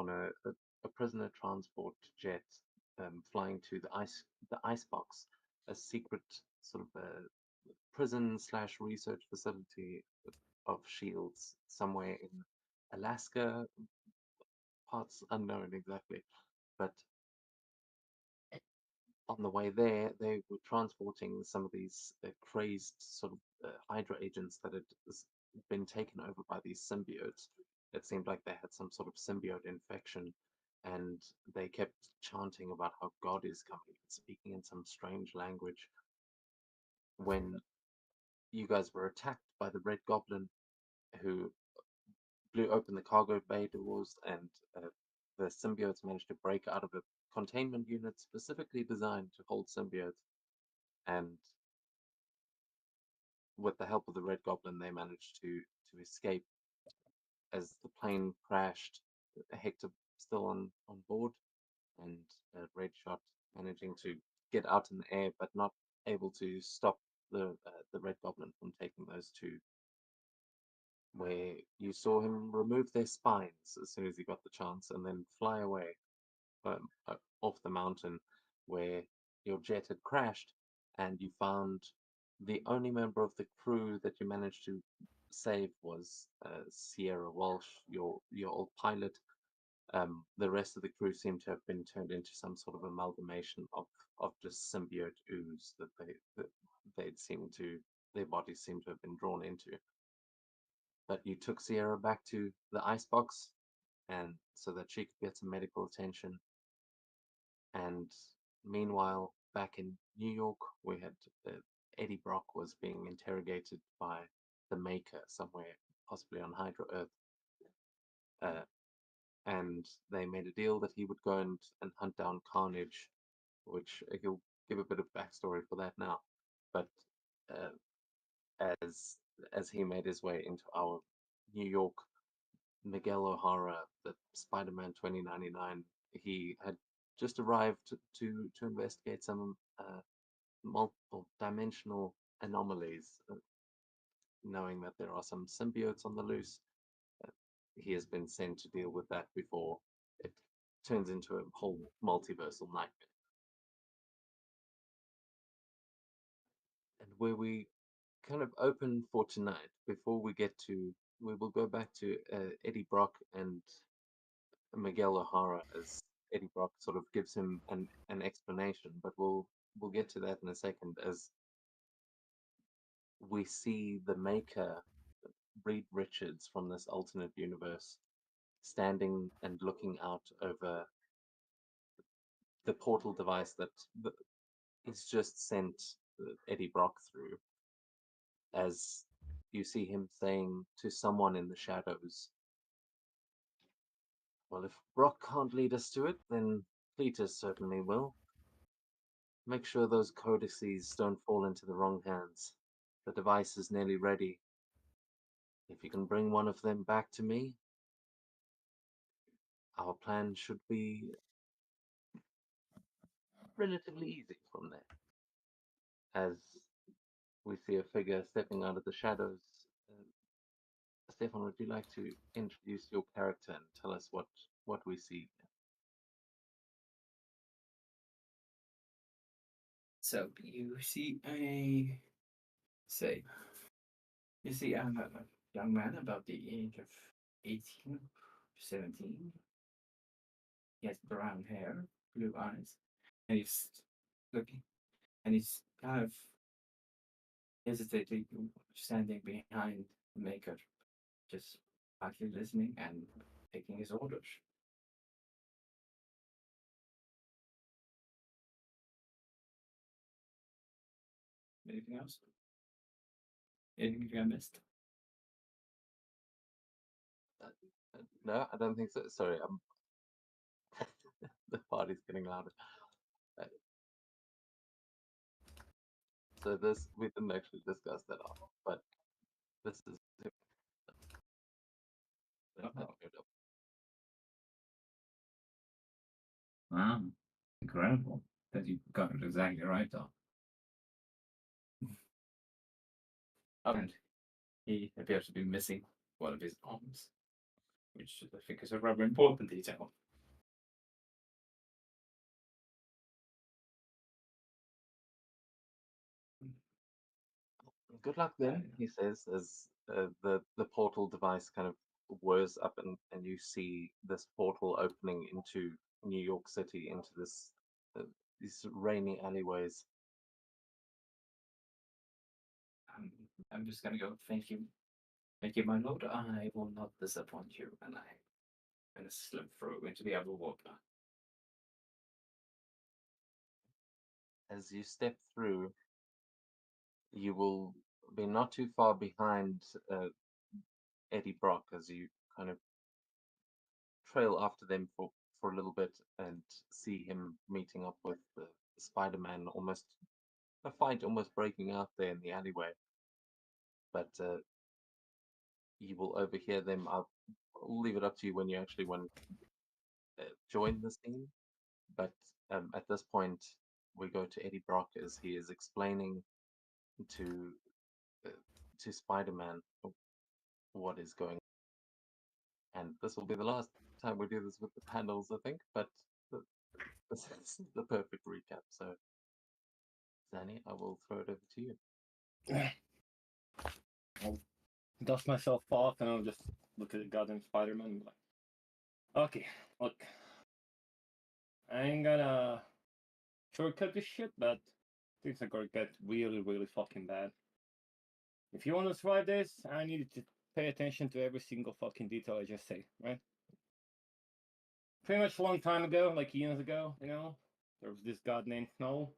on a prisoner transport jet, flying to the icebox, a secret sort of prison slash research facility of shields somewhere in Alaska, parts unknown exactly. But on the way there, they were transporting some of these crazed sort of Hydra agents that had been taken over by these symbiotes. It seemed like they had some sort of symbiote infection, and they kept chanting about how God is coming, speaking in some strange language. When you guys were attacked by the Red Goblin, who blew open the cargo bay doors, and the symbiotes managed to break out of a containment unit specifically designed to hold symbiotes. And with the help of the Red Goblin, they managed to escape. As the plane crashed, Hector still on board, and Red Shot managing to get out in the air, but not able to stop the Red Goblin from taking those two. Where you saw him remove their spines as soon as he got the chance, and then fly away off the mountain where your jet had crashed, and you found the only member of the crew that you managed to save was Sierra Walsh, your old pilot. The rest of the crew seemed to have been turned into some sort of amalgamation of just symbiote ooze that they'd seemed to their bodies seemed to have been drawn into. But you took Sierra back to the icebox, and so that she could get some medical attention. And meanwhile, back in New York, we had Eddie Brock was being interrogated by the Maker somewhere, possibly on Hydra Earth. And they made a deal that he would go and hunt down Carnage, which he'll give a bit of backstory for that now. But as he made his way into our New York, Miguel O'Hara, the Spider-Man 2099, he had just arrived to investigate some multiple dimensional anomalies, knowing that there are some symbiotes on the loose. He has been sent to deal with that before it turns into a whole multiversal nightmare. And where we kind of open for tonight, before we get to, we will go back to Eddie Brock and Miguel O'Hara, as Eddie Brock sort of gives him an explanation, but we'll get to that in a second, as we see the Maker, Reed Richards from this alternate universe, standing and looking out over the portal device that he's just sent Eddie Brock through, as you see him saying to someone in the shadows, well, if Brock can't lead us to it, then Cletus certainly will. Make sure those codices don't fall into the wrong hands. The device is nearly ready. If you can bring one of them back to me, our plan should be relatively easy from there. As we see a figure stepping out of the shadows, Stefan, would you like to introduce your character and tell us what we see? So you see a young man about the age of 18 to 17. He has brown hair, blue eyes, and he's looking, and he's kind of hesitating, standing behind the Maker, just quietly listening and taking his orders. Anything else? Anything I missed? No, I don't think so. Sorry, the party's getting louder. Uh, so this, we didn't actually discuss that off, but this is Oh. Wow, incredible that you got it exactly right, though. And he appears to be missing one of his arms. which I think is a rather important detail. Good luck then, he says, as the portal device kind of whirs up, and you see this portal opening into New York City, into uh, these rainy alleyways. I'm just gonna go. Thank you, my lord. I will not disappoint you, and I'm gonna slip through into the other water. As you step through, you will be not too far behind Eddie Brock as you kind of trail after them for a little bit and see him meeting up with Spider-Man, almost a fight almost breaking out there in the alleyway. But you will overhear them. I'll leave it up to you when you actually want to join the scene. But at this point, we go to Eddie Brock as he is explaining to uh, to Spider-Man what is going on. And this will be the last time we do this with the panels, I think. But th- this is the perfect recap. So, Zanny, I will throw it over to you. I'll dust myself off and I'll just look at the goddamn Spider-Man and be like, okay, look, I ain't gonna shortcut this shit, but things are gonna get really, really fucking bad. If you want to survive this, I need you to pay attention to every single fucking detail I just say, right? Pretty much a long time ago, like years ago, there was this god named Snow.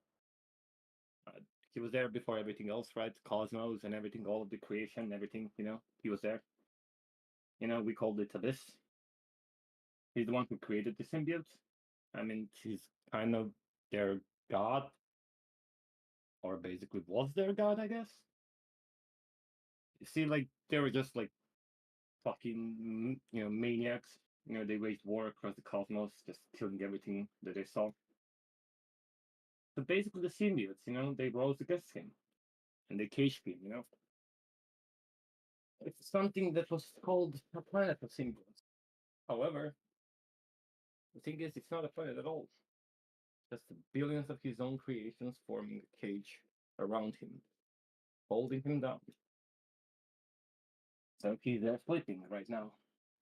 Uh, he was there before everything else, right? Cosmos and everything, all of the creation, everything, he was there. We called it Abyss. He's the one who created the symbiotes. I mean, he's kind of their god, or basically was their god, I guess. You see, like, they were just like fucking, maniacs. They waged war across the cosmos, just killing everything that they saw. So basically, the symbiotes, they rose against him and they caged him. It's something that was called a planet of symbiotes. However, the thing is, it's not a planet at all. Just billions of his own creations forming a cage around him, holding him down. So he's sleeping right now,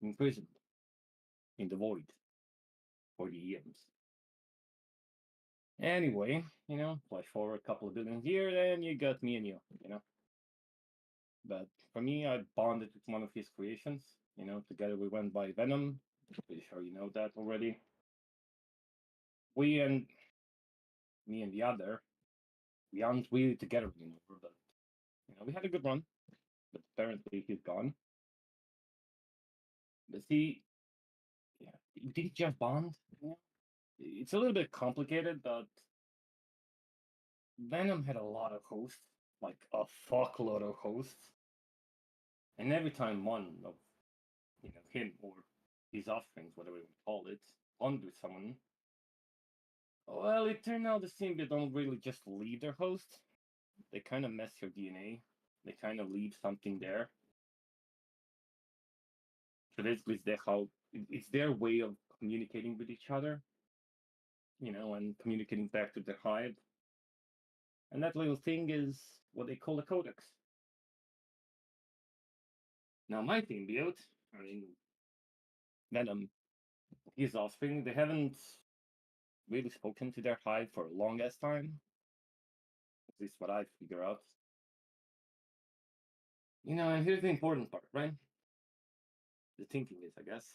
imprisoned in the void for the eons. Anyway, flash forward a couple of billion years, and you got me and you. But for me, I bonded with one of his creations. Together we went by Venom. I'm pretty sure you know that already. We and me and the other, we aren't really together anymore, but we had a good run. But apparently he's gone. But see, yeah, we didn't just bond. It's a little bit complicated, but Venom had a lot of hosts, like a fuckload of hosts, and every time one of him or his offsprings, whatever you call it, bond with someone, well, it turned out the symbiote don't really just leave their host. They kind of mess your DNA. They kind of leave something there. So basically, it's their way of communicating with each other, and communicating back to the hive. And that little thing is what they call a codex. Now, my symbiote, I mean, Venom, his offspring, they haven't really spoken to their hive for a long ass time. At least what I figure out. And here's the important part, right? The thinking is, I guess,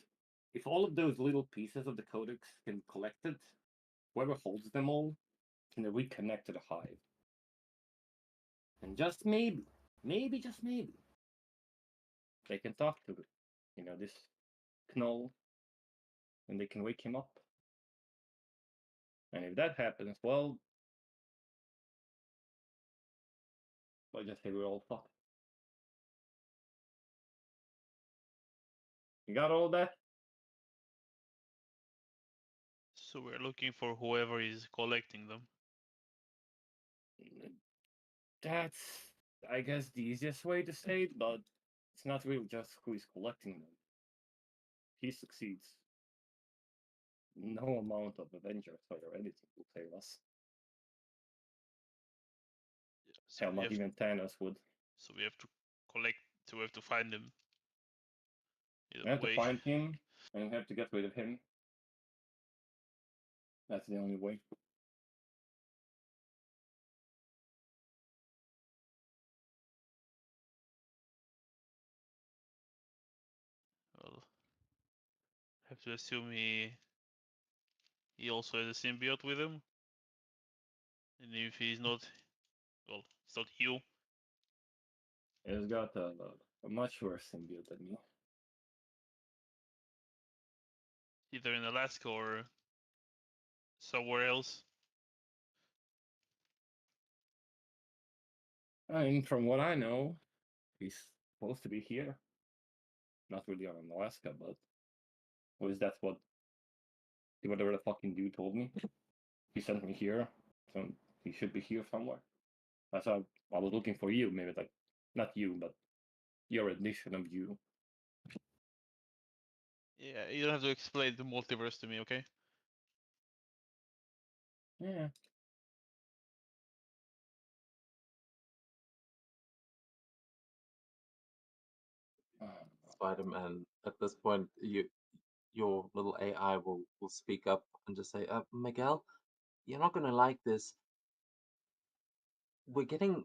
if all of those little pieces of the codex can be collected, whoever holds them all can reconnect to the hive. And just maybe, just maybe, they can talk to it. This Knoll, and they can wake him up. And if that happens, well, I just say we're all fucked. You got all that? So we're looking for whoever is collecting them. That's, I guess, the easiest way to say it, but it's not really just who is collecting them. he succeeds, no amount of Avengers or anything will save us. So Hell, we not have even Thanos would. so we have to collect. So we have to find him. We Either have to way. find him, and we have to get rid of him. That's the only way. Well, have to assume he also has a symbiote with him. And if he's not, well, it's not you. He's got a much worse symbiote than me. Either in Alaska or somewhere else. I mean, from what I know, he's supposed to be here. Not really on Alaska, but or is that what whatever the fucking dude told me? He sent me here, so he should be here somewhere. That's why I was looking for you. Maybe like not you, but your edition of you. Yeah, you don't have to explain the multiverse to me, okay? Yeah. Spider-Man, at this point, your little AI will speak up and just say, Miguel, you're not going to like this. We're getting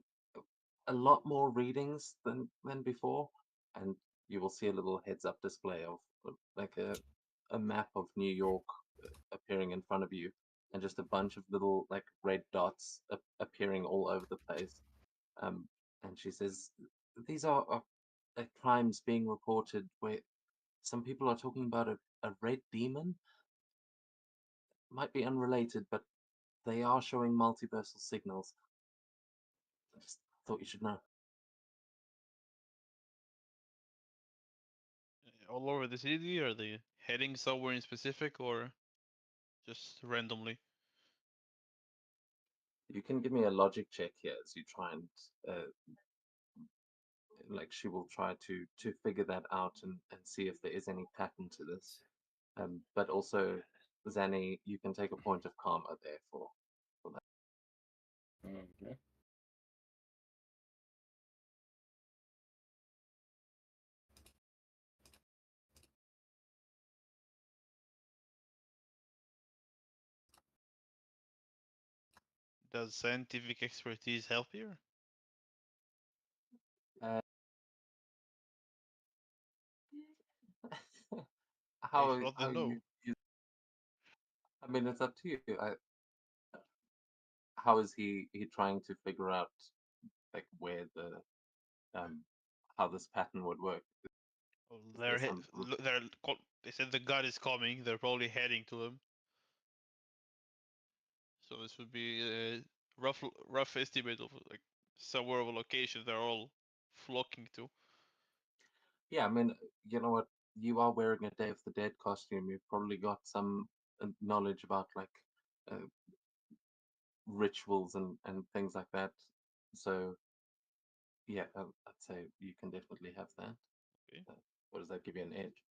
a lot more readings than before, and you will see a little heads-up display of like a map of New York appearing in front of you, and just a bunch of little like red dots appearing all over the place. And she says, these are crimes being reported where some people are talking about a red demon. Might be unrelated, but they are showing multiversal signals. I just thought you should know. All over the city? Are they heading somewhere in specific or just randomly? You can give me a logic check here as you try and like she will try to figure that out and see if there is any pattern to this. But also, Zanny, you can take a point of karma there for that. Okay. Does scientific expertise help here? How If not, how then no. you I mean, it's up to you. How is he trying to figure out like where the how this pattern would work? Well, Is there some they said the god is coming. They're probably heading to him. So this would be a rough estimate of like somewhere of a location they're all flocking to. Yeah, I mean, you know what? You are wearing a Day of the Dead costume. You've probably got some knowledge about like uh, rituals and things like that. So yeah, I'd say you can definitely have that. Okay. What does that give you an edge?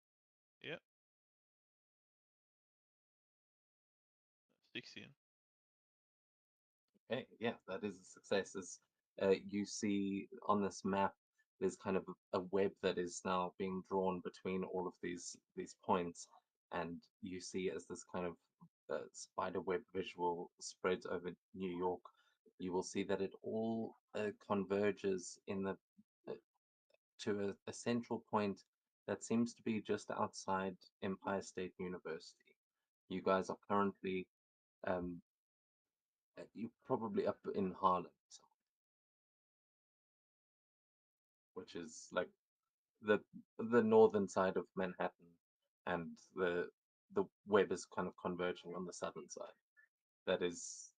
Yeah. 16. Okay, yeah, that is a success. As you see on this map, there's kind of a web that is now being drawn between all of these points, and you see as this kind of spider web visual spreads over New York, you will see that it all converges in the to a central point that seems to be just outside Empire State University. You guys are currently um, you're probably up in Harlem, which is like the the northern side of Manhattan, and the web is kind of converging on the southern side. That is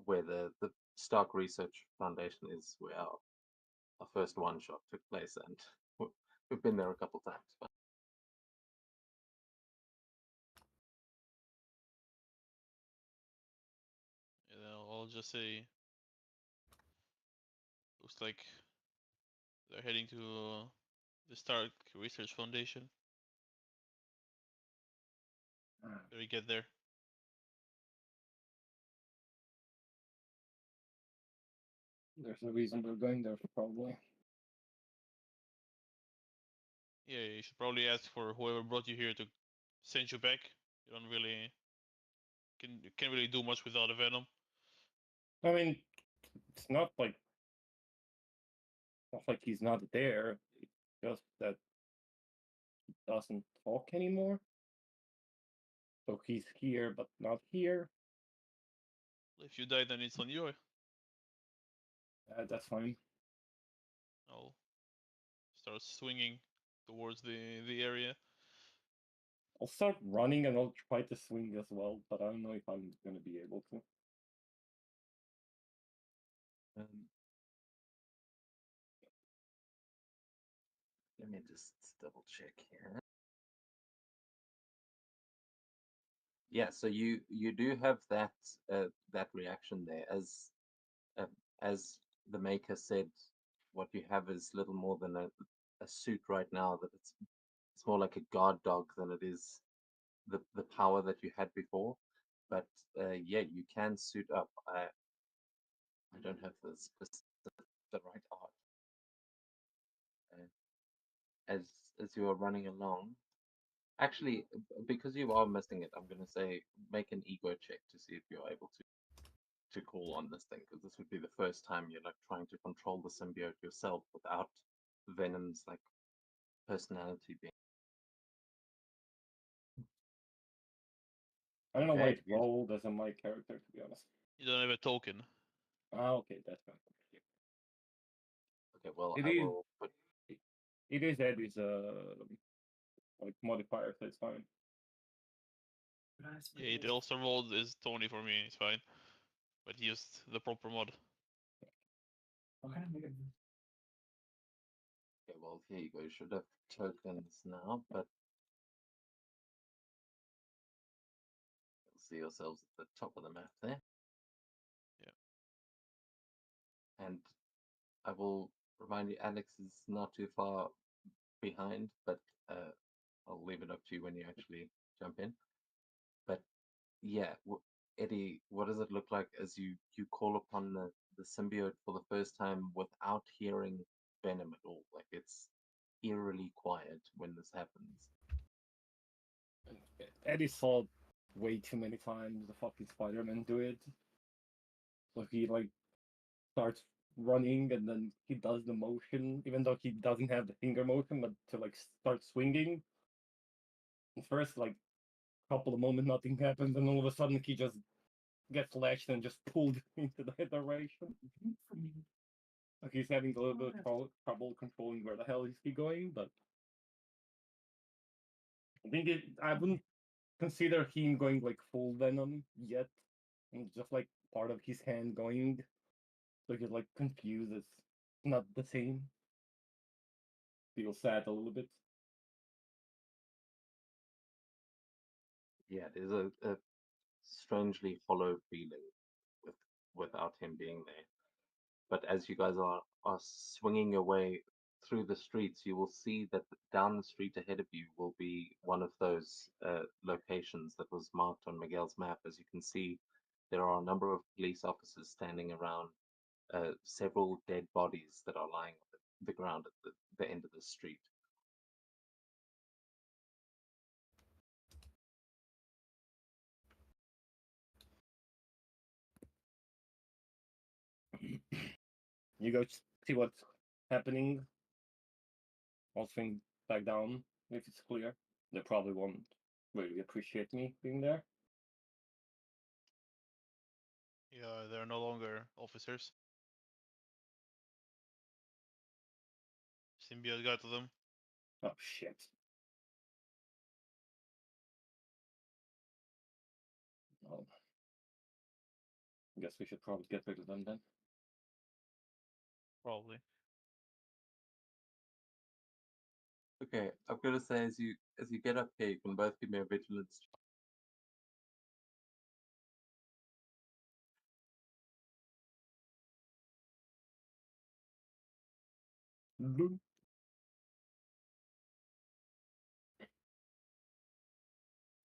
where the Stark Research Foundation is, where our first one shot took place, and we've been there a couple times. But Yeah, I'll just say looks like they're heading to the Stark Research Foundation. Better get there. There's a reason we're going there, probably. Yeah, you should probably ask for whoever brought you here to send you back. You don't really can't really do much without a venom. I mean, it's not like he's not there. It's just that he doesn't talk anymore. So he's here, but not here. If you die, then it's on you. That's fine. I'll start swinging towards the area. I'll start running and I'll try to swing as well, but I don't know if I'm gonna be able to. Um, let me just double check here. Yeah, so you do have that reaction there, uh, as the maker said. What you have is little more than a suit right now. That it's more like a guard dog than it is the power that you had before. But yeah, you can suit up. I don't have the right art. Uh, as you are running along, actually, because you are missing it, I'm going to say make an ego check to see if you're able to call on this thing, because this would be the first time you're like trying to control the symbiote yourself without Venom's like personality being. I don't know why Okay. it rolled as a my character, to be honest. You don't have a token. Ah, okay, that's fine. Okay, well, It I is. will put. It is Eddie's like modifier, so it's fine. Yeah, it also rolled as Tony for me. It's fine, but he used the proper mod. What kind of make it? Okay, well, here you go. You should have tokens now, but you'll see yourselves at the top of the map there. Yeah. And I will remind you, Alex is not too far behind, but I'll leave it up to you when you actually jump in. But yeah, Eddie, what does it look like as you call upon the symbiote for the first time without hearing Venom at all? Like it's eerily quiet when this happens. Eddie saw way too many times the fucking Spider-Man do it. So he like starts running and then he does the motion, even though he doesn't have the finger motion, but to like start swinging. And first, like couple of moments, nothing happens, and all of a sudden he just gets lashed and just pulled into that direction. Like he's having a little bit of trouble controlling where the hell is he going, but I wouldn't consider him going like full Venom yet. And just like part of his hand going, so he's like confused. It's not the same. Feels sad a little bit. Yeah, there's a strangely hollow feeling with without him being there. But as you guys are swinging away through the streets, you will see that down the street ahead of you will be one of those locations that was marked on Miguel's map. As you can see, there are a number of police officers standing around, several dead bodies that are lying on the ground at the end of the street. You go see what's happening. I'll swing back down if it's clear. They probably won't really appreciate me being there. Yeah, they're no longer officers. Symbiote got to them. Oh shit. Oh. Guess we should probably get rid of them then. Probably. Okay, I've got to say, as you get up here, you can both give me a vigilance check. Lul.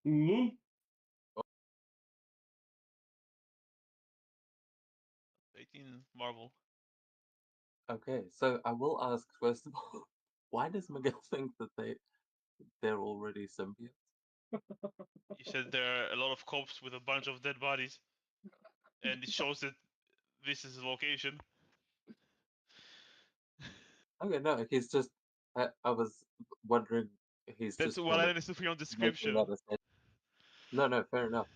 Lul. like in Marvel. Okay, so I will ask first of all, why does Miguel think that they're already symbiotes? You said there are a lot of cops with a bunch of dead bodies, and it shows that this is the location. Okay, no, he's just. I was wondering. He's That's just what kind I of understood from your making description. that a statement. No, no, fair enough.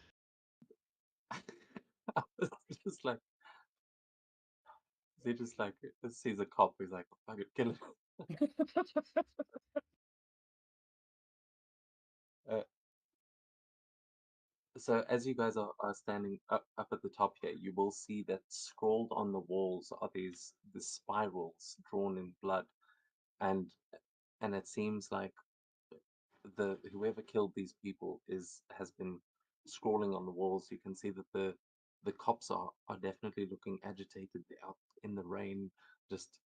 I was just like, he just like sees a cop, he's like, I could kill him. Uh, so as you guys are standing up at the top here, you will see that scrawled on the walls are the spirals drawn in blood, and it seems like the whoever killed these people has been scrawling on the walls. You can see that the cops are definitely looking agitated. They're out in the rain. Just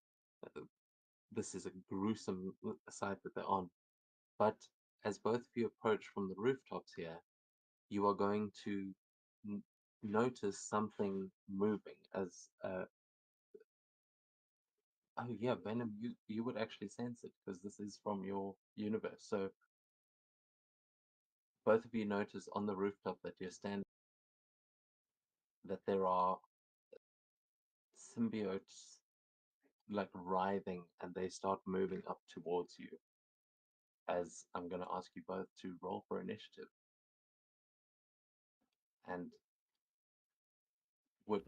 this is a gruesome sight that they're on. But as both of you approach from the rooftops here, you are going to n- notice something moving. As oh yeah, Venom, you would actually sense it because this is from your universe. So both of you notice on the rooftop that you're standing that there are symbiotes like writhing and they start moving up towards you. As I'm going to ask you both to roll for initiative. And would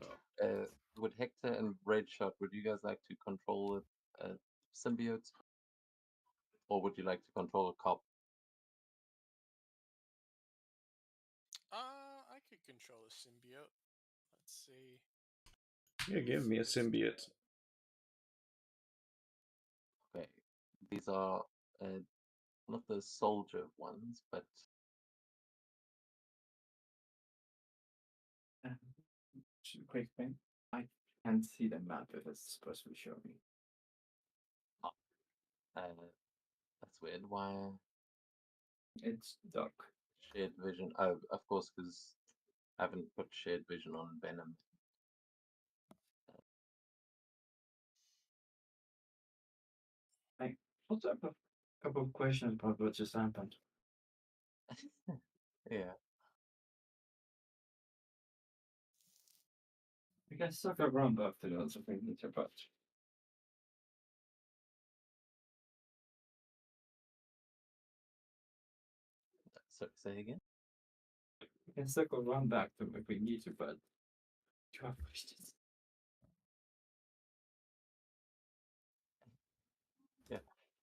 would Hector and Redshot, would you guys like to control a symbiote, or would you like to control a cop? I could control a symbiote. Let's see. Yeah, give me a symbiote. Okay, these are not the soldier ones, but Just a quick thing. I can't see the map if it's supposed to be showing me. that's weird. Why It's dark. shared vision? Oh, of course, because I haven't put shared vision on Venom. I also have a couple of questions about what just happened. Yeah. We can suck around after those if we need to, but So say again. we can suck around back to them if we need to, but do you have questions? Yeah.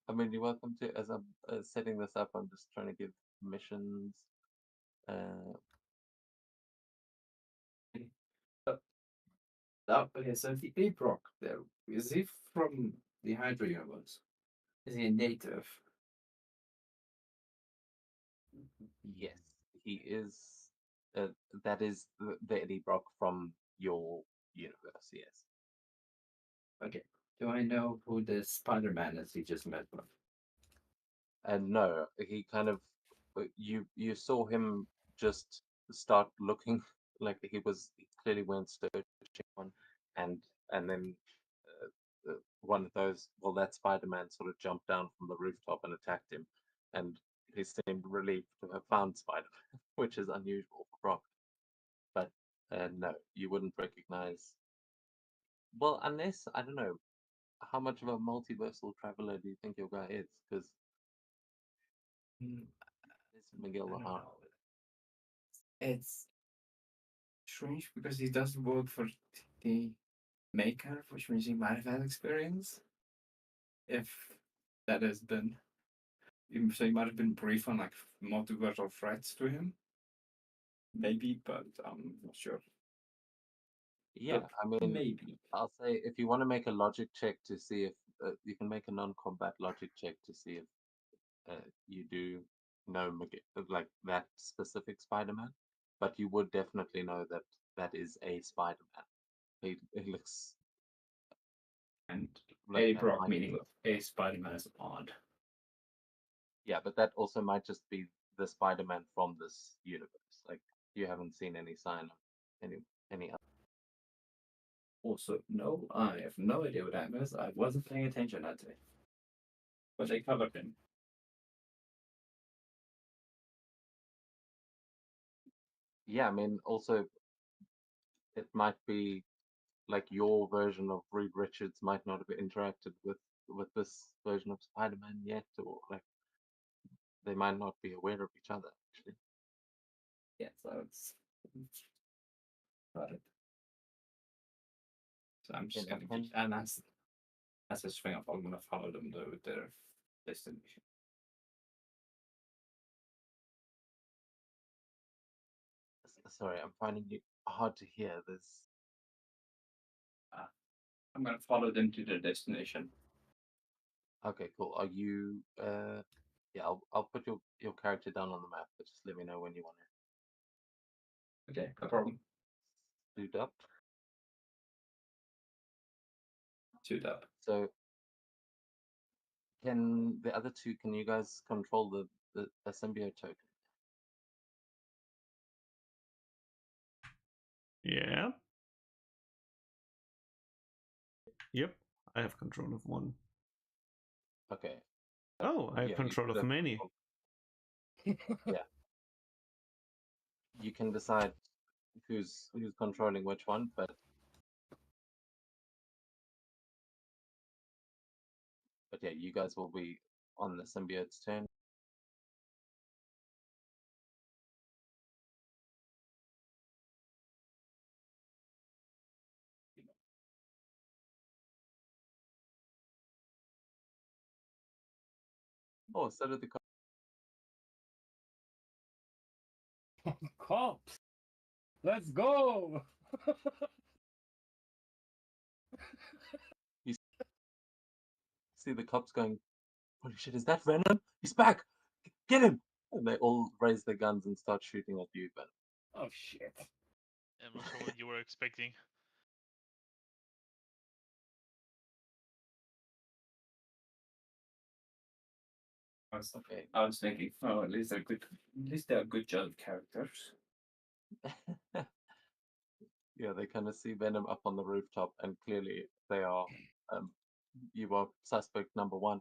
I mean, you're welcome to. As I'm setting this up, I'm just trying to give missions. Oh, okay, so the Aprok there, is he from the Hydra universe? Is he a native? Yes, he is. Uh, that is the Eddie Brock from your universe. Yes. Okay. Do I know who the Spider-Man is he just met with? And no, he kind of you saw him just start looking like he clearly went searching one, and then one of those, well, that Spider-Man sort of jumped down from the rooftop and attacked him, and he seemed relieved to have found Spider-Man, which is unusual for Brock. But no, you wouldn't recognize. Well, unless I don't know how much of a multiversal traveler do you think your guy is? Because it's Miguel I don't O'Hara. know. It's strange because he does work for the maker, which means he might have had experience. If that has been, so he might have been brief on like multiversal threats to him. Maybe, but I'm not sure. Yeah, But I mean, maybe. I'll say if you want to make a logic check to see if you can make a non-combat logic check to see if you do know like that specific Spider-Man, but you would definitely know that that is a Spider-Man. He looks And like a that Brock might meaning a Spider-Man is odd. yeah, but that also might just be the Spider-Man from this universe. Like you haven't seen any sign of any other. Also, no, I have no idea what that means. I wasn't paying attention that day. But they covered him. Yeah, I mean, also it might be like your version of Reed Richards might not have interacted with this version of Spider-Man yet, or like they might not be aware of each other actually. Yeah, so it's got it. So I'm just Yeah, gonna and keep, and that's a swing up. I'm gonna follow them to their destination. sorry, I'm finding you hard to hear. There's I'm gonna follow them to their destination. okay, cool. Are you yeah, I'll put your character down on the map, but just let me know when you want Okay, no problem. to suit up. Suit up. So can the other two, can you guys control the symbiote token? Yeah. Yep. I have control of one. Okay. Oh, I have Yeah, you control should of have many. yeah. You can decide who's controlling which one, but yeah, you guys will be on the symbiote's turn. Oh, so did the Cops! Let's go! see the cops going, holy shit, is that Venom? He's back! Get him! And they all raise their guns and start shooting at you, but Oh shit. I'm not sure what you were expecting. okay. I was thinking, oh, at least they're good judge characters. Yeah, they kind of see Venom up on the rooftop, and clearly they are, you are suspect number one.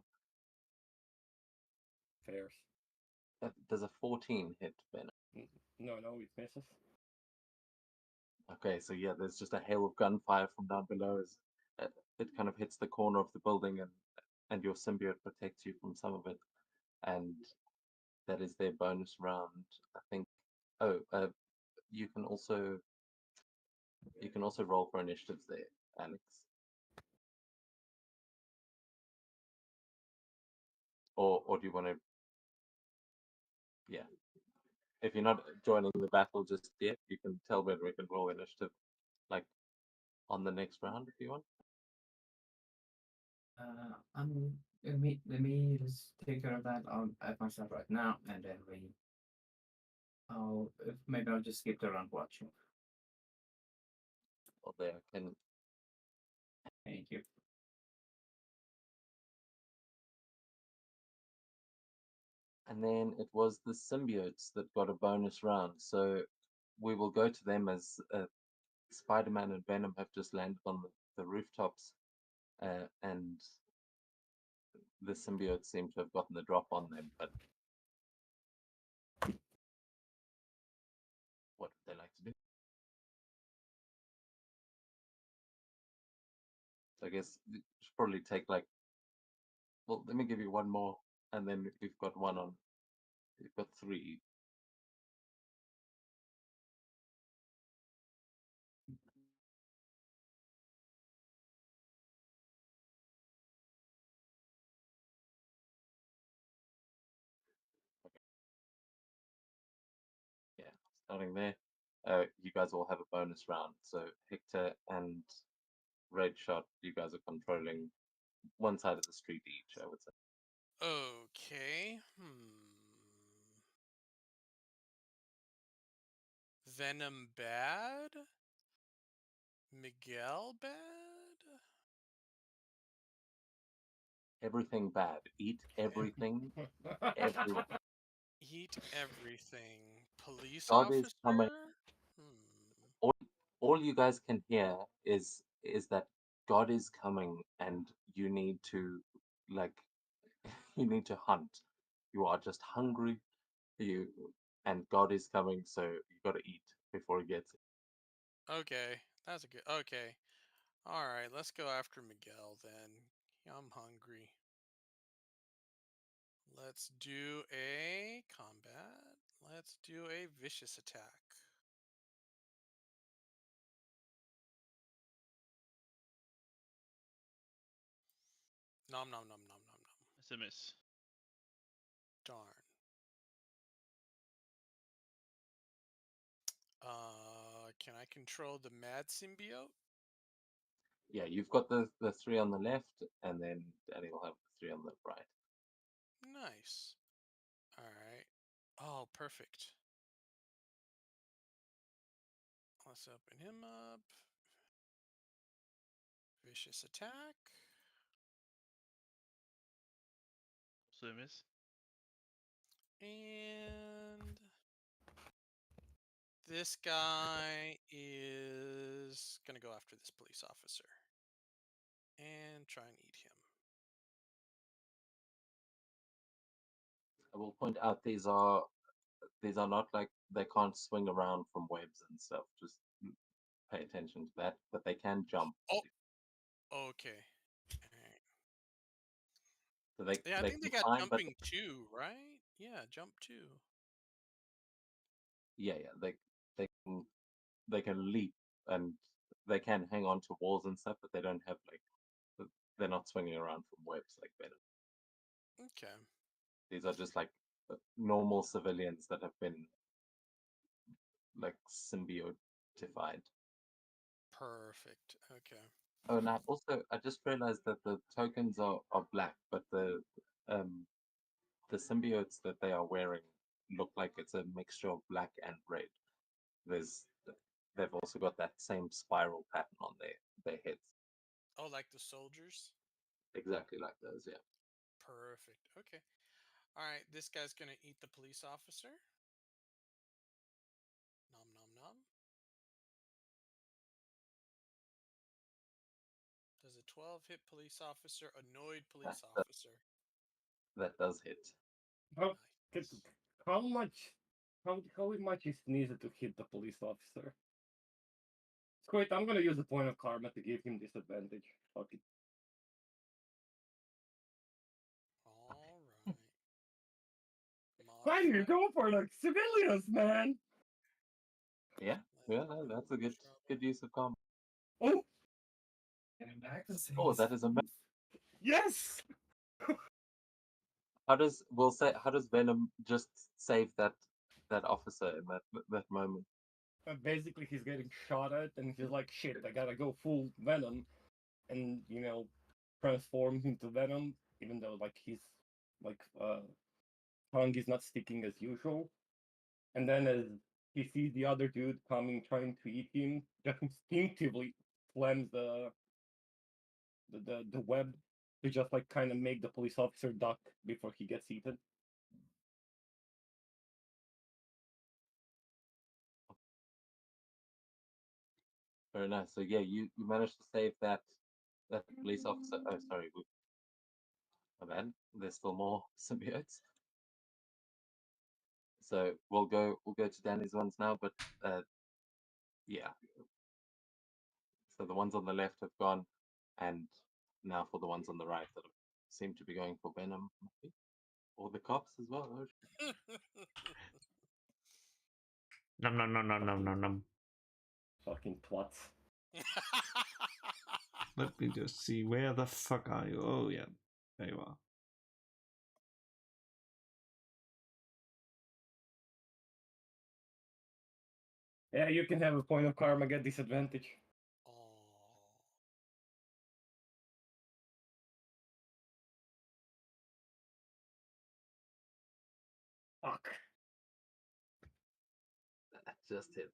Fairs. Does a 14 hit Venom? No, it misses. Okay, so yeah, there's just a hail of gunfire from down below as it kind of hits the corner of the building, and your symbiote protects you from some of it, and that is their bonus round, I think. Oh, you can also roll for initiatives there, Alex. Or do you want to? Yeah, if you're not joining the battle just yet, you can tell whether we can roll initiative, like on the next round if you want. Let me just take care of that. I'll add myself right now, and then maybe I'll just skip the round watching. Or there can. Thank you. And then it was the symbiotes that got a bonus round. So we will go to them as Spider-Man and Venom have just landed on the rooftops, and the symbiotes seem to have gotten the drop on them. But what would they like to do? So I guess it should probably take like. Well, let me give you one more, and then we've got one on. We've got three. Yeah, starting there. You guys all have a bonus round. So Hector and Red Shot, you guys are controlling one side of the street each, I would say. Okay. Venom bad? Miguel bad? Everything bad. Eat everything. Everything. Eat everything. Police God is coming. officer? All you guys can hear is is that God is coming, and you need to like you need to hunt. You are just hungry. You and God is coming, so you got to eat before he gets it. Okay, that's a good. Okay, all right. Let's go after Miguel then. I'm hungry. Let's do a combat. Let's do a vicious attack. Nom nom nom nom nom nom. It's a miss. Darn. Can I control the mad symbiote? Yeah, you've got the three on the left, and then Danny will have the three on the right. Nice. All right. Oh, perfect. Let's open him up. Vicious attack. So a miss. And this guy is going to go after this police officer and try and eat him. I will point out these are not like they can't swing around from webs and stuff. Just pay attention to that. But they can jump. Oh, okay. All right. So they Yeah, I they think they can got climb, but jumping too, right? Yeah, jump too. yeah, they can leap, and they can hang on to walls and stuff, but they don't have they're not swinging around from webs like Venom. Okay. These are just like normal civilians that have been like symbiotified. Perfect. Okay. Oh, and I just realized that the tokens are black, but the symbiotes that they are wearing look like it's a mixture of black and red. There's they've also got that same spiral pattern on their heads, Oh, like the soldiers? exactly like those. Yeah. Perfect. Okay. All right, this guy's going to eat the police officer. Nom nom nom. Does a 12 hit police officer, annoyed police That officer? that does hit. How, Nice. how much? How much is needed to hit the police officer? Wait, I'm gonna use a point of karma to give him disadvantage. Fuck it. All right. Why do you Modify. go for like civilians, man? Yeah. Yeah. No, that's a good use of karma. Oh, Getting back to Oh, that is amazing. yes! How does Venom just save that officer in that moment? Basically, he's getting shot at, and he's like, shit, I gotta go full Venom, and, transform into Venom, even though, like, his, like, tongue is not sticking as usual. And then as he sees the other dude coming, trying to eat him, just instinctively slams the web to just, like, kind of make the police officer duck before he gets eaten. Very nice. So yeah, you managed to save that police officer. Oh, sorry, my bad. There's still more symbiotes. So we'll go to Danny's ones now, but yeah. So the ones on the left have gone, and now for the ones on the right that seem to be going for Venom, maybe? Or the cops as well. Oh, Nom nom nom nom nom nom nom. Fucking twats. Let me just see, where the fuck are you? Oh yeah, there you are. Yeah, you can have a point of karma, get disadvantage. Oh. Fuck. that just hit.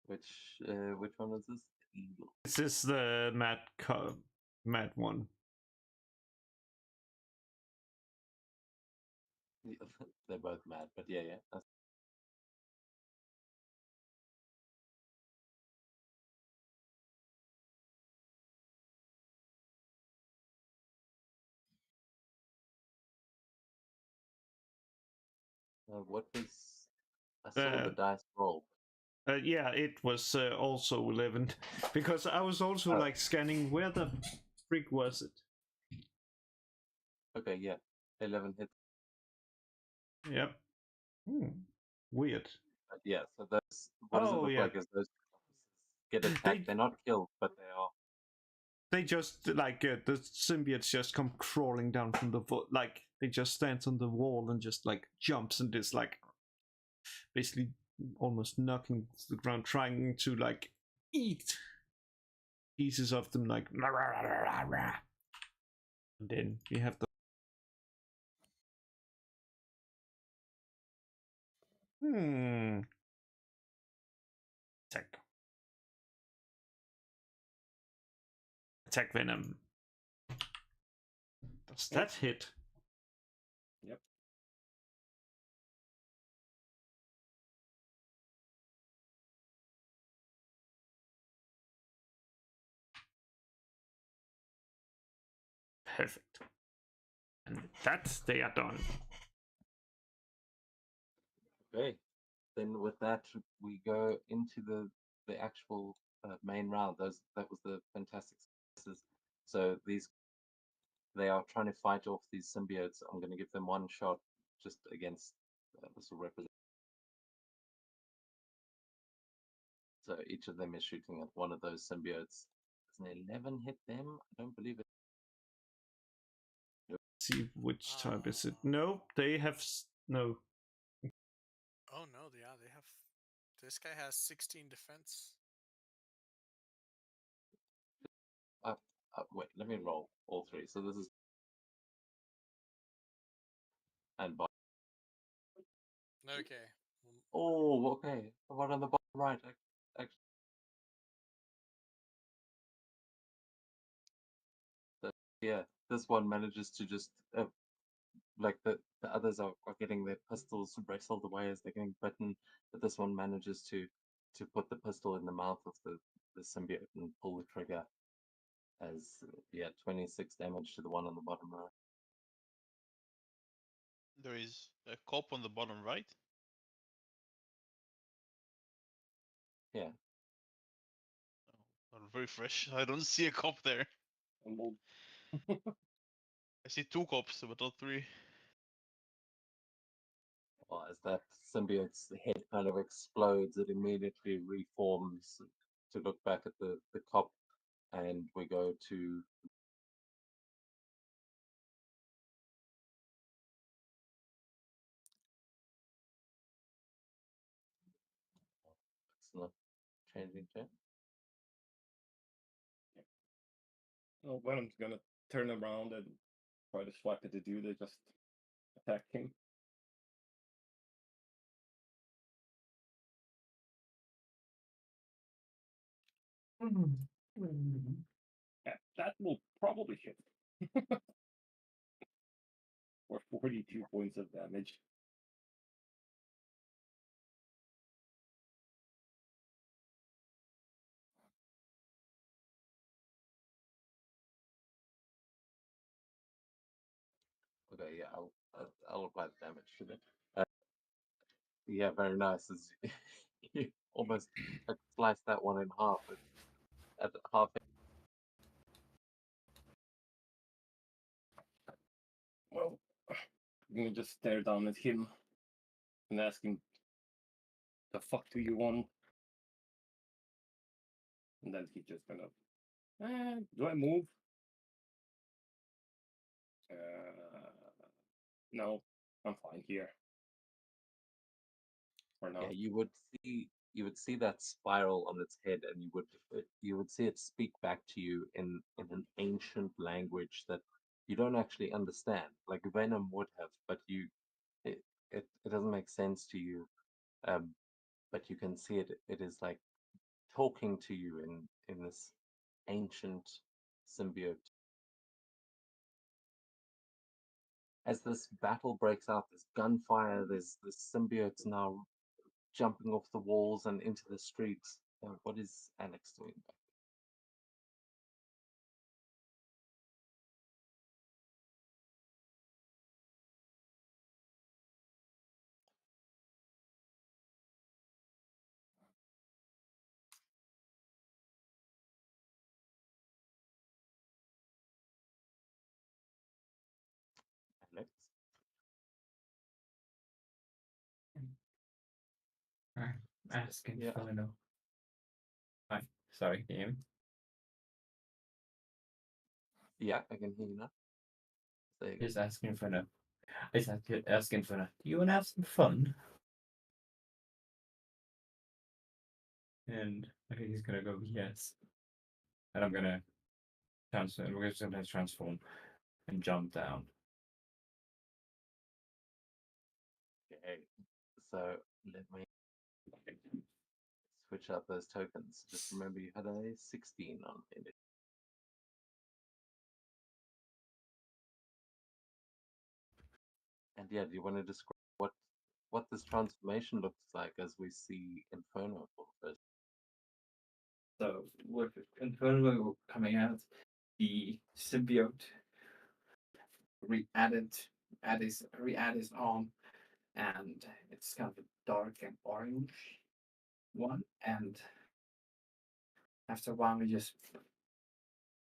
Which one is this? Eagle. This is the mad one. They're both mad, but yeah. That's What was? I saw the dice roll. Yeah, it was also 11 because I was also Oh. like scanning where the frig was it. Okay, yeah, 11 hits. Yep. Weird. Yeah, so those. What does it Oh, look yeah. like as those officers get attacked? They They're not killed, but they are. they just like the symbiotes just come crawling down from the like they just stands on the wall and just like jumps and is like basically almost knocking to the ground, trying to like eat pieces of them, like. And then we have the. Attack. Attack Venom. Does that hit? Yep. Perfect. And with that, they are done. Okay. Then with that, we go into the actual main round. That was the fantastic successes. So they are trying to fight off these symbiotes. I'm going to give them one shot just against this will represent. So each of them is shooting at one of those symbiotes. Does an 11 hit them? I don't believe it. See which type is it. No, they have no. Oh no, yeah, they have. This guy has 16 defense. Wait, let me roll all three. So this is and Okay. oh, okay. The one on the bottom right. Actually, yeah, this one manages to just like the others are getting their pistols wrestled away as they're getting bitten, but this one manages to put the pistol in the mouth of the symbiote and pull the trigger. As 26 damage to the one on the bottom right. There is a cop on the bottom right. Yeah. Oh, very fresh. I don't see a cop there. I see two cops, but not three. Well, as that symbiote's head kind of explodes, it immediately reforms to look back at the cop, and we go to excellent changing chat. Oh, Venom's gonna turn around and try to swipe at the dude that just attacked him. Yeah, that will probably hit. For 42 points of damage. Okay, yeah, I'll apply the damage to it. Yeah, very nice. As you almost slice that one in half at half. Well, I'm gonna just stare down at him and ask him, "The fuck do you want?" And then he's just gonna, do I move? No, I'm fine here. For now. Yeah, you would see that spiral on its head, and you would see it speak back to you in an ancient language that you don't actually understand. Like Venom would have, but it doesn't make sense to you. Um, but you can see it. It is like talking to you in this ancient symbiote. As this battle breaks out, there's gunfire. There's the symbiotes now jumping off the walls and into the streets. What is Alex doing? Alex. Ask Yeah. Inferno. Hi, sorry, can you hear me? Yeah, I can hear you now. Say again. Just ask Inferno. Just ask Inferno. Do you want to have some fun? And I think he's gonna go yes. And I'm gonna transfer. We're just gonna transform and jump down. Okay. So let me switch out those tokens. Just remember you had a 16 on it. And yeah, do you want to describe what this transformation looks like as we see Inferno for the first? So with Inferno coming out, the symbiote re-added his arm, and it's kind of a dark and orange one. And after a while, we just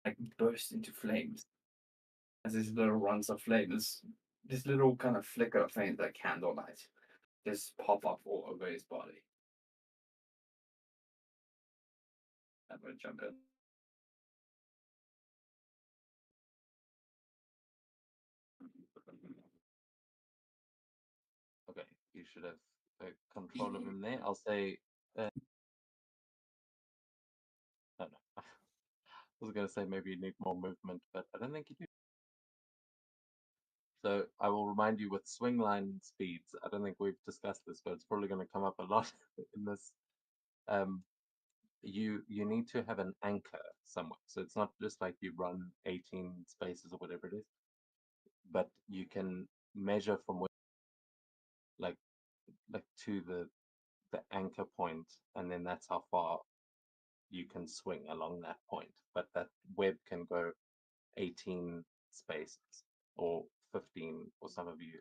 like burst into flames as these little runs of flames, this little kind of flicker of flame like candlelight, just pop up all over his body. I'm gonna jump in. Okay, you should have control of him there. I'll say. No, no. I was going to say maybe you need more movement, but I don't think you do. So I will remind you with swing line speeds. I don't think we've discussed this, but it's probably going to come up a lot in this. You need to have an anchor somewhere. So it's not just like you run 18 spaces or whatever it is, but you can measure from where, like to the anchor point, and then that's how far you can swing along that point. But that web can go 18 spaces or 15 for some of you.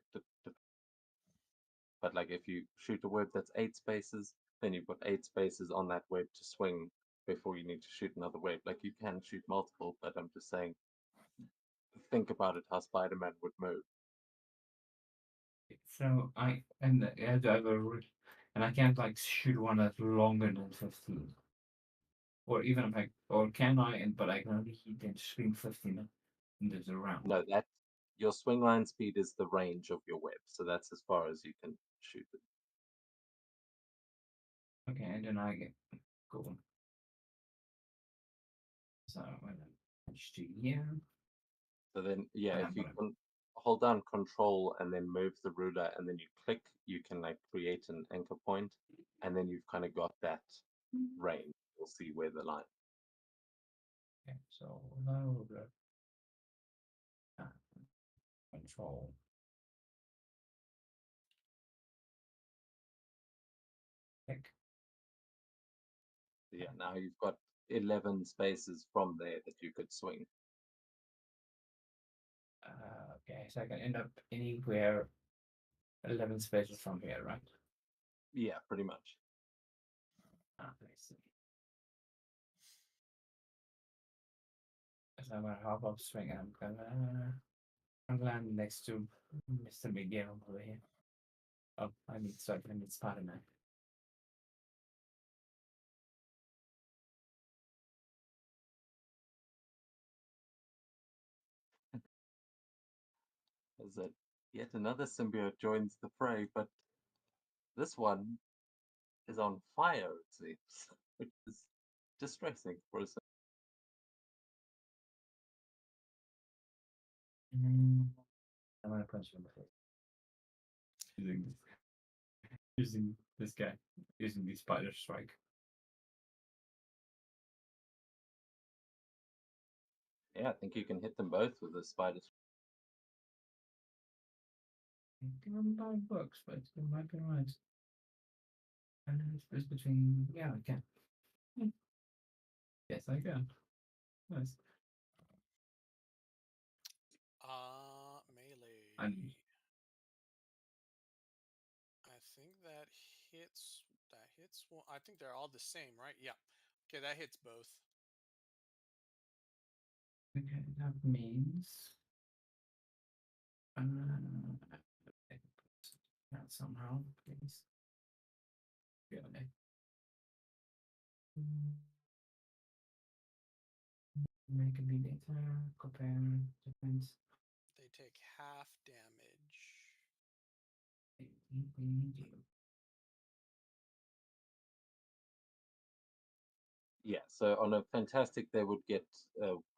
But like if you shoot a web that's 8 spaces, then you've got 8 spaces on that web to swing before you need to shoot another web. Like you can shoot multiple, but I'm just saying, think about it how Spider-Man would move. So I and and I can't like shoot one that's longer than 15. Or even if or can I? And but I can only hit and swing 15 in this round. No, that your swing line speed is the range of your web, so that's as far as you can shoot it. Okay, and then I get cool. So I'm gonna switch to here. So then, yeah, And if I'm you gonna can hold down Control and then move the ruler, and then you click, you can like create an anchor point, and then you've kind of got that range. You'll see where the line. okay, so now control. Pick. Yeah, now you've got 11 spaces from there that you could swing. Okay, so I can end up anywhere 11 spaces from here, right? Yeah, pretty much. I see. So I'm gonna hop up swing and I'm land next to Mr. Miguel over here. Oh, I need Spider-Man. As that yet another symbiote joins the fray, but this one is on fire, it seems, which is distressing for a I'm gonna punch him in the face. Using this guy, using the spider strike. Yeah, I think you can hit them both with a spider. I think I'm buying books, but it might be right. And it's between. Yeah, I can. Yes, I can. Nice. Melee. And I think that hits. That hits one. I think they're all the same, right? Yeah. Okay, that hits both. okay, that means That somehow, please. Really. Make a big data, compare difference. They take half damage. Yeah, so on a fantastic they would get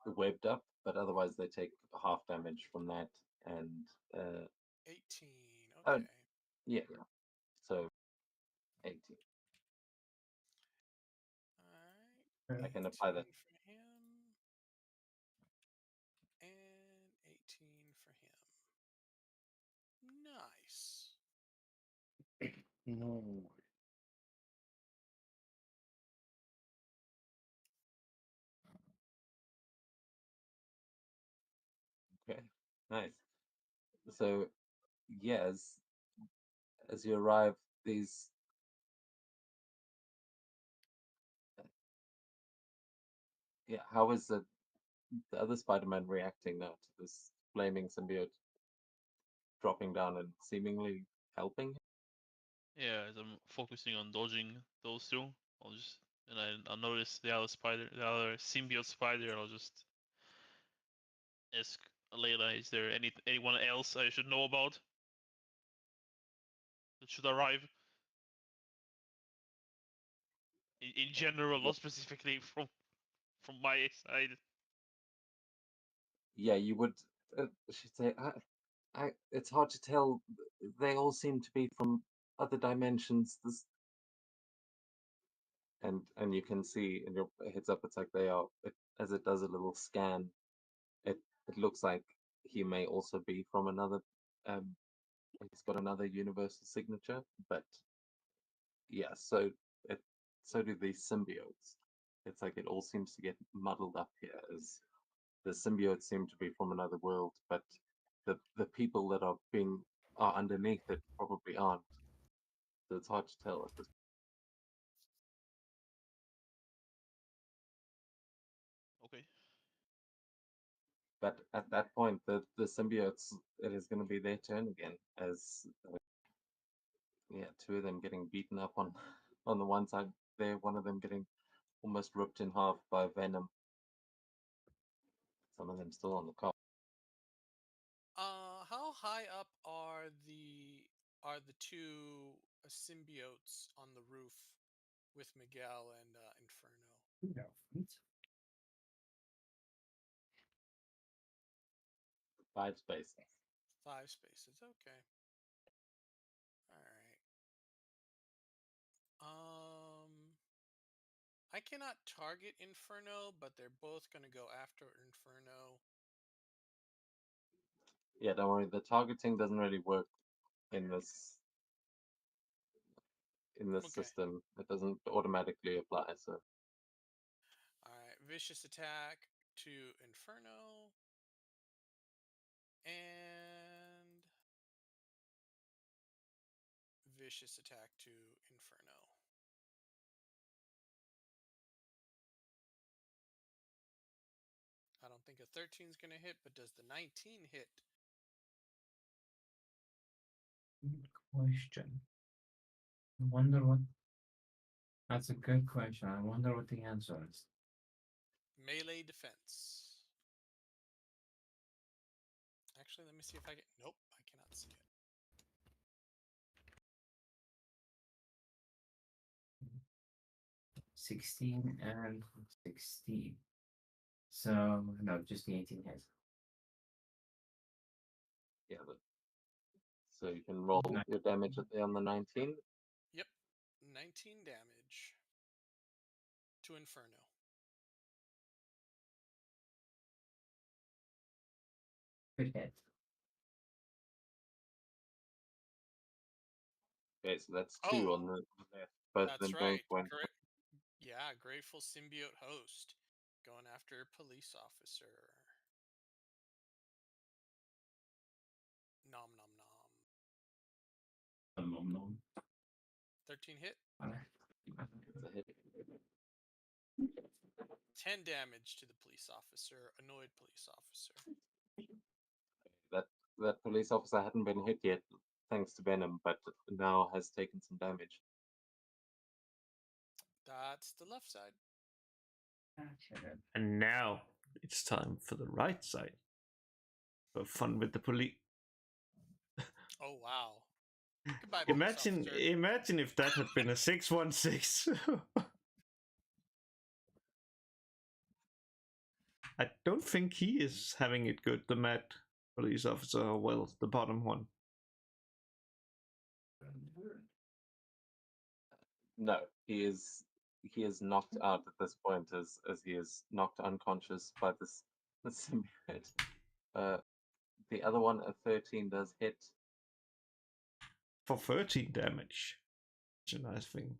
webbed up, but otherwise they take half damage from that, and 18. Oh, Okay. yeah, so 18. All right. I can apply that. 18 for him. And 18 for him. Nice. No. Okay, nice. So, yes, as you arrive, these yeah, how is the other Spider-Man reacting now to this flaming symbiote dropping down and seemingly helping? Yeah, as I'm focusing on dodging those two, I'll just and I'll notice the other spider, the other symbiote spider. I'll just ask Layla, is there anyone else I should know about that should arrive? In general, Yeah, not specifically from my side. yeah, you would. She'd say, it's hard to tell. They all seem to be from other dimensions. This and you can see in your heads up, it's like they are. As it does a little scan, it looks like he may also be from another. Um, he's got another universal signature, but yeah. It so do these symbiotes. It's like it all seems to get muddled up here as the symbiotes seem to be from another world, but the people that are underneath it probably aren't. So it's hard to tell at this. Okay. But at that point, the symbiotes, it is going to be their turn again, as yeah, two of them getting beaten up on on the one side there, one of them getting almost ripped in half by venom. Some of them still on the car. How high up are the two symbiotes on the roof with Miguel and Inferno? No. 5 spaces. 5 spaces. Okay. All right. I cannot target Inferno, but they're both going to go after Inferno. Yeah, don't worry. The targeting doesn't really work in this Okay. system. It doesn't automatically apply. So All right. Vicious attack to Inferno. And vicious attack to Inferno. I don't think a 13 is going to hit, but does the 19 hit? Good question. I wonder what. That's a good question. I wonder what the answer is. Melee defense. Actually, let me see if I get. Nope, I cannot see it. Mm. 16 and 16. So no, just the 18 hits. yeah, so you can roll Nice. your damage on the 19. Yep, 19 damage to Inferno. Good hit. Okay, so that's 2 Oh, on the left. Both of that's them going right. for Inferno. Yeah, grateful symbiote host going after police officer. Nom nom nom. Nom nom. 13 hit. It's a hit. 10 damage to the police officer, annoyed police officer. That that police officer hadn't been hit yet, thanks to Venom, but now has taken some damage. That's the left side. And now it's time for the right side. For fun with the police. Oh wow. Goodbye, police Imagine, officer. imagine if that had been a 616. I don't think he is having it good, the mad police officer, or well, the bottom one. No, he is knocked out at this point as he is knocked unconscious by this symbiote. The other one at 13 does hit. For 13 damage. It's a nice thing.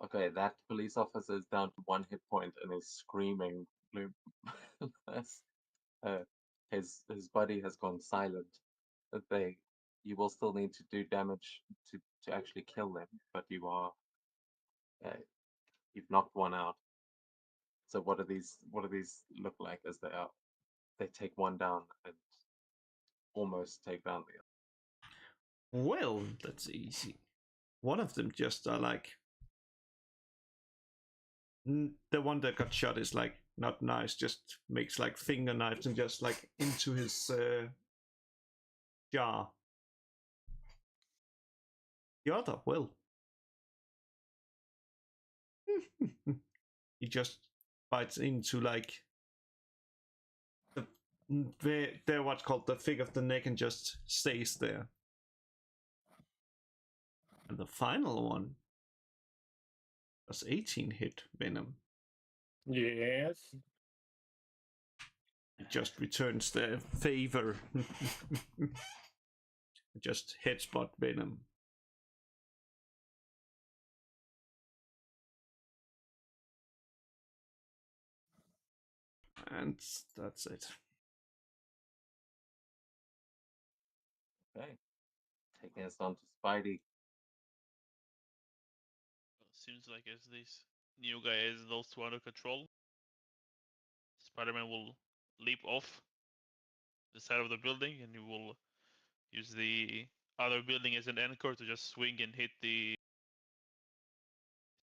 Okay, that police officer is down to 1 hit point and is screaming. His buddy has gone silent. You will still need to do damage to actually kill them, but you've knocked one out. So what do these look like as they take one down and almost take down the other? Well, that's easy. One of them just are like. The one that got shot is like not nice, just makes like finger knives and just like into his jar. The other, well. He just bites into like they're what's called the fig of the neck and just stays there. And the final one was 18 hit Venom. Yes. It just returns the favor. Just headspot Venom. And that's it. Okay. Taking us on to Spidey. Seems like as this new guy has those two under control, Spider-Man will leap off the side of the building and he will use the other building as an anchor to just swing and hit the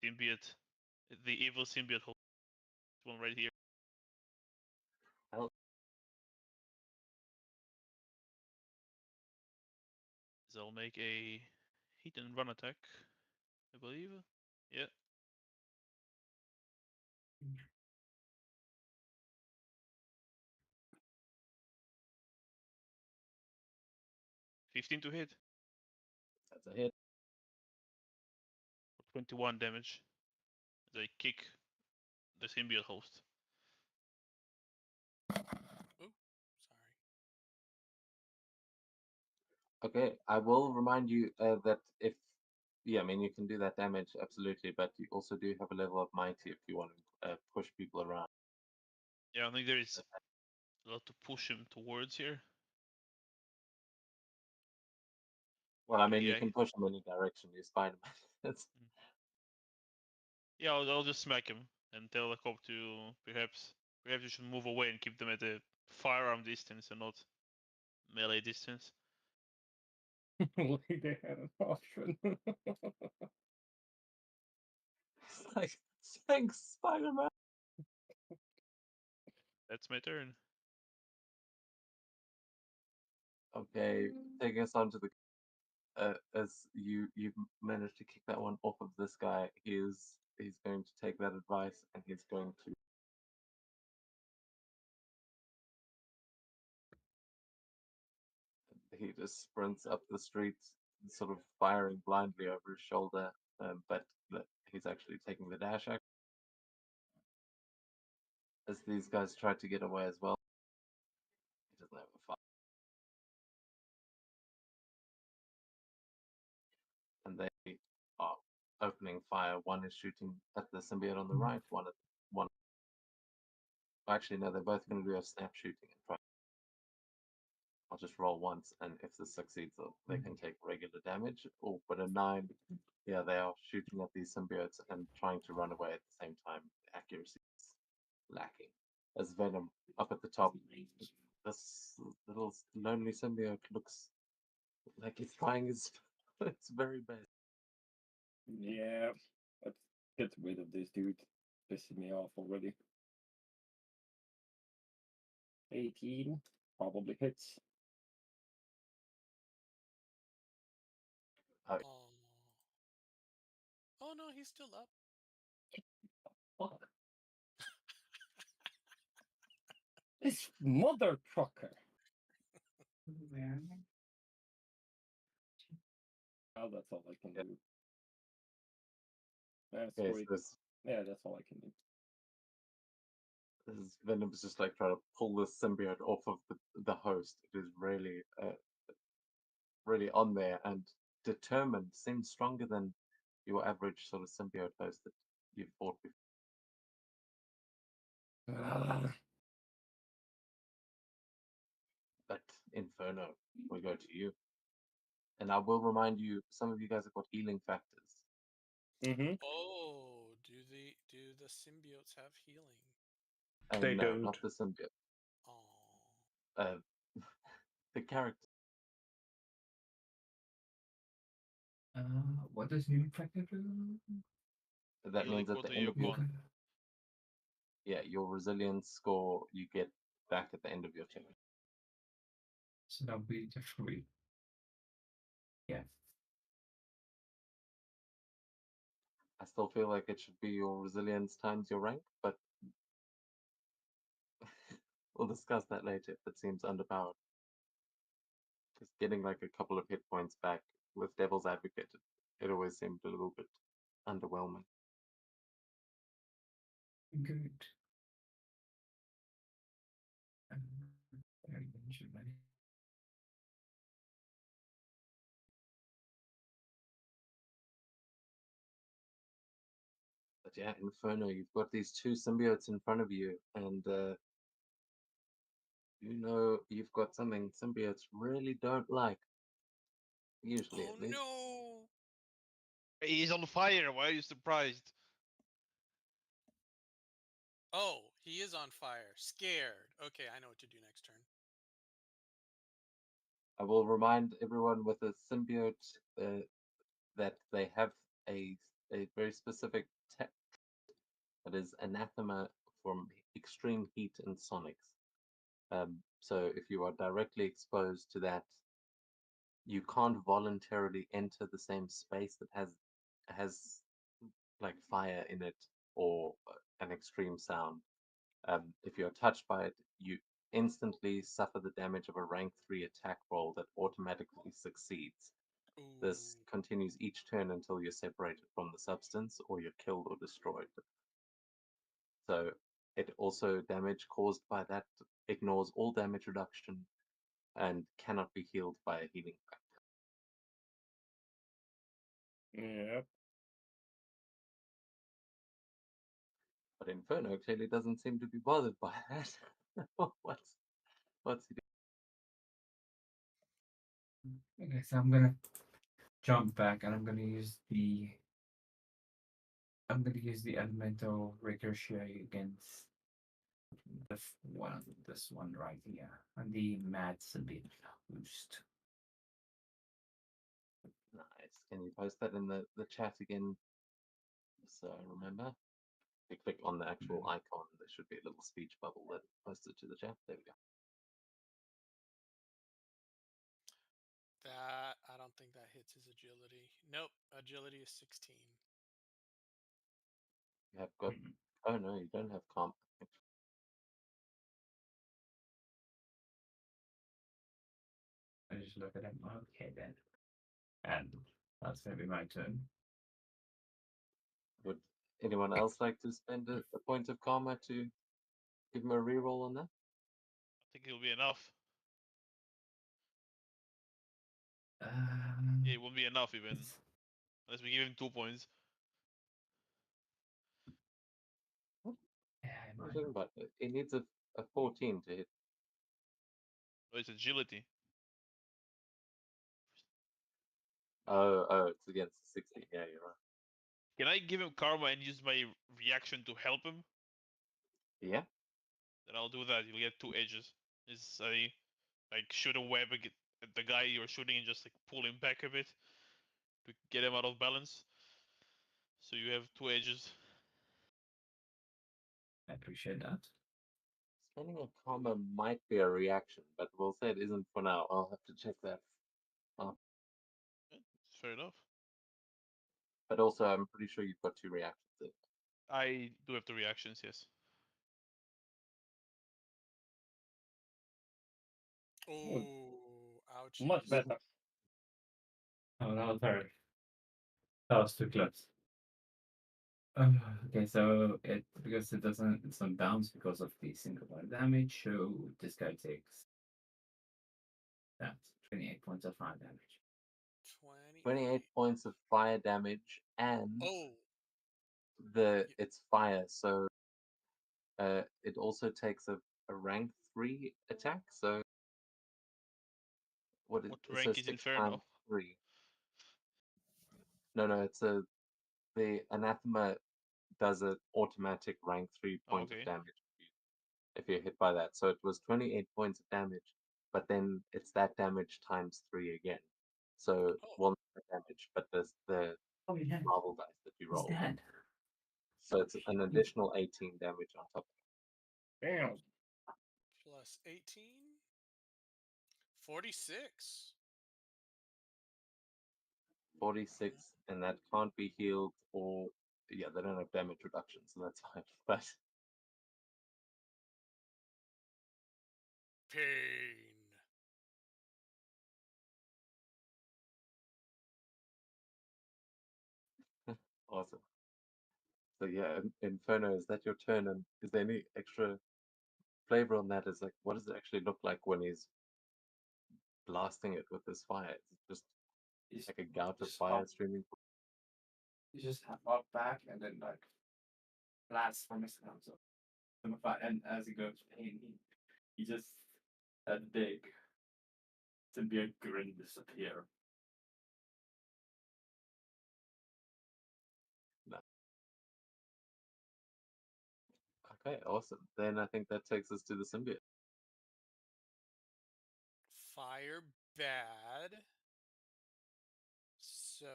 symbiote, the evil symbiote. This one right here. Hell. So I'll make a hit and run attack, I believe. Yeah. 15 to hit. That's a hit. For 21 damage. As I kick the symbiote host. Ooh, sorry. Okay, I will remind you that I mean, you can do that damage, absolutely, but you also do have a level of mighty if you want to push people around. Yeah, I think there is a lot to push him towards here. Well, I mean, Yeah, you can push them in any direction. You're Spider-Man. yeah, I'll just smack him and tell the cop to perhaps you should move away and keep them at a firearm distance and not melee distance. Only they had an option. It's like, thanks, Spider-Man. That's my turn. Okay, taking us on to the as you've managed to kick that one off of this guy, he's going to take that advice and he's going to he just sprints up the street, sort of firing blindly over his shoulder, but he's actually taking the dash action. As these guys try to get away as well, he doesn't have a fire. And they are opening fire. One is shooting at the symbiote on the right, one. Actually, no, they're both going to do a snap shooting and try. I'll just roll once, and if this succeeds, they can take regular damage. Oh, but a 9, yeah, they are shooting at these symbiotes and trying to run away at the same time. The accuracy is lacking. As Venom up at the top, this little lonely symbiote looks like he's trying his its very best. Yeah, let's get rid of this dude. Pissing me off already. 18 probably hits. Oh. Oh no, he's still up. Fuck. This mother trucker. Oh, that's all I can Yeah. do. That's Okay, so great. this Yeah, that's all I can do. this Venom is just like trying to pull this symbiote off of the host. It is really really on there and determined. Seems stronger than your average sort of symbiote host that you've fought before. But Inferno, we go to you. And I will remind you, some of you guys have got healing factors. Mm-hmm. Oh, do the symbiotes have healing? They No, don't. not the symbiote. Oh. Uh, the character. What does new factor do? That Heal means at equal the to end your of your con. yeah, your resilience score you get back at the end of your turn. So that'll be the 3. Yeah. I still feel like it should be your resilience times your rank, but we'll discuss that later if it seems underpowered. Just getting like a couple of hit points back with Devil's Advocate, it always seemed a little bit underwhelming. Good. Very mentioned money. But yeah, Inferno, you've got these two symbiotes in front of you, and you know you've got something symbiotes really don't like. Usually, Oh at least. no! He's on fire. Why are you surprised? Oh, he is on fire. Scared. Okay, I know what to do next turn. I will remind everyone with a symbiote that they have a very specific tech that is anathema from extreme heat and sonics. So if you are directly exposed to that, you can't voluntarily enter the same space that has like fire in it or an extreme sound. If you're touched by it, you instantly suffer the damage of a rank 3 attack roll that automatically succeeds. This Ooh. continues each turn until you're separated from the substance or you're killed or destroyed. So it also damage caused by that ignores all damage reduction and cannot be healed by a healing factor. Yep. But Inferno clearly doesn't seem to be bothered by that. what's he doing? Okay, so I'm gonna jump back and I'm gonna use the elemental ricochet against this one right here. And the mat's a bit boost. Nice. Can you post that in the chat again? So I remember. If you click on the actual icon, there should be a little speech bubble that posts it to the chat. There we go. That I don't think that hits his agility. Nope, agility is 16. You have got. Oh no, you don't have comp. I just look at him. Okay then. And that's gonna be my turn. Would anyone else like to spend a point of karma to give him a reroll on that? I think it'll be enough. Yeah, it won't be enough even. Unless we give him 2 points. Yeah, What are you talking about? It needs a 14 to hit. Oh, it's agility. Oh, it's against 60. Yeah, you're right. Can I give him karma and use my reaction to help him? Yeah, Then I'll do that. You'll get 2 edges. Is I like shoot a web at the guy you're shooting and just like pull him back a bit to get him out of balance. So you have two edges. I appreciate that. Spending a comma might be a reaction, but we'll say it isn't for now. I'll have to check that. Fair enough. But also, I'm pretty sure you've got two reactions in. I do have the reactions, yes. Oh, ouch. Much better. Oh, that was very. That was too close. Okay, so it because it doesn't it's not bounce because of the single point damage, so this guy takes that 28 points of fire damage. 28 points of fire damage, and Oh, it's fire, so it also takes a rank 3 attack. So What so rank is 6 Inferno? times 3. No, it's the anathema does an automatic rank 3 point Okay. of damage if you're hit by that. So it was 28 points of damage, but then it's that damage times 3 again. So Oh. 1 damage, but there's the Oh yeah, marble dice that you he's roll. dead. So it's an additional 18 damage on top. Damn. plus 18. 46. 46, and that can't be healed, or yeah, they don't have damage reduction, so that's fine. But Pain. awesome. So yeah, Inferno, is that your turn? And is there any extra flavor on that? Is like, what does it actually look like when he's blasting it with this fire? Is it just He's like a gout of just fire up, streaming? you just up back and then like blast from his hands up. And as he goes pain, he just that big symbiote grin disappear. No. Okay, awesome. Then I think that takes us to the symbiote. Fire bad. So,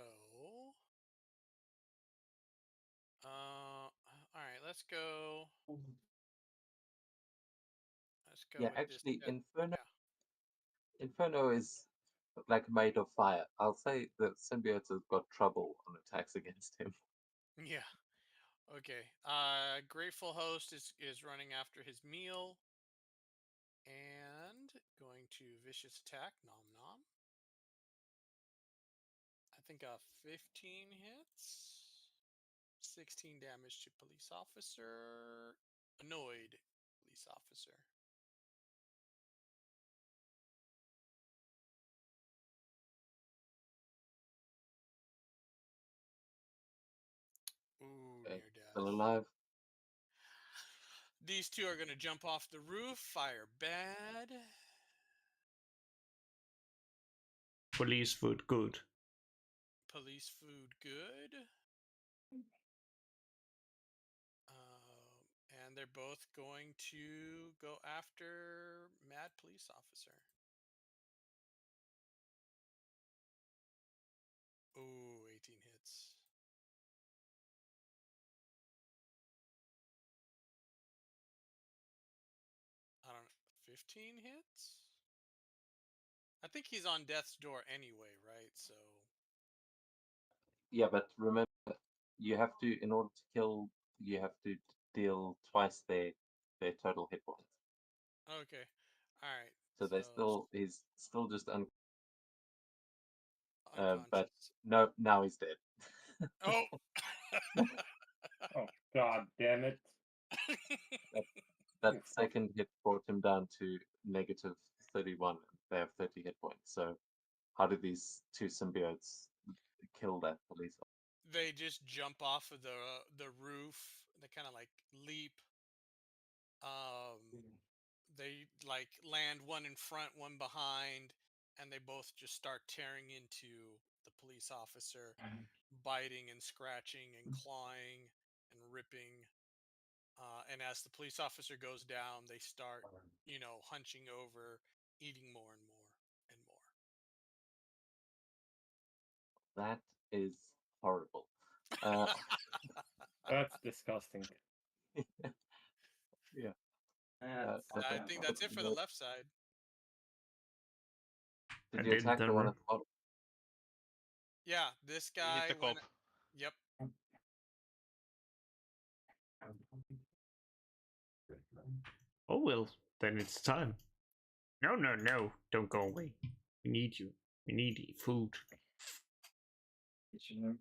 all right, let's go. Let's go Yeah, with this. actually, Yeah. Inferno is like made of fire. I'll say the symbiote has got trouble on attacks against him. Yeah. Okay. Grateful Host is running after his meal and going to vicious attack. Nom nom. I think 15 hits. 16 damage to police officer. Annoyed police officer. Ooh, Okay, near death. still alive. These two are going to jump off the roof. Fire bad. Police food, good. Police food good. And they're both going to go after Mad Police Officer. Ooh, 18 hits. I don't know. 15 hits? I think he's on death's door anyway, right? So. Yeah, but remember, you have to, in order to kill, you have to deal twice their total hit points. Okay. All right. So he's still just unconscious. but no, now he's dead. Oh. Oh, god damn it. That second hit brought him down to negative 31. They have 30 hit points. So how did these two symbiotes kill that police officer? They just jump off of the roof. They kind of like leap. They like land one in front, one behind, and they both just start tearing into the police officer, biting and scratching and clawing and ripping. And as the police officer goes down, they start, hunching over, eating more and more and more. That is horrible. Uh, That's disgusting. yeah. That's but I then- think that's it for the left side. Did And you then attack the one at the bottom? Yeah, this You hit guy the cop. Yep. Oh well, then it's time. No, no, no! Don't go away. We need you. We need food. kitchen.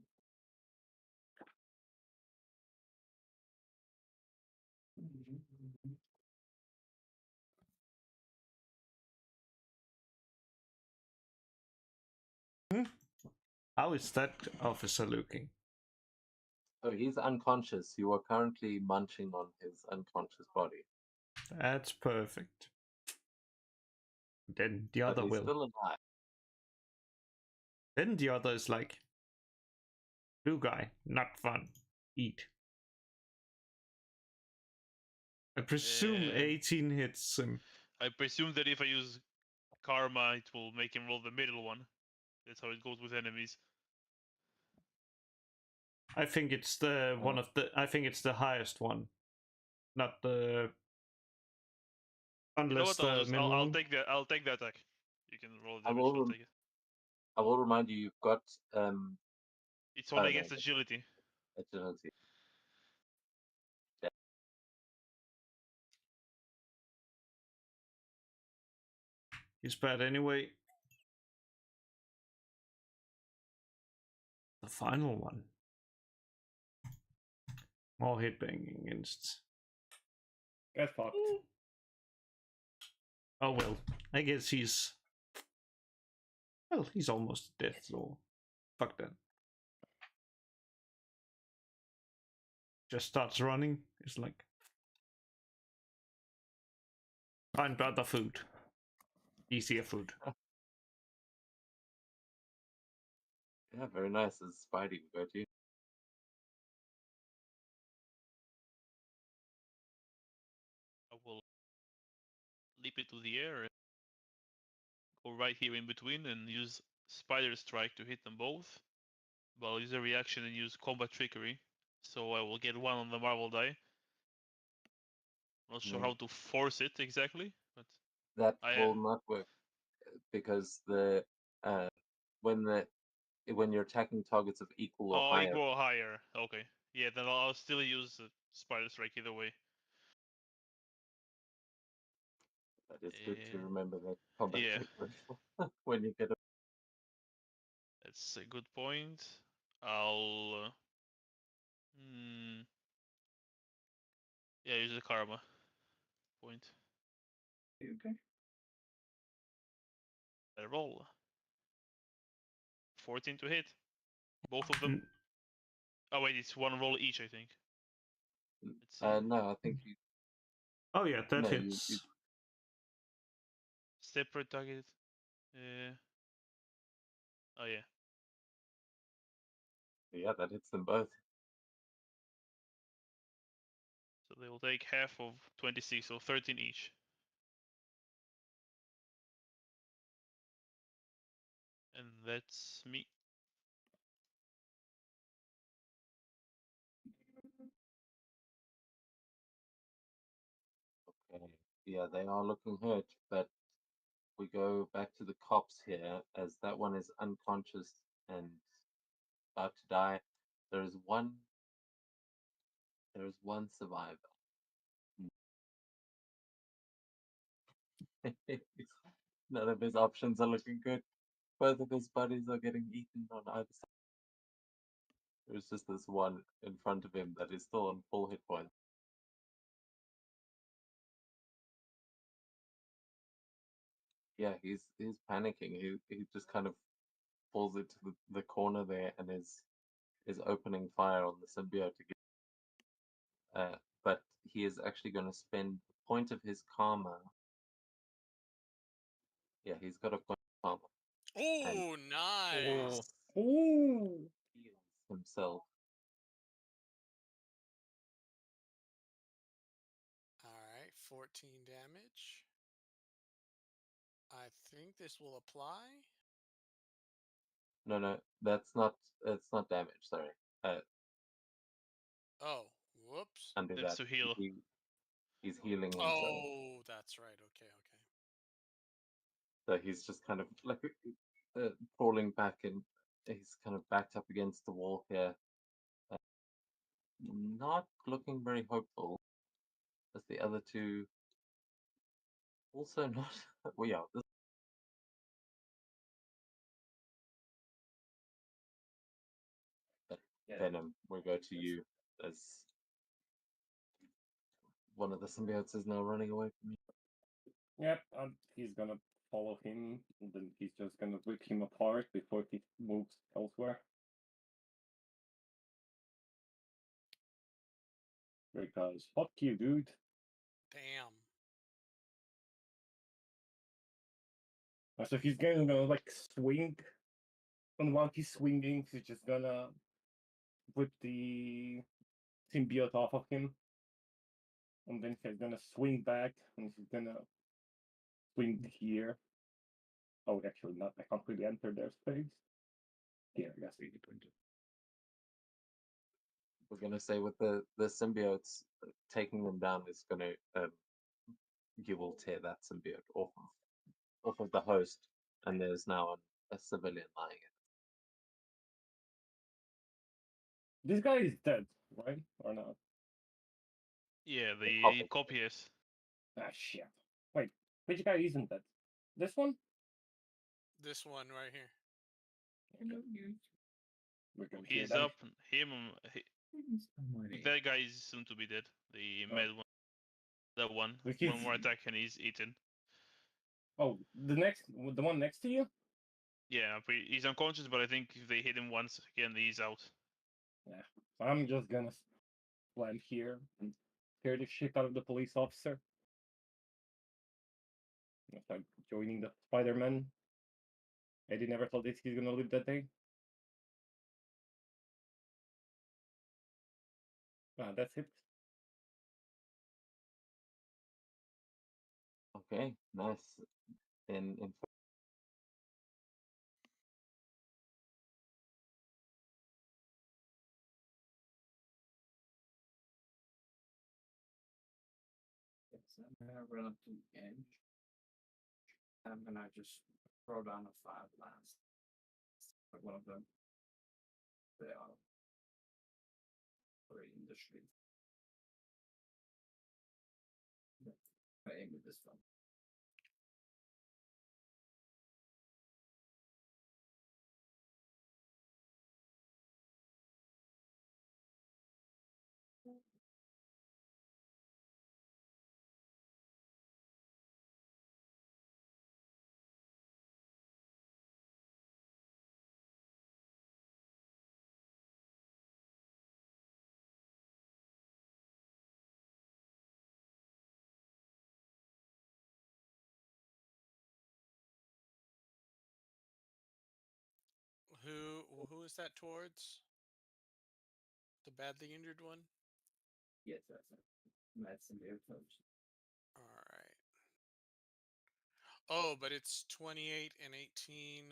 How is that officer looking? Oh, he's unconscious. You are currently munching on his unconscious body. That's perfect. Then the But other he's will. still alive. Then the other is like, blue guy, not fun. Eat. I presume 18 hits him. I presume that if I use karma, it will make him roll the middle one. That's how it goes with enemies. I think it's the one of the. I think it's the highest one, not the. You know Unless what? the middle I'll one. take that. I'll take the attack. You can roll the I damage. will, I'll take it. I will remind you, you've got It's only no, against agility. agility. He's bad anyway. The final one. More hit banging against. Get fucked. Oh well, I guess he's. Well, he's almost dead, so fuck that. Just starts running. It's like. Find other food. Easier food. Yeah, very nice. As Spidey would go to you. I will leap into the air and go right here in between and use Spider Strike to hit them both. But I'll use a reaction and use Combat Trickery. So I will get one on the Marvel die. Not sure Yeah. how to force it exactly, but That I will not work because the when you're attacking targets of equal or higher, equal or higher. Okay, yeah, then I'll still use Spider Strike either way. that is good to Yeah. remember that combat Yeah. trickery when you get a That's a good point. I'll yeah, use the karma point. Okay. I roll 14 to hit. Both of them. Oh wait, it's one roll each, I think. Let's see. no, I think you Oh yeah, that No, you- hits. you- Separate target. Oh yeah. yeah, that hits them both. So they will take half of 26, so 13 each. And that's me. Okay. Yeah, they are looking hurt, but we go back to the cops here as that one is unconscious and about to die. There is one survivor. None of his options are looking good. Both of his buddies are getting eaten on either side. There's just this one in front of him that is still on full hit points. Yeah, he's panicking. He just kind of falls into the corner there and is opening fire on the symbiote again. But he is actually going to spend a point of his karma. Yeah, he's got a point of karma. Oh, nice. Ooh. Heals himself. 14 damage. I think this will apply. No, that's not. It's not damage. Sorry. Oh, whoops. Undo That's that. to heal. He's healing himself. Oh, that's right. Okay. So he's just kind of like falling back, and he's kind of backed up against the wall here. Uh, Not looking very hopeful. As the other two also not. Well, yeah. Yeah. Venom, we go to you as one of the symbiotes is now running away from you. Yep, he's gonna follow him, and then he's just gonna rip him apart before he moves elsewhere. Because fuck you, dude. Damn. So he's gonna like swing, and while he's swinging, he's just gonna rip the symbiote off of him, and then he's gonna swing back, and he's gonna swing here. Oh, actually, not. I can't really enter their space. Yeah, I guess. We're gonna say with the symbiotes, taking them down is gonna you will tear that symbiote off of the host, and there's now a civilian lying This guy is dead, right? Or not? Yeah, The the copy. copiers. Ah, shit. Wait, which guy isn't dead? This one? This one right here. We're gonna hear He's that. up. That guy is soon to be dead. The Oh. mad one. That one. Which One is- more attack and he's eaten. Oh, the one next to you? Yeah, he's unconscious, but I think if they hit him once again, he's out. Yeah. So I'm just gonna land here and scare the shit out of the police officer. If I'm joining the Spider-Man. Eddie never thought that he's gonna live that day. That's it. Okay, nice. In Yes, I'm gonna run up to the edge. I'm gonna just throw down a 5 blast. Like one of them. They are already in the street. I aim with this one. Who is that towards? The badly injured one? Yes, that's it. That's in their touch. All right. Oh, but it's 28 and 18.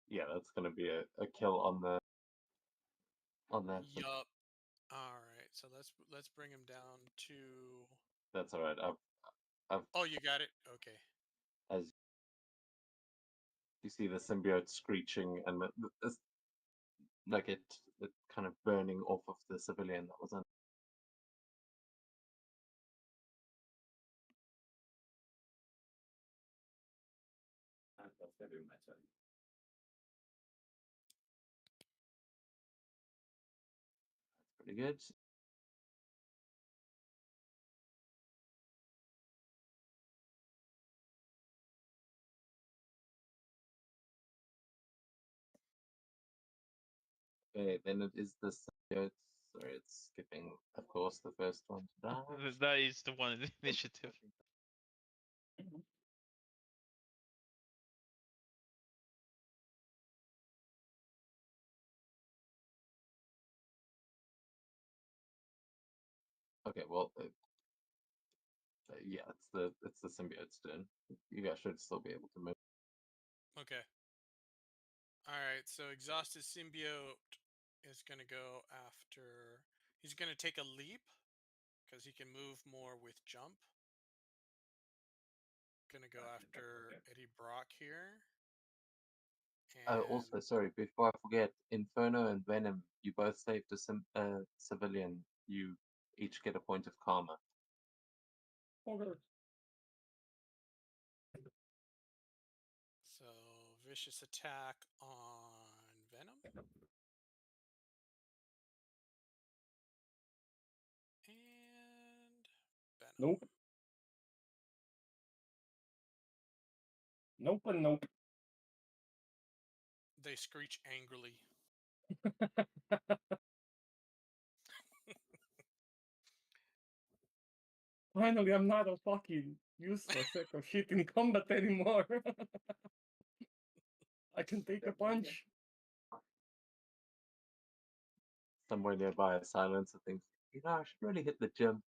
yeah, that's gonna be a kill on that. Yup. All right. So let's bring him down to. That's all right. I've Oh, you got it. Okay. as you see the symbiote screeching and like it kind of burning off of the civilian that was on. That's gonna be my turn. Pretty good. Okay, then it is the symbiote. Sorry, it's skipping, of course, the first one to die. That is the one in the initiative. Okay, well, Yeah, it's the symbiote's turn. You guys should still be able to move. Okay. All right. So exhausted symbiote is gonna go after. He's gonna take a leap because he can move more with jump. Gonna go after Eddie Brock here. Also, And sorry, before I forget, Inferno and Venom, you both saved a civilian. You each get a point of karma. Okay. so vicious attack on Venom. And Venom. Nope. Nope and nope. They screech angrily. Finally, I'm not a fucking useless sack of shit in combat anymore. I can take a punch. Somewhere nearby, a silencer thinks, I should really hit the gym.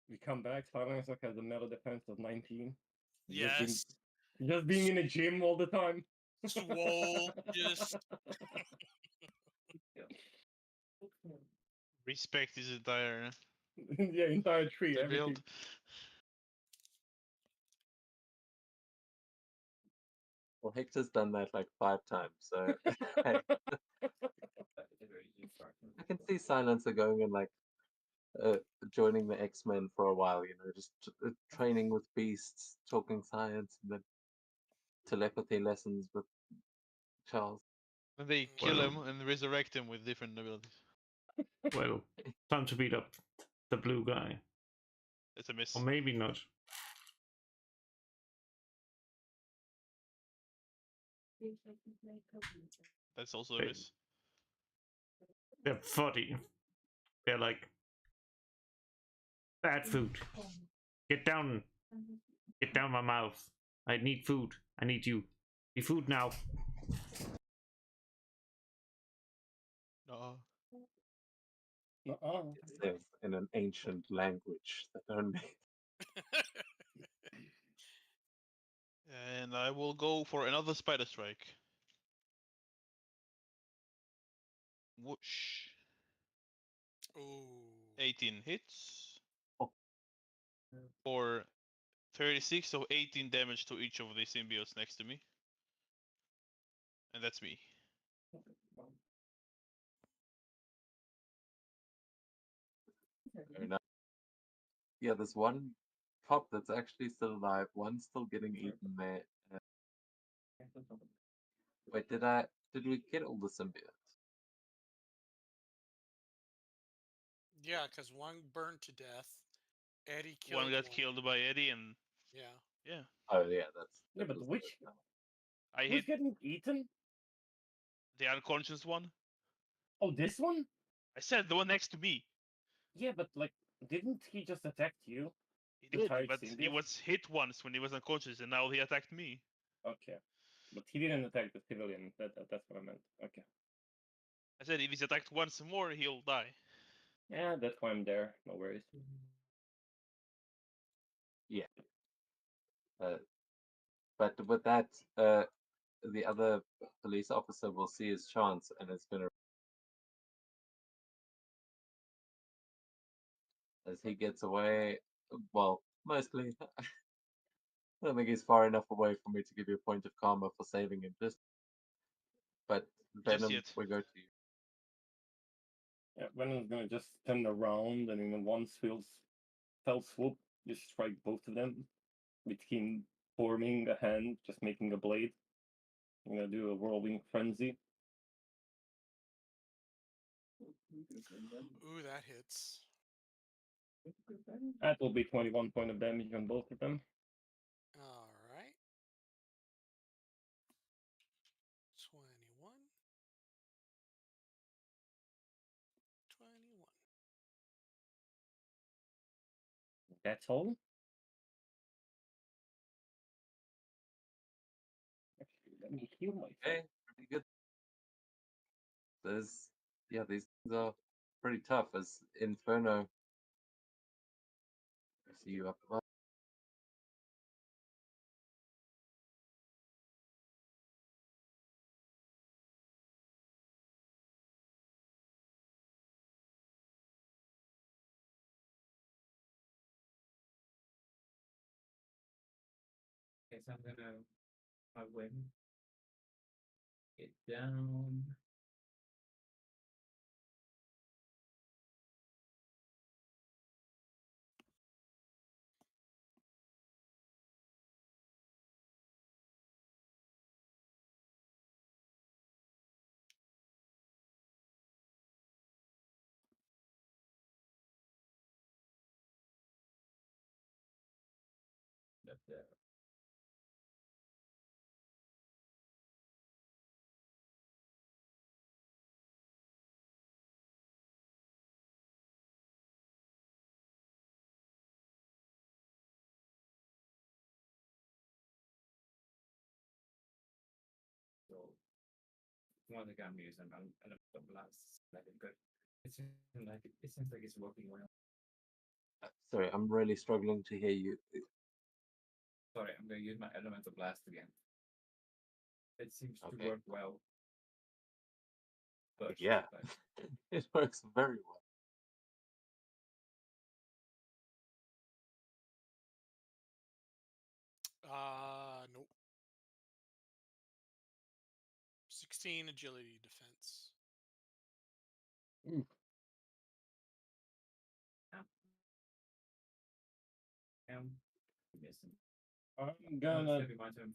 We come back, Silencer has a metal defense of 19. Yes. Just being in a gym all the time. Swole. Just. Respect his entire Yeah, entire tree, the everything. build. Well, Hector's done that like 5 times, so hey, I can see Silencer going and like joining the X-Men for a while, just training with beasts, talking science, and then telepathy lessons with Charles. And they kill Well- him and resurrect him with different abilities. Well, time to beat up the blue guy. It's a miss. Or maybe not. That's also a Hey. miss. They're fuddy. They're like bad food. Get down. Get down my mouth. I need food. I need you. Be food now. No. Uh-uh. It says in an ancient language that only. And I will go for another spider strike. Whoosh. Ooh. 18 hits. Oh. For 36, so 18 damage to each of the symbiotes next to me. And that's me. Fair enough. Yeah, there's one cop that's actually still alive. One's still getting eaten there. Wait, did we get all the symbiotes? Yeah, because one burned to death. Eddie killed One got killed by Eddie, and Yeah. Oh yeah, that's. Yeah, that but was which the- I who's hit getting eaten? the unconscious one. Oh, this one? I said the one next to me. Yeah, but like, didn't he just attack you? He did, Entire but he symbiote? was hit once when he was unconscious, and now he attacked me. Okay, but he didn't attack the civilian. That's what I meant. Okay. I said if he's attacked once more, he'll die. Yeah, that's why I'm there. No worries. Yeah. But with that, the other police officer will see his chance and is going to. As he gets away, well, mostly. I don't think he's far enough away for me to give you a point of karma for saving him. But Venom, yet. we go to you. Yeah, Venom's gonna just turn around and in one fell swoop, just strike both of them with him forming a hand, just making a blade. I'm gonna do a whirlwind frenzy. Ooh, that hits. That will be 21 point of damage on both of them. All right. 21. 21. That's all. Actually, let me heal myself. Okay, pretty good. These things are pretty tough as Inferno. I see you up above. Okay, so I'm gonna win. Get down. Up there. So one of the gun using elemental blast like it good. It seems like it's working well. Sorry, I'm really struggling to hear you. Sorry, I'm gonna use my elemental blast again. It seems to Okay. work well. But Yeah, like, it works very well. Nope. 16 agility defense. I'm missing. I'm Oh, it's gonna gonna be my turn.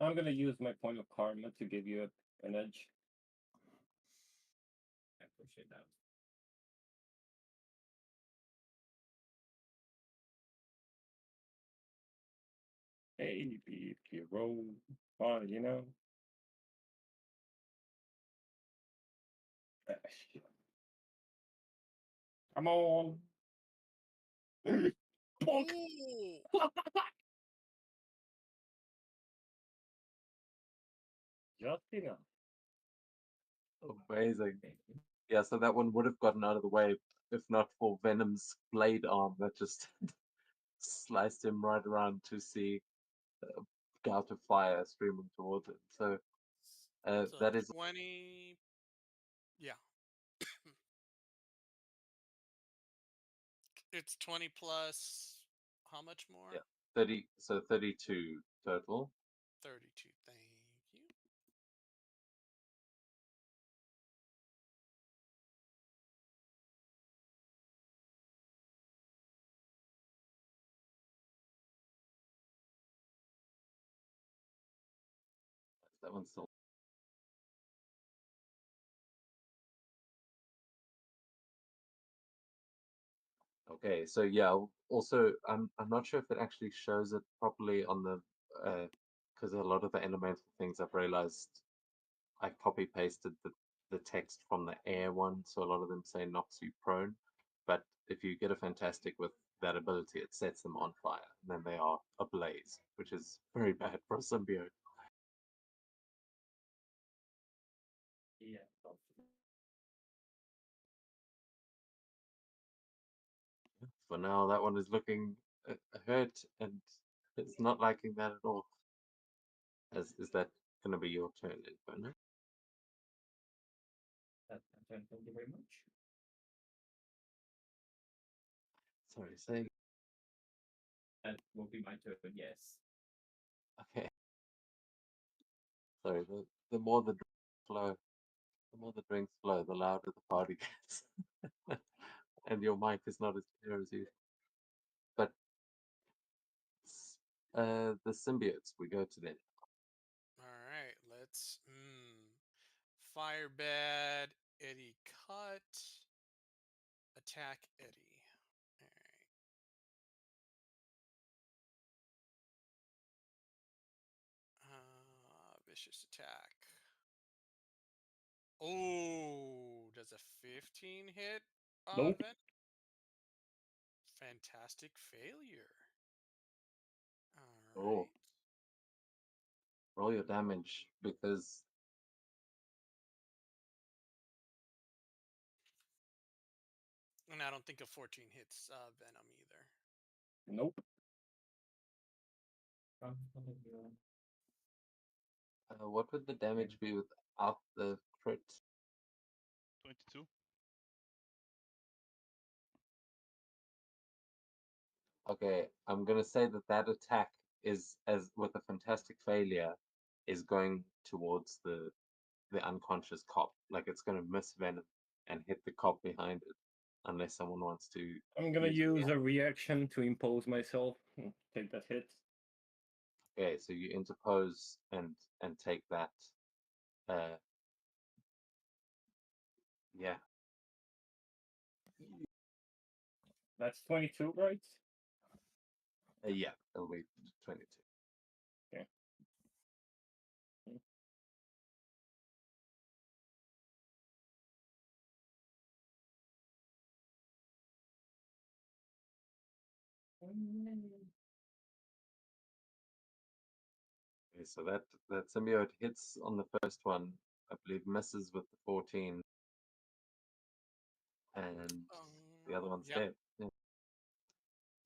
I'm gonna use my point of karma to give you an edge. I appreciate that. Hey, if you roll fine, you know. Ah, shit. Come on. Bonk. Ooh! Just enough. Amazing. Thank you. Yeah, so that one would have gotten out of the way if not for Venom's blade arm that just sliced him right around to see a gout of fire streaming towards him. So So that is 20. Yeah. It's 20 plus. How much more? yeah 30. So 32 total. 32. Thank you. That one's still okay. So yeah. Also, I'm not sure if it actually shows it properly on the because a lot of the elemental things I've realized I copy pasted the text from the air one, so a lot of them say knocks you prone. But if you get a fantastic with that ability, it sets them on fire, and then they are ablaze, which is very bad for a symbiote. Yeah. For now, that one is looking hurt, and it's not liking that at all. Is that going to be your turn, Inferno? That's my turn. Thank you very much. Sorry, say That will be my turn. Yes. okay. Sorry, the more the drinks flow, the more the drinks flow, the louder the party gets. And your mic is not as clear as usual. But the symbiotes, we go to them. All right. Let's. Firebed, Eddie cut. Attack Eddie. All right. Vicious attack. Oh, does a 15 hit? Nope. Ven- Fantastic failure. All Oh, right. roll your damage because And I don't think a 14 hits Venom either. Nope. What would the damage be without the crit? 22. Okay, I'm gonna say that attack is, as with a fantastic failure, is going towards the unconscious cop. Like it's gonna miss Venom and hit the cop behind it, unless someone wants to. I'm gonna use reaction. a reaction to impose myself. Take that hit. Okay, so you interpose and take that. Yeah. That's 22, right? Yeah, it'll be 22. Okay. Okay, so that symbiote hits on the first one. I believe misses with the 14, and the other one's Yep. dead. Yeah.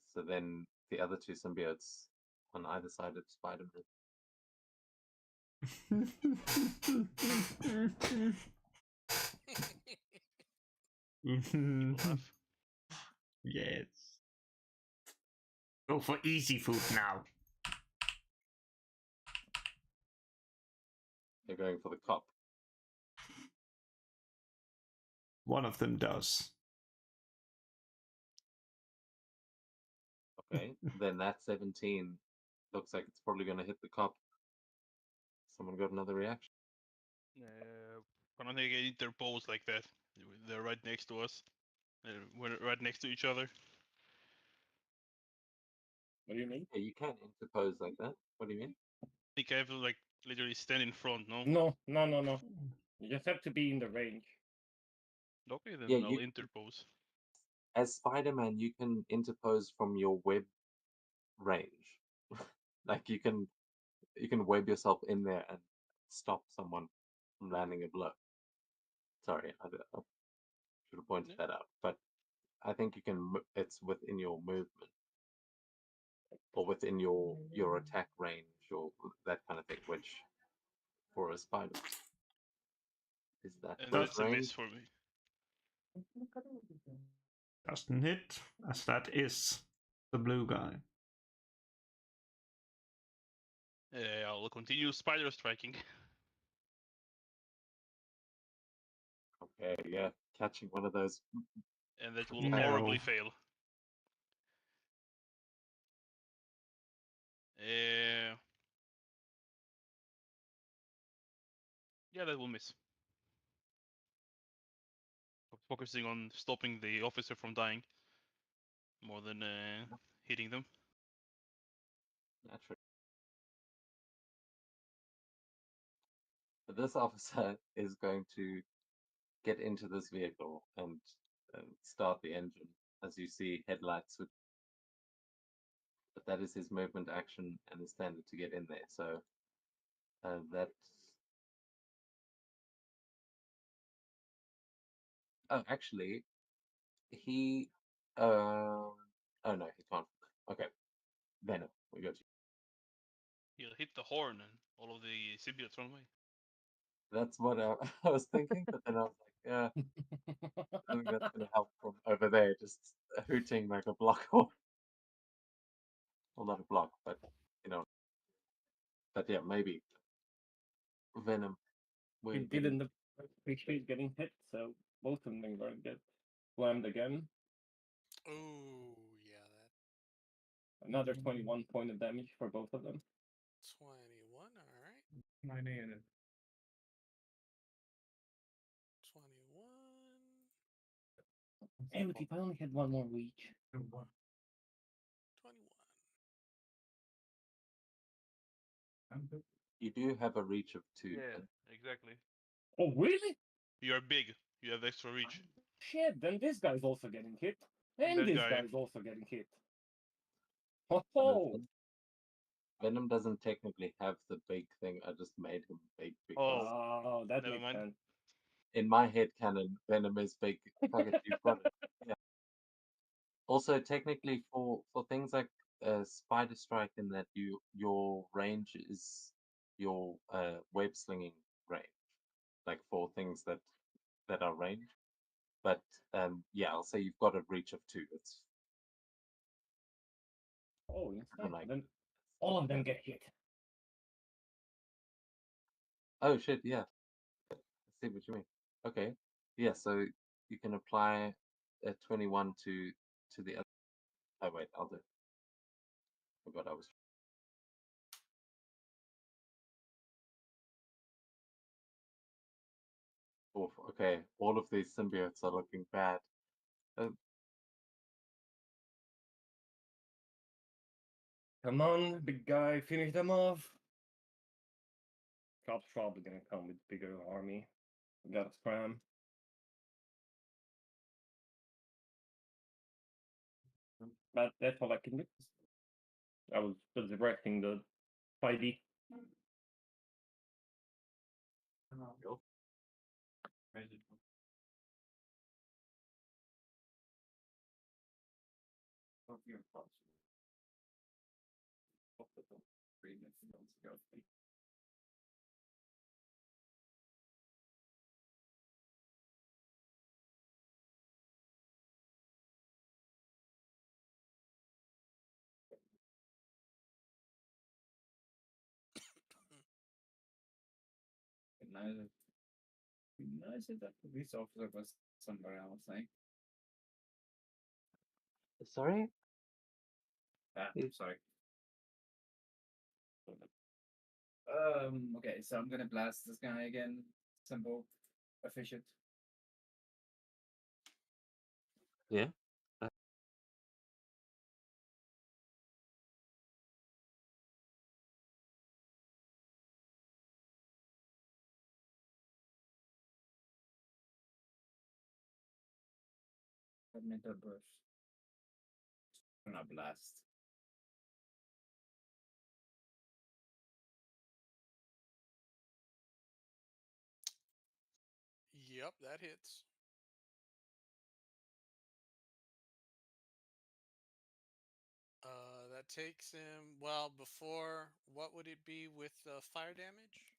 So then the other two symbiotes on either side of Spider-Man. Mhm. Laugh. Yes. Go for easy food now. They're going for the cop. One of them does. Okay, then that 17 looks like it's probably going to hit the cop. Someone got another reaction. Why don't they get interposed like that? They're right next to us. We're right next to each other. What do you mean? Yeah, you can interpose like that. What do you mean? I think I have to like literally stand in front, no? No. You just have to be in the range. Okay, then Yeah, I'll interpose. as Spider-Man, you can interpose from your web range. Like you can web yourself in there and stop someone from landing a blow. Sorry, I should have pointed that out. But I think you can. It's within your movement, or within your attack range, or that kind of thing. Which, for a spider, is that And close that's a range? miss for me. Doesn't hit, as that is the blue guy. I'll continue spider striking. Okay, yeah, catching one of those. And that will No. horribly fail. Uh, yeah, that will miss. Focusing on stopping the officer from dying more than hitting them. Naturally. But this officer is going to get into this vehicle and start the engine. As you see, headlights. But that is his movement action and his standard to get in there. So that. Oh, actually, he. Oh no, he can't. Okay, Venom. We got you. He'll hit the horn and all of the symbiotes run away. That's what I was thinking, but then I was like, yeah, I think that's gonna help from over there, just hooting like a block or, well, not a block, but you know. But yeah, maybe Venom. He We're getting. didn't appreciate getting hit, so both of them are going to get slammed again. Oh, yeah, that Another 21 point of damage for both of them. 21. All right. 98. 21. Hey, but if I only had one more reach. 21. You do have a reach of 2. Exactly. Oh, really? You're big. You have extra reach. Shit, then this guy's also getting hit. And That this guy. guy's also getting hit. Oh, Venom doesn't technically have the big thing. I just made him big because oh, that Never makes mind. sense. in my head canon, Venom is big. Fuck it, you've got it. Yeah. Also, technically, for things like spider strike, in that your range is your web slinging range, like for things that are ranged. But yeah, I'll say you've got a reach of 2. It's Oh, yes. like Then all of them get hit. oh shit, yeah. I see what you mean. Okay, yeah. So you can apply a 21 to the other. Oh wait, I'll do it. Forgot I was. Oof, okay, all of these symbiotes are looking bad. Come on, big guy, finish them off. Chop's probably gonna come with bigger army. We gotta scram. But that's all I can do. I was just directing the fighty. Go. Nice that the police officer was somewhere else, eh? Sorry. Sorry. Okay, so I'm gonna blast this guy again. Simple, efficient. Yeah. Mental burst. Gonna blast. Yep, that hits. That takes him. Well, before, what would it be with fire damage?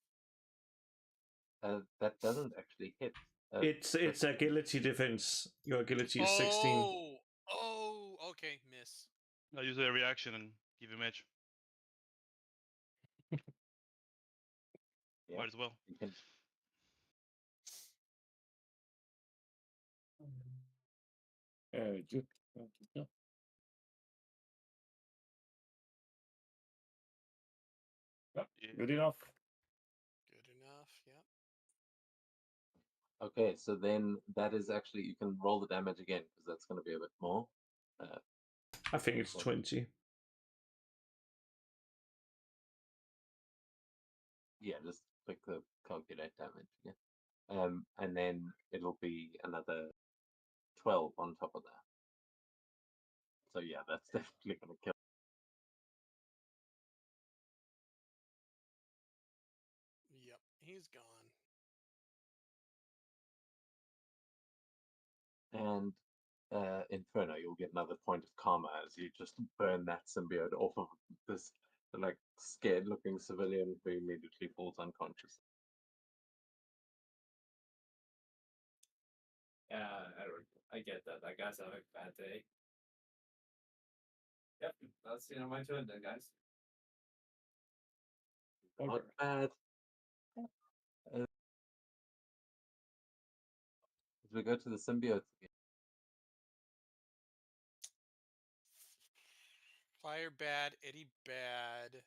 That doesn't actually hit. It's agility defense. Your agility is 16. Oh, okay, miss. I use a reaction and give him edge. Yeah, Might as well. you can. Good. Yeah. Yeah. Good enough. Good enough. Yep. Okay, so then that is actually, you can roll the damage again because that's going to be a bit more. I think it's Well, 20. yeah, just click the calculate damage. Yeah. And then it'll be another 12 on top of that. So yeah, that's definitely going to kill. Yep, he's gone. And Inferno, you'll get another point of karma as you just burn that symbiote off of this like scared looking civilian who immediately falls unconscious. Yeah, I get that. I guys have a bad day. Yep, that's my turn then, guys. Not bad. As we go to the symbiotes again. Fire bad, Eddie bad.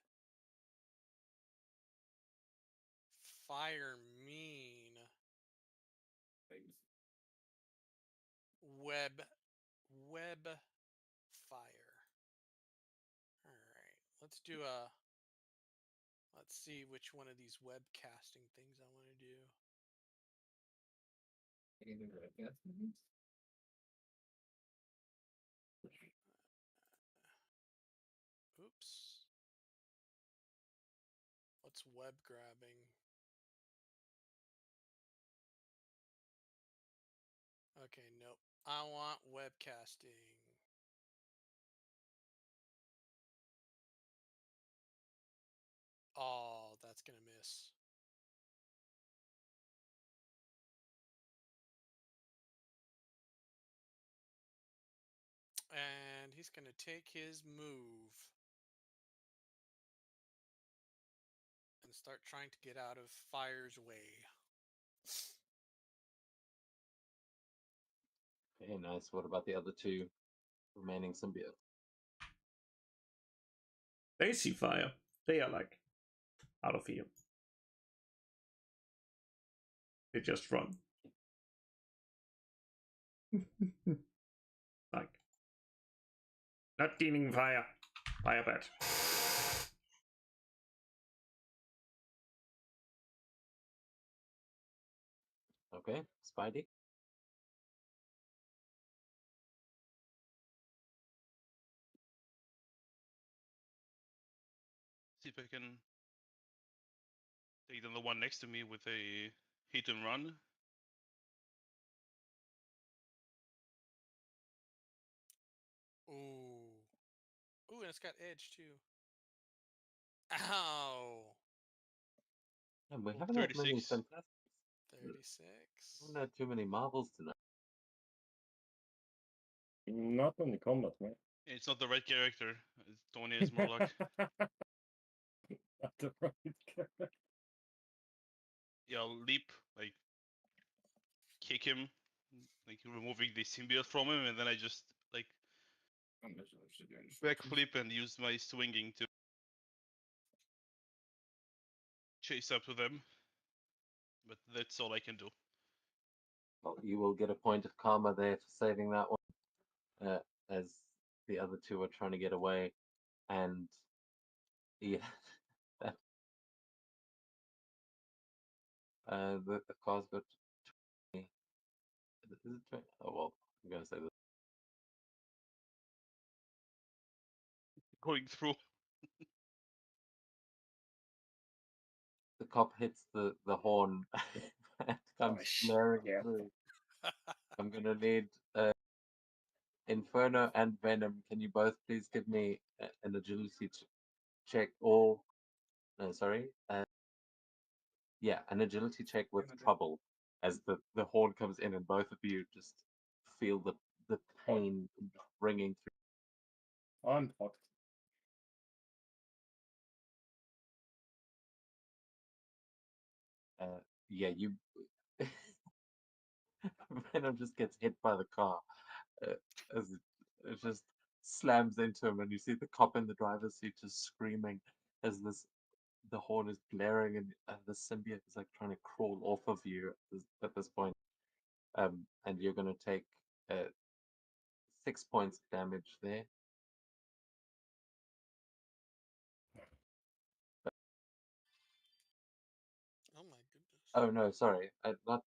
Fire mean. Web fire. All right, let's do a. Let's see which one of these web casting things I want to do. Oops. What's web grabbing? Okay, nope. I want web casting. going to miss. And he's going to take his move and start trying to get out of Fire's way. Okay, nice. What about the other two remaining symbiotes? They see fire. They are like out of here. They just run. Like, not dealing fire. Fire bad. Okay, Spidey. See if I can take down the one next to me with a hit and run. Ooh. Ooh, and it's got edge too. Ow. And we Oh, haven't had many 36. fantastic. 36. Haven't had too many Marvels tonight. Not on the combat, man. It's not the right character. Tony is more luck. Not the right character. Yeah, I'll leap, like kick him, like removing the symbiote from him, and then I just like backflip and use my swinging to chase up to them. But that's all I can do. Well, you will get a point of karma there for saving that one, as the other two are trying to get away, and yeah, the car's got 20. Is it 20? Oh well, I'm gonna say this. Going through. The cop hits the horn and comes blaring through. I'm gonna need Inferno and Venom. Can you both please give me an agility check or no, sorry, yeah, an agility check with trouble as the horn comes in and both of you just feel the pain ringing I'm fucked. through. Yeah, you. Venom just gets hit by the car as it just slams into him, and you see the cop in the driver's seat just screaming as the horn is blaring, and the symbiote is like trying to crawl off of you at this point. And you're gonna take 6 points of damage there. Oh my goodness. Oh no, sorry, not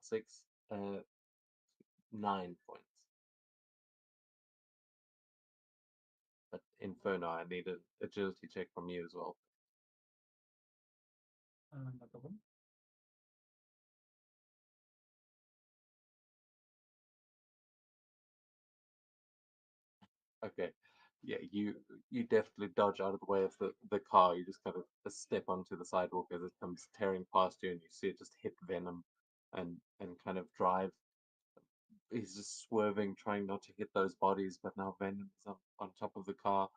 6, 9 points. But Inferno, I need an agility check from you as well. No problem. Okay. Yeah, you definitely dodge out of the way of the car. You just kind of step onto the sidewalk as it comes tearing past you, and you see it just hit Venom, and kind of drive. He's just swerving, trying not to hit those bodies, but now Venom is up on top of the car,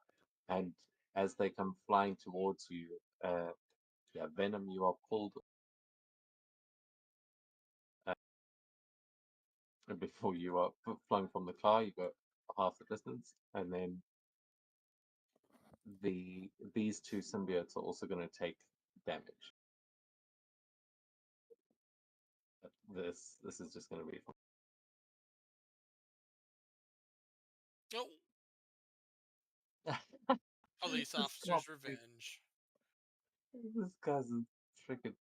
and as they come flying towards you, yeah, Venom, you are pulled. And before you are flung from the car, you go half the distance, and then these two symbiotes are also going to take damage. But this is just going to be fun. Oh, police This officer's cop- revenge. This guy's a freaking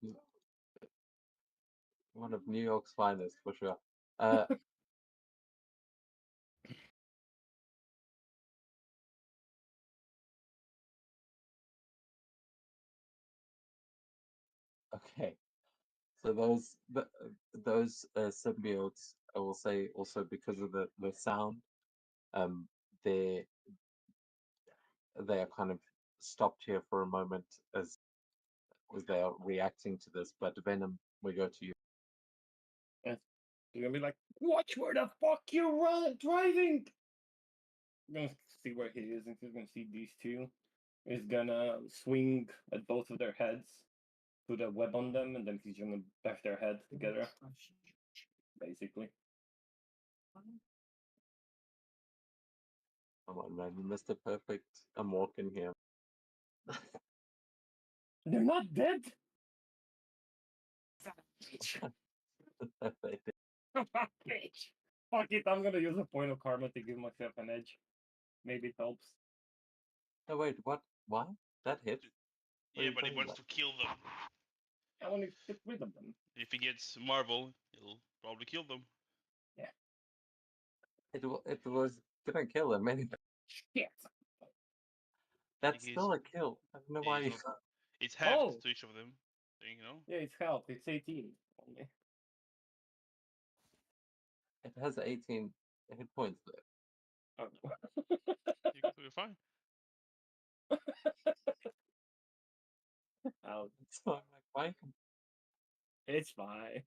one of New York's finest for sure. Okay, so those symbiotes, I will say, also because of the sound, um, they are kind of stopped here for a moment as as they are reacting to this. But Venom, we go to you. You're gonna be like, watch where the fuck you're driving! You're gonna see where he is, and he's gonna see these two. He's gonna swing at both of their heads, put a web on them, and then he's gonna bash their head together. Basically. Come on, man, you missed it perfect. I'm walking here. They're not dead! Bitch. Bitch. Fuck it, I'm gonna use a point of karma to give myself an edge. Maybe it helps. Oh wait, what? Why? That hit? What are Yeah, you but he talking wants about? to kill them. I want to get rid of them. If he gets Marvel, he'll probably kill them. It was gonna kill him anyway. Shit! That's he's- still a kill. I don't know Yeah, why he's you. not- It's halved Oh. to each of them. You know? Yeah, it's health. It's 18 only. It has 18 hit points though. Oh. You're fine. Ouch. So I'm like, why? It's fine.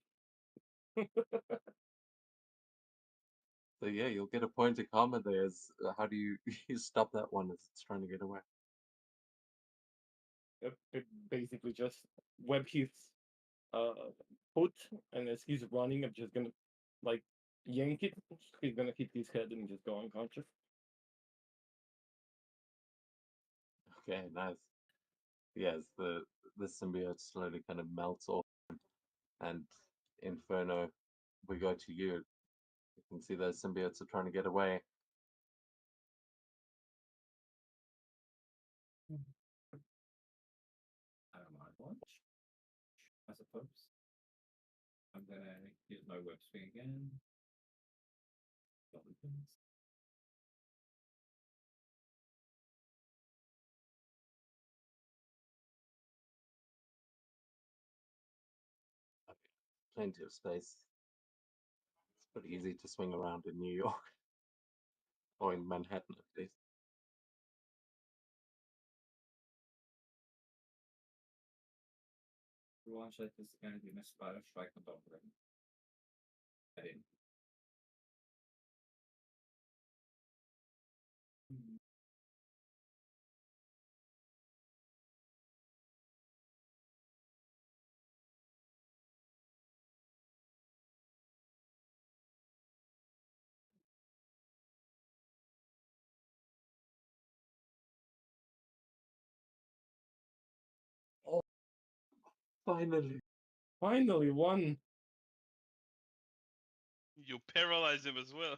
So yeah, you'll get a point of karma there. How do you, you stop that one as it's trying to get away? It basically just web his foot, and as he's running, I'm just gonna like yank it. He's gonna hit his head and just go unconscious. Okay, nice. Yes, the symbiote slowly kind of melts off, and Inferno, we go to you. You can see those symbiotes are trying to get away. I don't mind much, I suppose. I'm gonna use my web swing again. Double things. Plenty of space. It's pretty easy to swing around in New York or in Manhattan at least. One shot is gonna be missed by a strike on top of it. I didn't. Oh, finally. Finally, one. You paralyze him as well.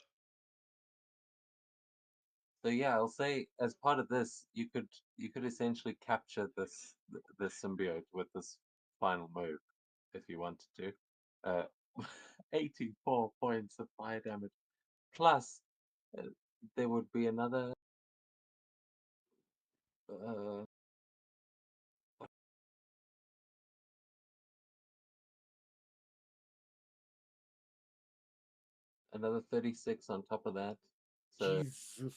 So yeah, I'll say as part of this, you could essentially capture this symbiote with this final move if you wanted to. 84 points of fire damage. Plus, uh, there would be uh, another 36 on top of that. So Jesus.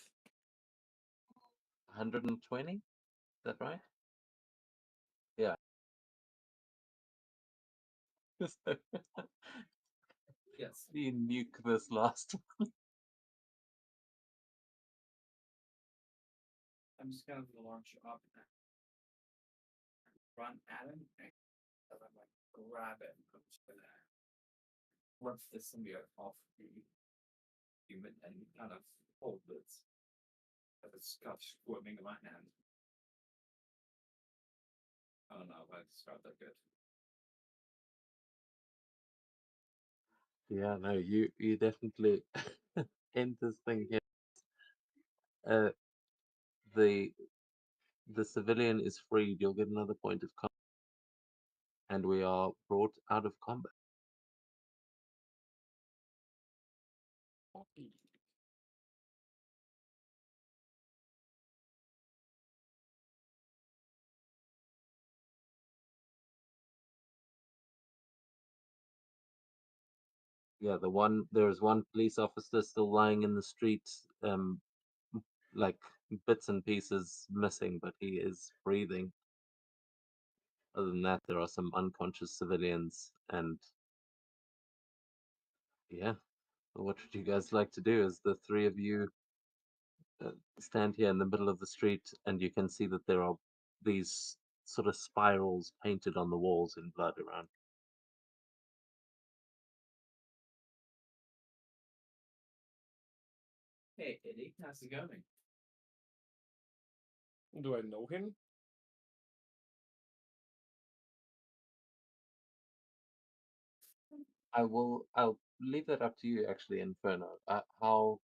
120? Is that right? Yeah. Yes. You nuke this last one. I'm just gonna launch up and run at him. And I'm like, grab it. I'm just gonna rip the symbiote off the human and kind of hold it as it's got squirming in my hand. I don't know if I described that good. Yeah, no, you definitely end this thing here. Uh, the the civilian is freed. You'll get another point of combat, and we are brought out of combat. Yeah, there's one police officer still lying in the street, like bits and pieces missing, but he is breathing. Other than that, there are some unconscious civilians, and yeah. What would you guys like to do? As the three of you stand here in the middle of the street, and you can see that there are these sort of spirals painted on the walls in blood around. Hey, Eddie, how's it going? Do I know him? I'll leave that up to you, actually, Inferno. How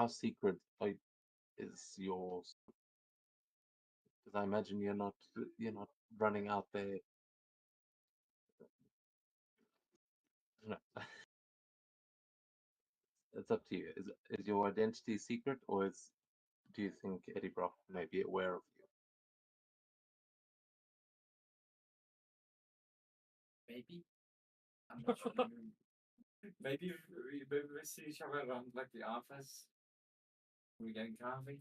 secret is yours? Because I imagine you're not running out there. No. It's up to you. Is your identity secret, or do you think Eddie Brock may be aware of you? Maybe. I'm not sure. Maybe we see each other around like the office. We getting coffee.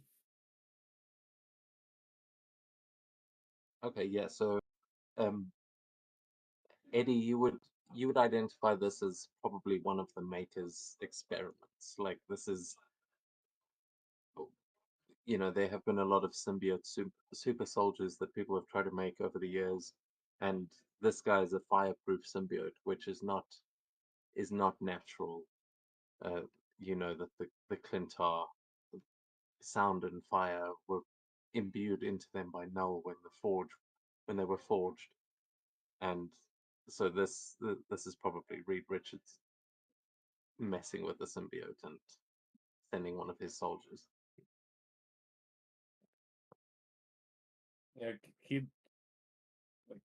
Okay, yeah. So, um, Eddie, you would identify this as probably one of the Maker's experiments. Like, this is, there have been a lot of symbiote super soldiers that people have tried to make over the years, and this guy is a fireproof symbiote, which is not natural. That the Clintar sound and fire were imbued into them by Null when they were forged, and so this is probably Reed Richards messing with the symbiote and sending one of his soldiers. Yeah, he like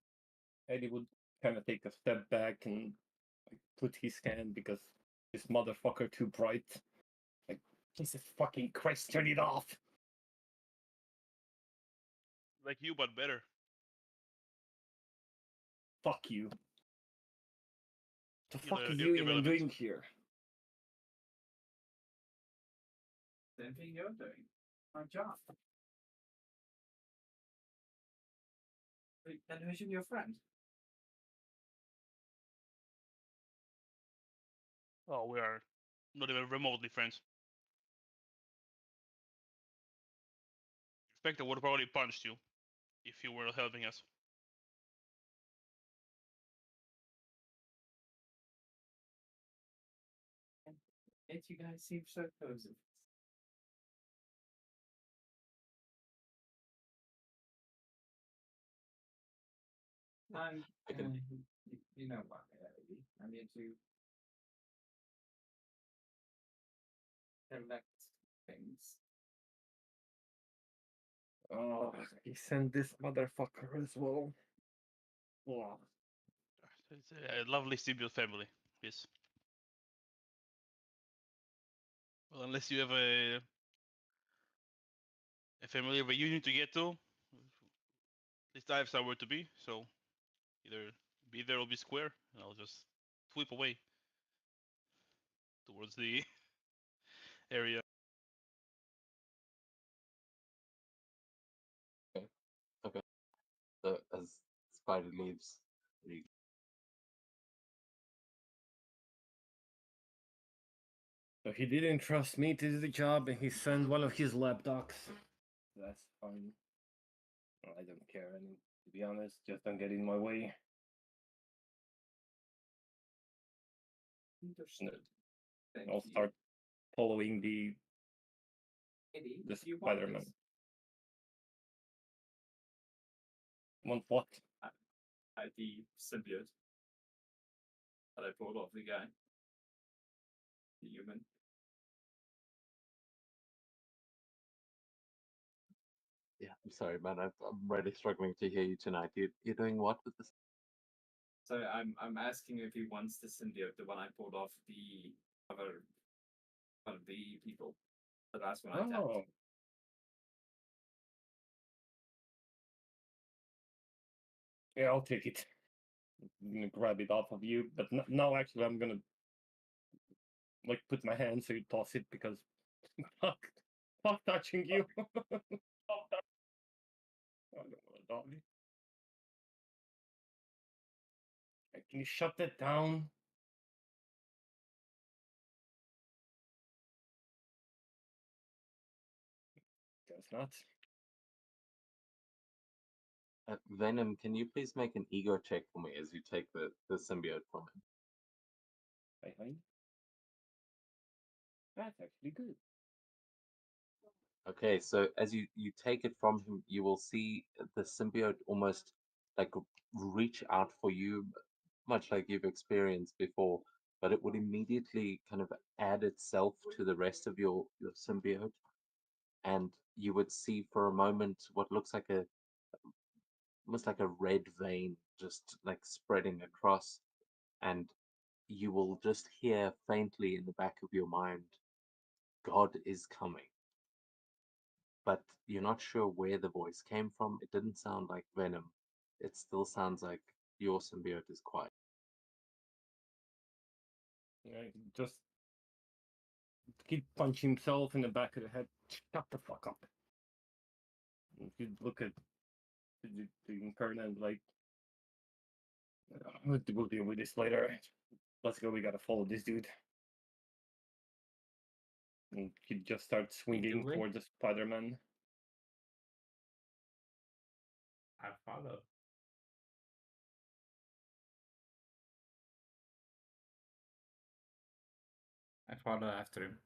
Eddie would kind of take a step back and like put his hand because this motherfucker too bright. Like Jesus fucking Christ, turn it off. Like you, but better. Fuck you. The fuck are Irre- you even irrelevant. doing here? Same thing you're doing. My job. Wait, and who's your friend? Oh, we are not even remotely friends. Spectre would have probably punched you if you were helping us. Yet you guys seem so cozy. I'm, I can- you know what, Eddie? I need to collect things. Oh, he sent this motherfucker as well. Oh. It's a lovely symbiote family. Yes. Well, unless you have a family reunion to get to, at least I have somewhere to be. So either be there or be square, and I'll just sweep away towards the area. Okay. So as Spider leaves, you So he didn't trust me to do the job and he sent one of his lapdogs. That's fine. I don't care any, to be honest, just don't get in my way. Understood. Thank I'll you. start following the Eddie, the do you want Spider-Man. this? Want what? The symbiote that I pulled off the guy. The human. Yeah, I'm sorry, man. I'm really struggling to hear you tonight. You're doing what with this? So I'm asking if he wants the symbiote, the one I pulled off the other one of the people. The last one I tapped. Oh. Yeah, I'll take it. I'm gonna grab it off of you, but no, actually, I'm gonna like put my hand so you toss it because fuck touching you. I don't want to die. Can you shut that down? Guess not. Venom, can you please make an ego check for me as you take the symbiote from him? Hi. That's actually good. Okay, so as you take it from him, you will see the symbiote almost like reach out for you, much like you've experienced before, but it would immediately kind of add itself to the rest of your symbiote, and you would see for a moment what looks like a almost like a red vein just like spreading across, and you will just hear faintly in the back of your mind, God is coming. But you're not sure where the voice came from. It didn't sound like Venom. It still sounds like your symbiote is quiet. Just keep punching himself in the back of the head. Shut the fuck up. You look at the incarnate like, we'll deal with this later. Let's go. We gotta follow this dude. And he just starts swinging we? towards the Spider-Man. I follow. I follow after him.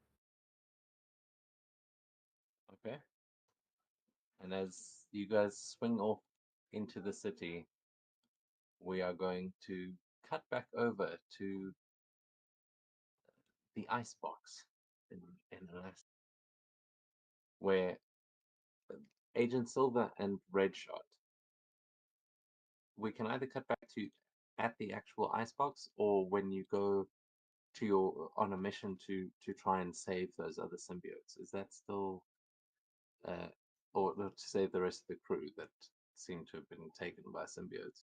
Okay. And as you guys swing off into the city, we are going to cut back over to the icebox in Alaska, where Agent Silver and Redshot, we can either cut back to at the actual icebox or when you go to your on a mission to try and save those other symbiotes. Is that still or to save the rest of the crew that seem to have been taken by symbiotes?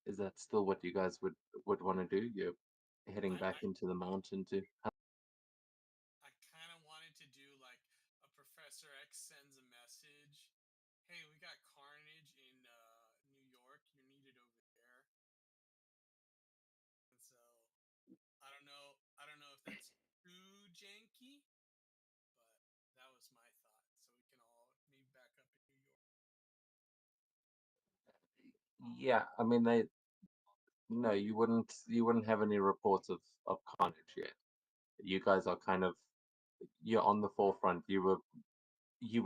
Is that still what you guys would want to do? You're heading back into the mountain to I kind of wanted to do like a Professor X sends a message. Hey, we got Carnage in New York. You're needed over there. And so I don't know. I don't know if that's too janky, but that was my thought. So we can all meet back up in New York. yeah, I mean they no, you wouldn't have any reports of carnage yet. You guys are kind of you're on the forefront. You were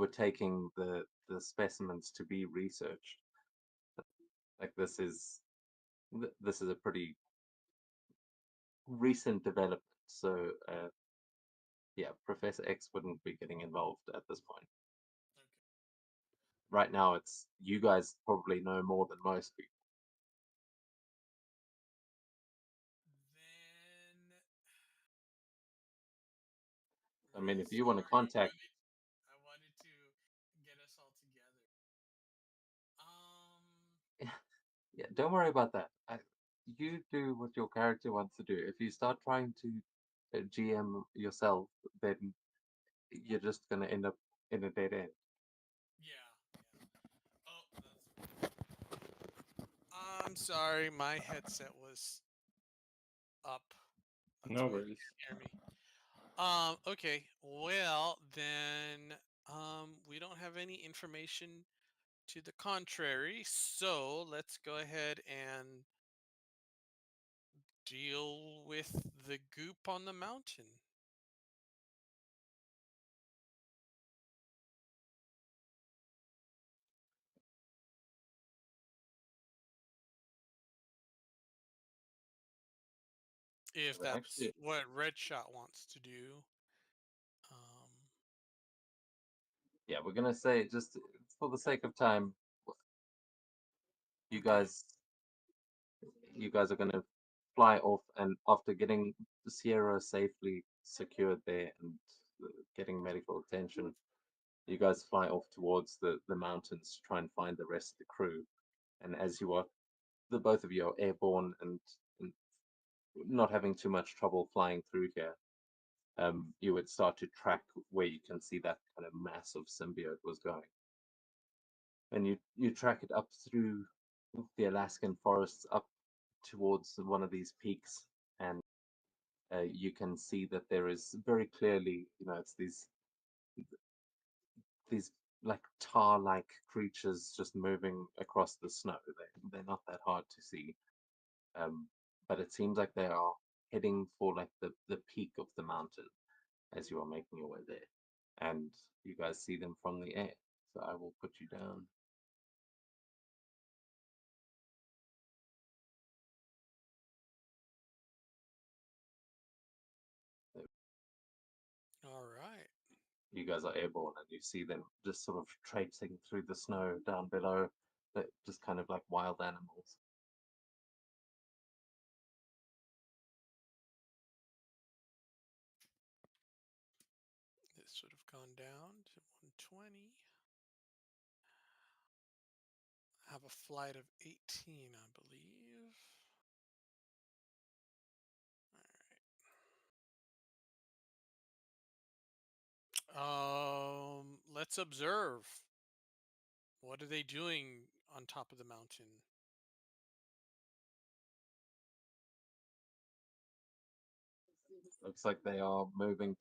taking the specimens to be researched. Like this is a pretty recent development. So yeah, Professor X wouldn't be getting involved at this point. Okay. Right now, it's you guys probably know more than most people. Then I mean, if really you want to sorry. contact, I wanted to get us all together. yeah, don't worry about that. You do what your character wants to do. If you start trying to GM yourself, then you're just gonna end up in a dead end. Yeah. Oh, I'm sorry. My headset was up. That's No why you worries. can't hear me. Okay. Well, then, we don't have any information to the contrary, so let's go ahead and deal with the goop on the mountain. If that's Actually, what Redshot wants to do. yeah, we're gonna say just for the sake of time, you Okay. guys you guys are gonna fly off, and after getting Sierra safely secured there and getting medical attention, you guys fly off towards the mountains to try and find the rest of the crew. And as you are, the both of you are airborne and not having too much trouble flying through here, you would start to track where you can see that kind of mass of symbiote was going. And you track it up through the Alaskan forests up towards one of these peaks, and you can see that there is very clearly, it's these like tar-like creatures just moving across the snow. They're not that hard to see, but it seems like they are heading for like the peak of the mountain as you are making your way there, and you guys see them from the air. So I will put you down. All right. You guys are airborne, and you see them just sort of traipsing through the snow down below, just kind of like wild animals. This would have gone down to 120. I have a flight of 18, I believe. All right. Let's observe. What are they doing on top of the mountain? Looks like they are moving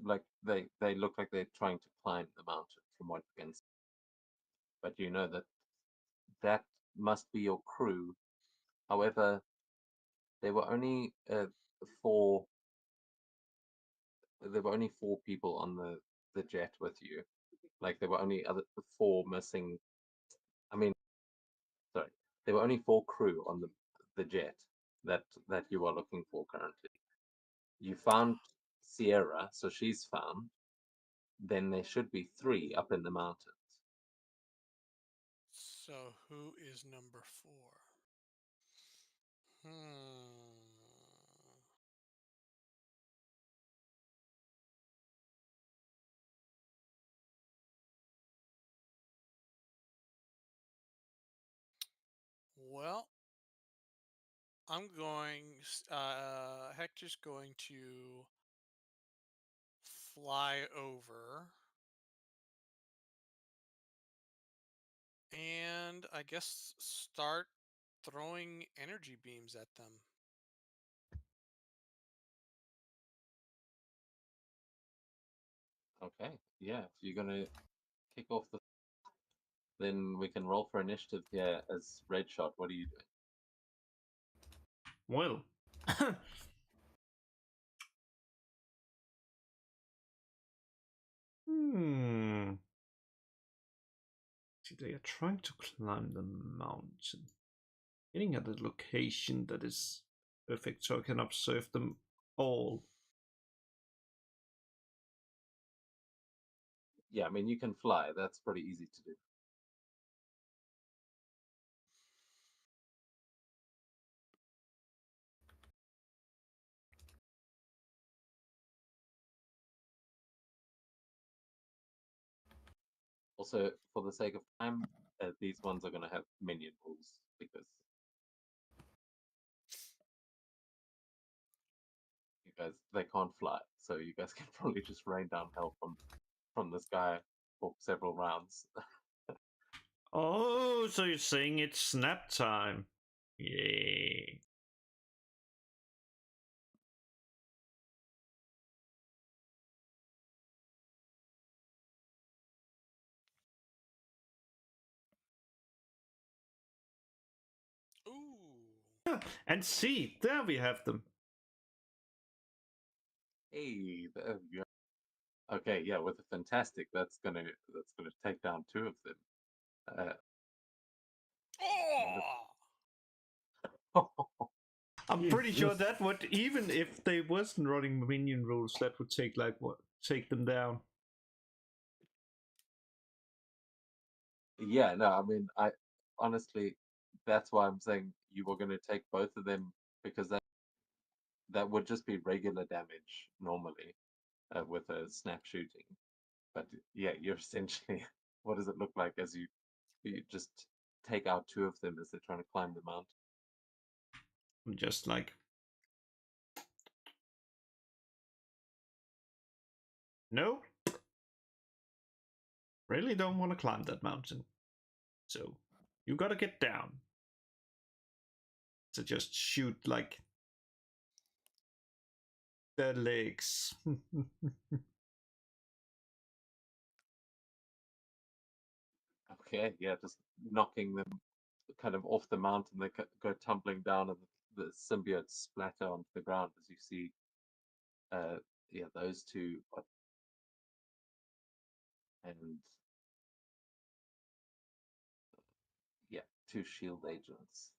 like they look like they're trying to climb the mountain from what you can see. But you know that must be your crew. However, there were only four. There were only four people on the jet with you. Like there were only four missing. I mean, sorry, there were only four crew on the jet that you are looking for currently. You found Sierra, so she's found. Then there should be three up in the mountains. So who is number 4? Well, Hector's going to fly over. And I guess start throwing energy beams at them. Okay, yeah. If you're gonna kick off then we can roll for initiative here as Red Shot. What are you doing? Well. Hmm. See, they are trying to climb the mountain. Getting at a location that is perfect so I can observe them all. Yeah, I mean, you can fly. That's pretty easy to do. Also, for the sake of time, these ones are going to have minion rules because you guys they can't fly, so you guys can probably just rain down hell from the sky for several rounds. Oh, so you're saying it's snap time? Yay. Ooh. And see, there we have them. Hey, there we go. Okay, yeah, with a fantastic, that's gonna take down two of them. Oh! I'm pretty sure Jesus. that would, even if they wasn't running minion rules, that would take like what? Take them down. Yeah, no, I mean, I honestly, that's why I'm saying you were going to take both of them because that would just be regular damage normally with a snap shooting. But yeah, you're essentially, what does it look like as you just take out two of them as they're trying to climb the mountain? I'm just like, no, really don't want to climb that mountain. So You gotta get down. To just shoot like their legs. Okay, yeah, just knocking them kind of off the mountain. They go tumbling down, and the symbiotes splatter onto the ground as you see. Yeah, those two, and yeah, two shield agents.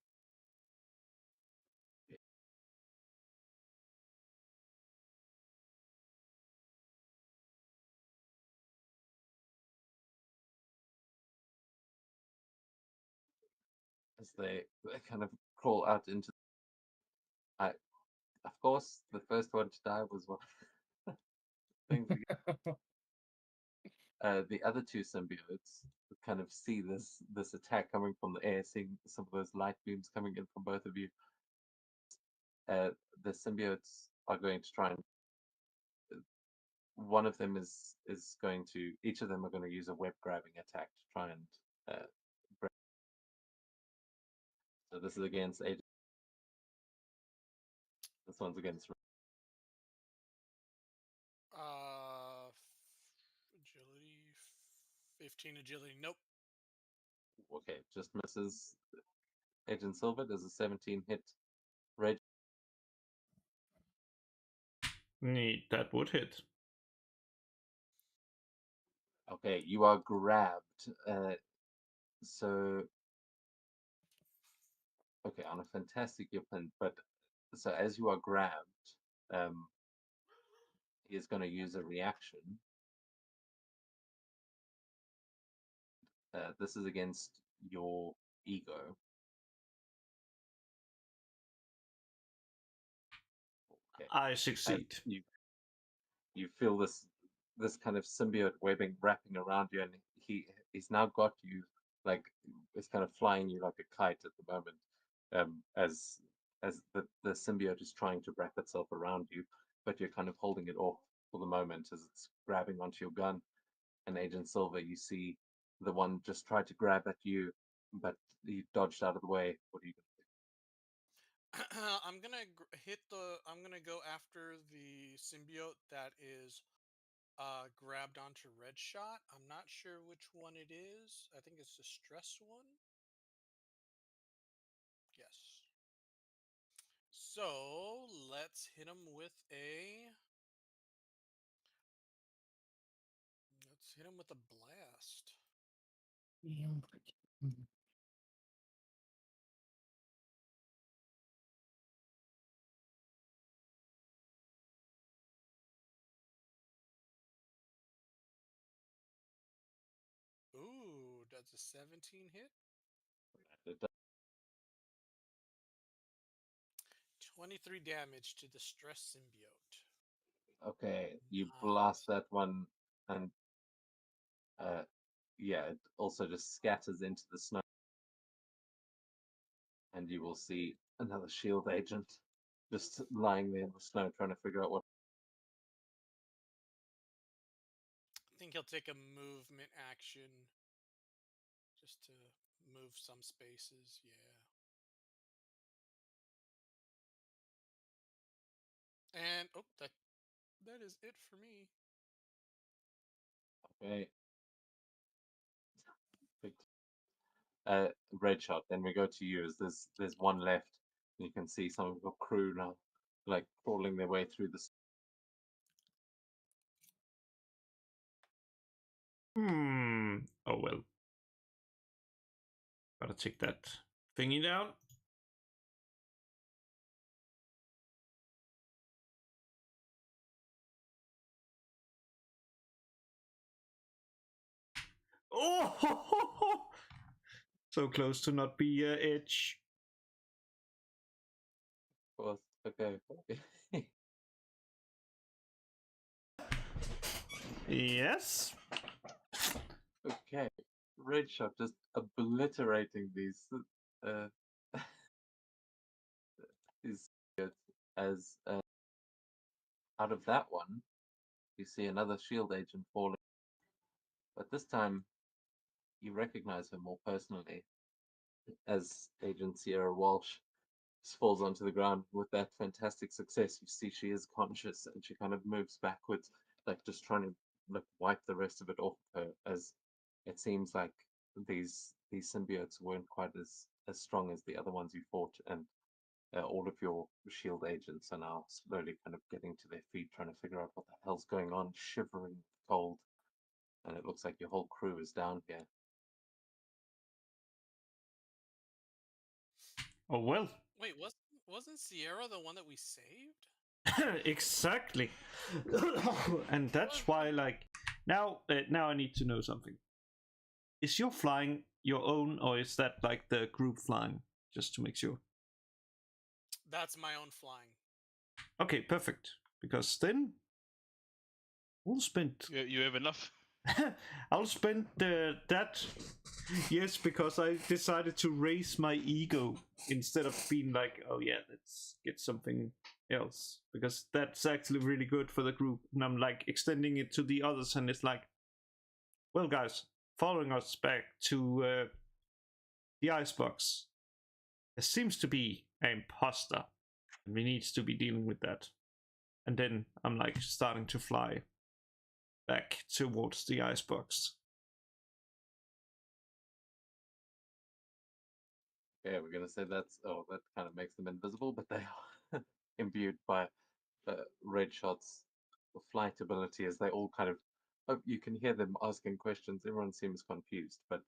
As they kind of crawl out into. I, of course, the first one to die was one thing. The other two symbiotes kind of see this attack coming from the air, seeing some of those light beams coming in from both of you. The symbiotes are going to try and. One of them is going to. Each of them are going to use a web grabbing attack to try and. Break. So this is against Agent. This one's against. Agility, 15 agility. Nope. Okay, just misses. Agent Silver does a 17 hit. Rage. Neat, that would hit. Okay, you are grabbed. So okay, on a fantastic weapon, but so as you are grabbed, he is going to use a reaction. This is against your ego. Okay. I succeed. You feel this kind of symbiote webbing wrapping around you, and he's now got you like it's kind of flying you like a kite at the moment, as the symbiote is trying to wrap itself around you, but you're kind of holding it off for the moment as it's grabbing onto your gun. And Agent Silver, you see the one just tried to grab at you, but you dodged out of the way. What are you gonna do? I'm gonna I'm gonna go after the symbiote that is grabbed onto Red Shot. I'm not sure which one it is. I think it's the stress one. Yes. So let's hit him with a. Let's hit him with a blast. Ooh, that's a 17 hit. It does. 23 damage to the stress symbiote. Okay, you Nice. blast that one, and yeah, it also just scatters into the snow, and you will see another shield agent just lying there in the snow trying to figure out what. I think he'll take a movement action just to move some spaces. Yeah. And oh, that is it for me. Okay. Red Shot. Then we go to you. As there's one left, and you can see some of your crew now, like crawling their way through the. Oh well. Gotta take that thingy down. Oh! So close to not be edge. Of course. Okay. Yes. Okay. Red Shot just obliterating these uh these as out of that one you see another shield agent falling, but this time you recognize her more personally. as Agent Sierra Walsh just falls onto the ground with that fantastic success. You see she is conscious and she kind of moves backwards, like just trying to like wipe the rest of it off her, as it seems like these symbiotes weren't quite as strong as the other ones you fought, and all of your shield agents are now slowly kind of getting to their feet, trying to figure out what the hell's going on, shivering with cold, and it looks like your whole crew is down here. Oh well. Wait, wasn't Sierra the one that we saved? Exactly. And that's why, like, now I need to know something. Is your flying your own, or is that like the group flying? Just to make sure. That's my own flying. Okay, perfect. Because then we'll spend. You have enough. I'll spend that. Yes, because I decided to raise my ego instead of being like, oh yeah, let's get something else, because that's actually really good for the group. And I'm like extending it to the others, and it's like, well, guys, following us back to the icebox, there seems to be an imposter, and we need to be dealing with that. And then I'm like starting to fly back towards the icebox. Yeah, we're gonna say that kind of makes them invisible, but they are imbued by Red Shot's flight ability, as they all kind of, you can hear them asking questions. Everyone seems confused, but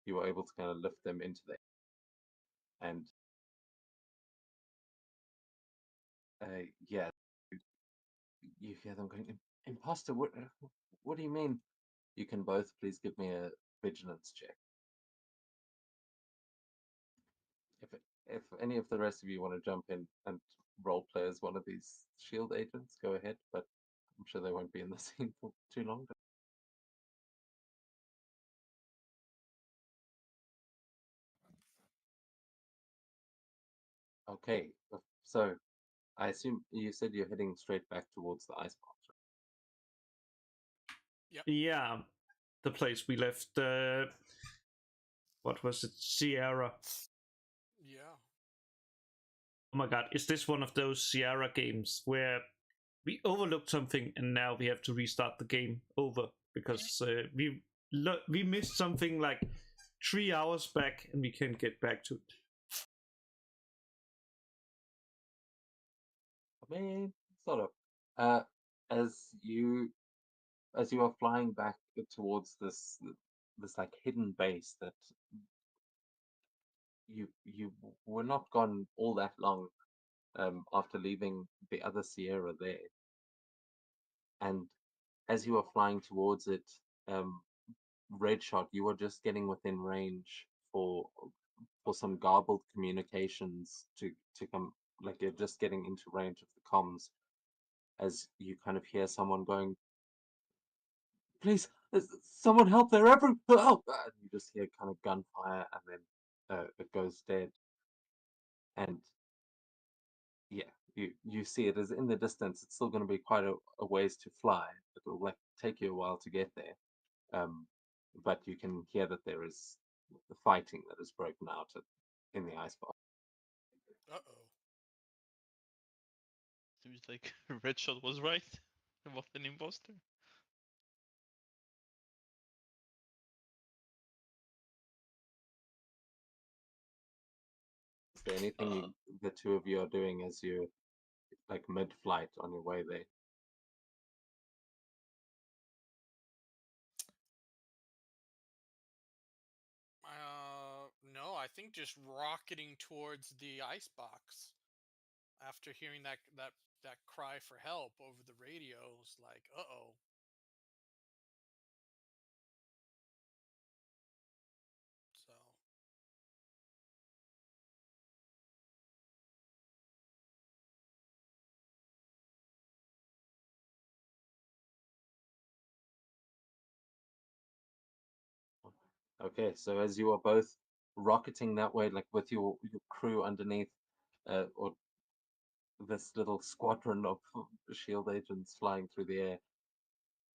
you were able to kind of lift them into the air. And yeah, you hear them going, imposter, what do you mean? You can both please give me a vigilance check. If any of the rest of you want to jump in and role play as one of these shield agents, go ahead, but I'm sure they won't be in the scene for too long. Okay, so I assume you said you're heading straight back towards the icebox. Yeah, the place we left. What was it? Sierra. Yeah. Oh my god, is this one of those Sierra games where we overlooked something and now we have to restart the game over because we missed something like 3 hours back and we can't get back to it? I mean, sort of. As you are flying back towards this like hidden base that you were not gone all that long after leaving the other Sierra there, and as you are flying towards it, um, Red Shot, you are just getting within range for some garbled communications to come, like you're just getting into range of the comms, as you kind of hear someone going, please, someone help, they're everywhere, help! And you just hear kind of gunfire, and then it goes dead. And yeah, you see it as in the distance. It's still going to be quite a ways to fly. It'll like take you a while to get there, but you can hear that there is the fighting that has broken out in the icebox. Uh-oh. Seems like Red Shot was right about an imposter. Is there anything the two of you are doing as you're like mid-flight on your way there? No, I think just rocketing towards the icebox after hearing that cry for help over the radio. Was like, uh-oh. So Okay, so as you are both rocketing that way, like with your crew underneath, or this little squadron of shield agents flying through the air,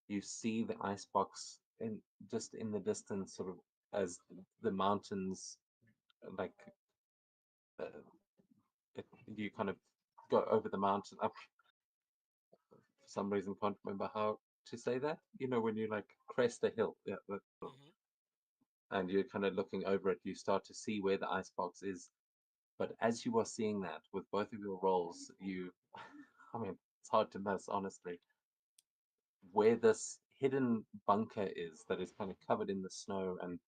you see the icebox in just in the distance, sort of as the mountains like uh, you kind of go over the mountain up. For some reason, can't remember how to say that. You know, when you like crest a hill, yeah, Mhm. and you're kind of looking over it, you start to see where the icebox is. But as you are seeing that with both of your rolls, I mean, it's hard to miss, honestly. Where this hidden bunker is that is kind of covered in the snow, and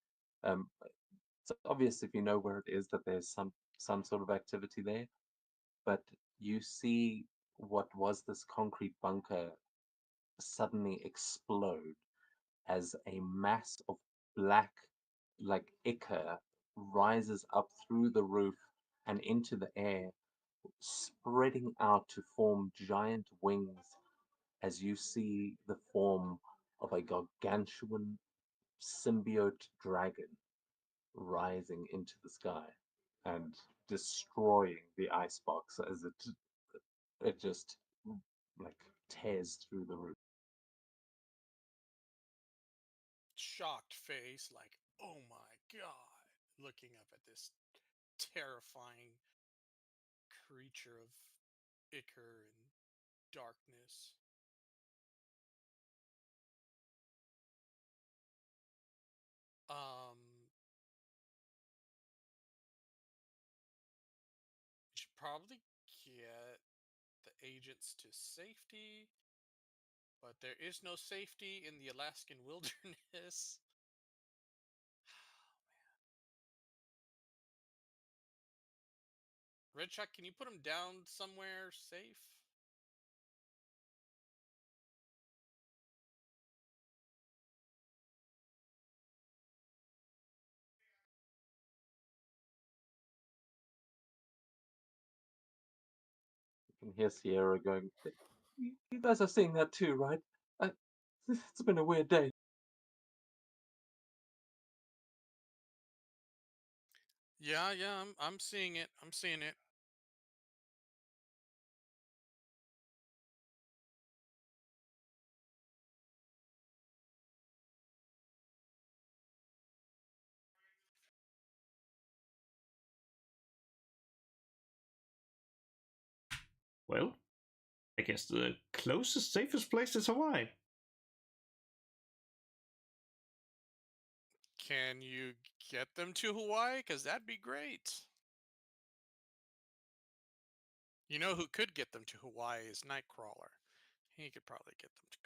it's obvious if you know where it is that there's some sort of activity there. But you see what was this concrete bunker suddenly explode as a mass of black, like ichor, rises up through the roof and into the air, spreading out to form giant wings as you see the form of a gargantuan symbiote dragon rising into the sky and destroying the icebox as it just like tears through the roof. Shocked face, like, oh my god, looking up at this terrifying creature of ichor and darkness. You should probably get the agents to safety, but there is no safety in the Alaskan wilderness. Red Chuck, can you put him down somewhere safe? You can hear Sierra going, You guys are seeing that too, right? It's been a weird day. Yeah, yeah, I'm seeing it. I'm seeing it. Well, I guess the closest, safest place is Hawaii. Can you get them to Hawaii? Because that'd be great. You know who could get them to Hawaii is Nightcrawler. He could probably get them to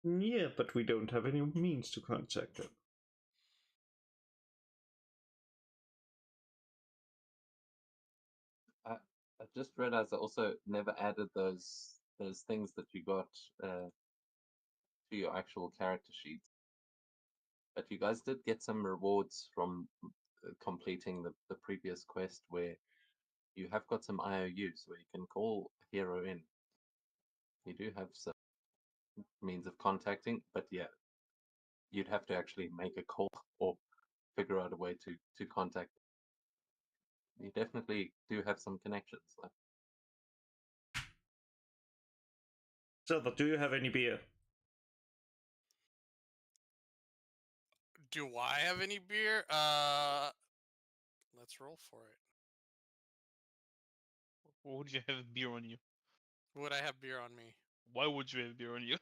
Hawaii. Yeah, but we don't have any means to contact them. I just realized I also never added those things that you got to your actual character sheet. But you guys did get some rewards from completing the previous quest where you have got some IOUs where you can call a hero in. You do have some means of contacting, but yeah, you'd have to actually make a call or figure out a way to contact them. You definitely do have some connections. Zelda, do you have any beer? Do I have any beer? Let's roll for it. Would you have beer on you? Would I have beer on me? Why would you have beer on you?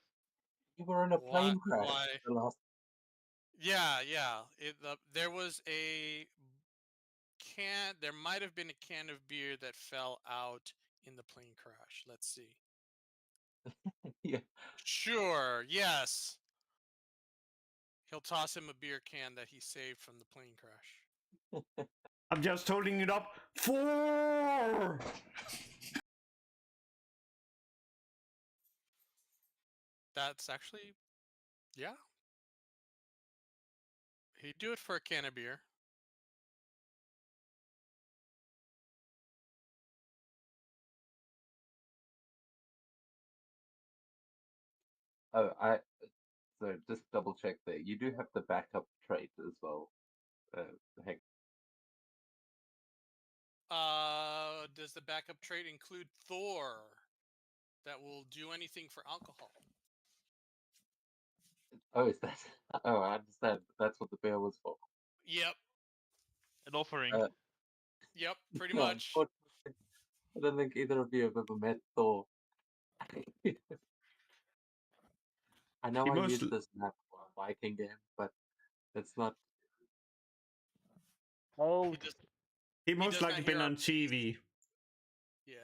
You were in a Why? plane crash Why? the last. Yeah, yeah. There was a can. There might have been a can of beer that fell out in the plane crash. Let's see. Yeah. Sure. Yes. He'll toss him a beer can that he saved from the plane crash. I'm just holding it up. 4! That's actually, yeah. He'd do it for a can of beer. Oh, so just double check there. You do have the backup trait as well. Heck, Does the backup trait include Thor? That will do anything for alcohol. Oh, is that? Oh, I understand. That's what the bear was for. Yep. An offering. Yep. Pretty No, much. unfortunately, I don't think either of you have ever met Thor. I know He I most used this map for a Viking game, but it's not. Oh, He does. he He most does not likely hear been our on pleas. TV. Yeah.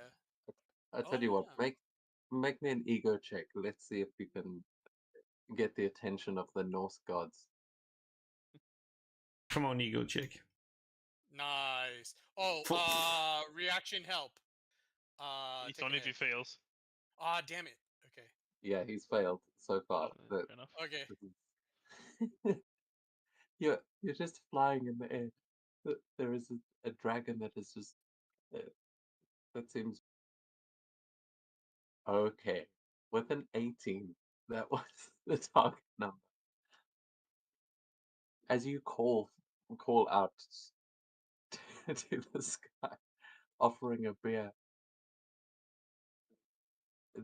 I Oh tell you what, yeah. make me an ego check. Let's see if you can get the attention of the Norse gods. Come on, ego check. Nice. Oh, For- reaction help. It's Take a only if he hit. fails. Ah, damn it. Okay. Yeah, he's failed so far. Fair enough. Okay. You're just flying in the air. There is a dragon that is just that seems okay. With an 18, that was the target number. As you call out to the sky, offering a beer,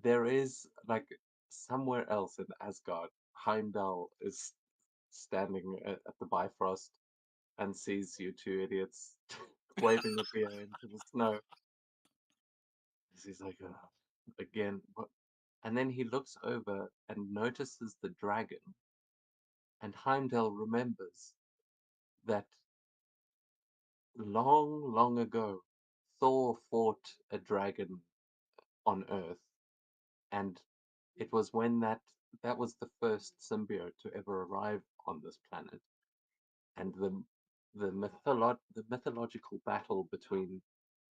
there is like somewhere else in Asgard, Heimdall is standing at the Bifrost and sees you two idiots waving a beer into the snow. He's like, again, what? And then he looks over and notices the dragon. And Heimdall remembers that long, long ago, Thor fought a dragon on Earth, and it was when that was the first symbiote to ever arrive on this planet, and the mythological battle between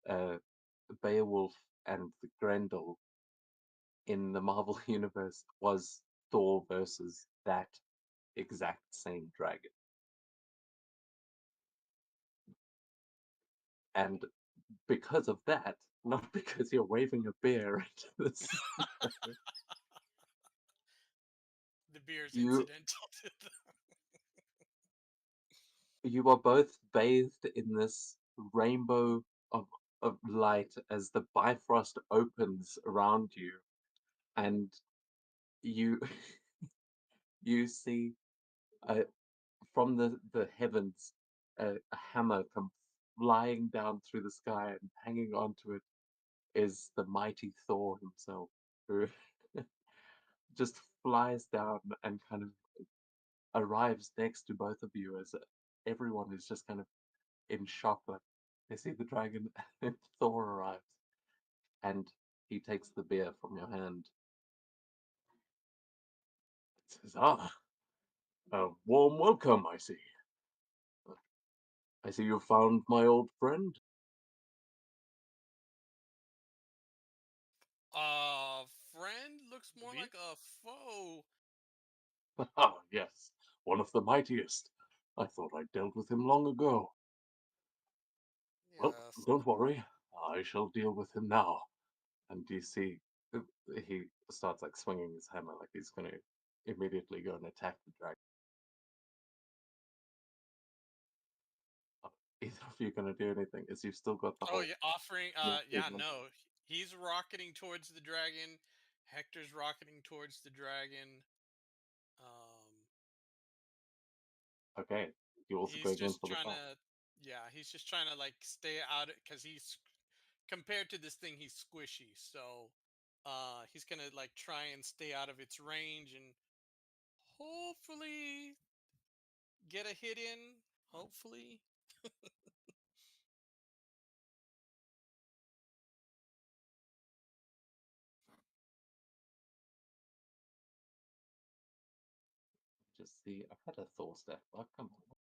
uh, Beowulf and the Grendel in the Marvel universe was Thor versus that exact same dragon. And because of that, not because you're waving a beer into this, The beer is you incidental to the. you are both bathed in this rainbow of light as the Bifrost opens around you, and you you see from the heavens a hammer come flying down through the sky, and hanging onto it is the mighty Thor himself, who just flies down and kind of arrives next to both of you as everyone is just kind of in shock. Like they see the dragon, and Thor arrives, and he takes the beer from your hand. Says, "Ah, a warm welcome, I see. I see you found my old friend." Friend looks more Beer? like a foe. Ah, yes, one of the mightiest. I thought I dealt with him long ago. Well, Yes. don't worry. I shall deal with him now. And you see, uh, he starts like swinging his hammer, like he's going to immediately go and attack the dragon. Either of you going to do anything? As you've still got the Oh whole. yeah, offering. Yeah, Yeah, no. He's rocketing towards the dragon. Hector's rocketing towards the dragon. Um, Okay, you're also he's going in just for the trying fight. to. Yeah, he's just trying to like stay out because he's compared to this thing, he's squishy. So, he's gonna like try and stay out of its range and hopefully get a hit in. Hopefully. Just see, I've had a Thor stat. Oh, come on.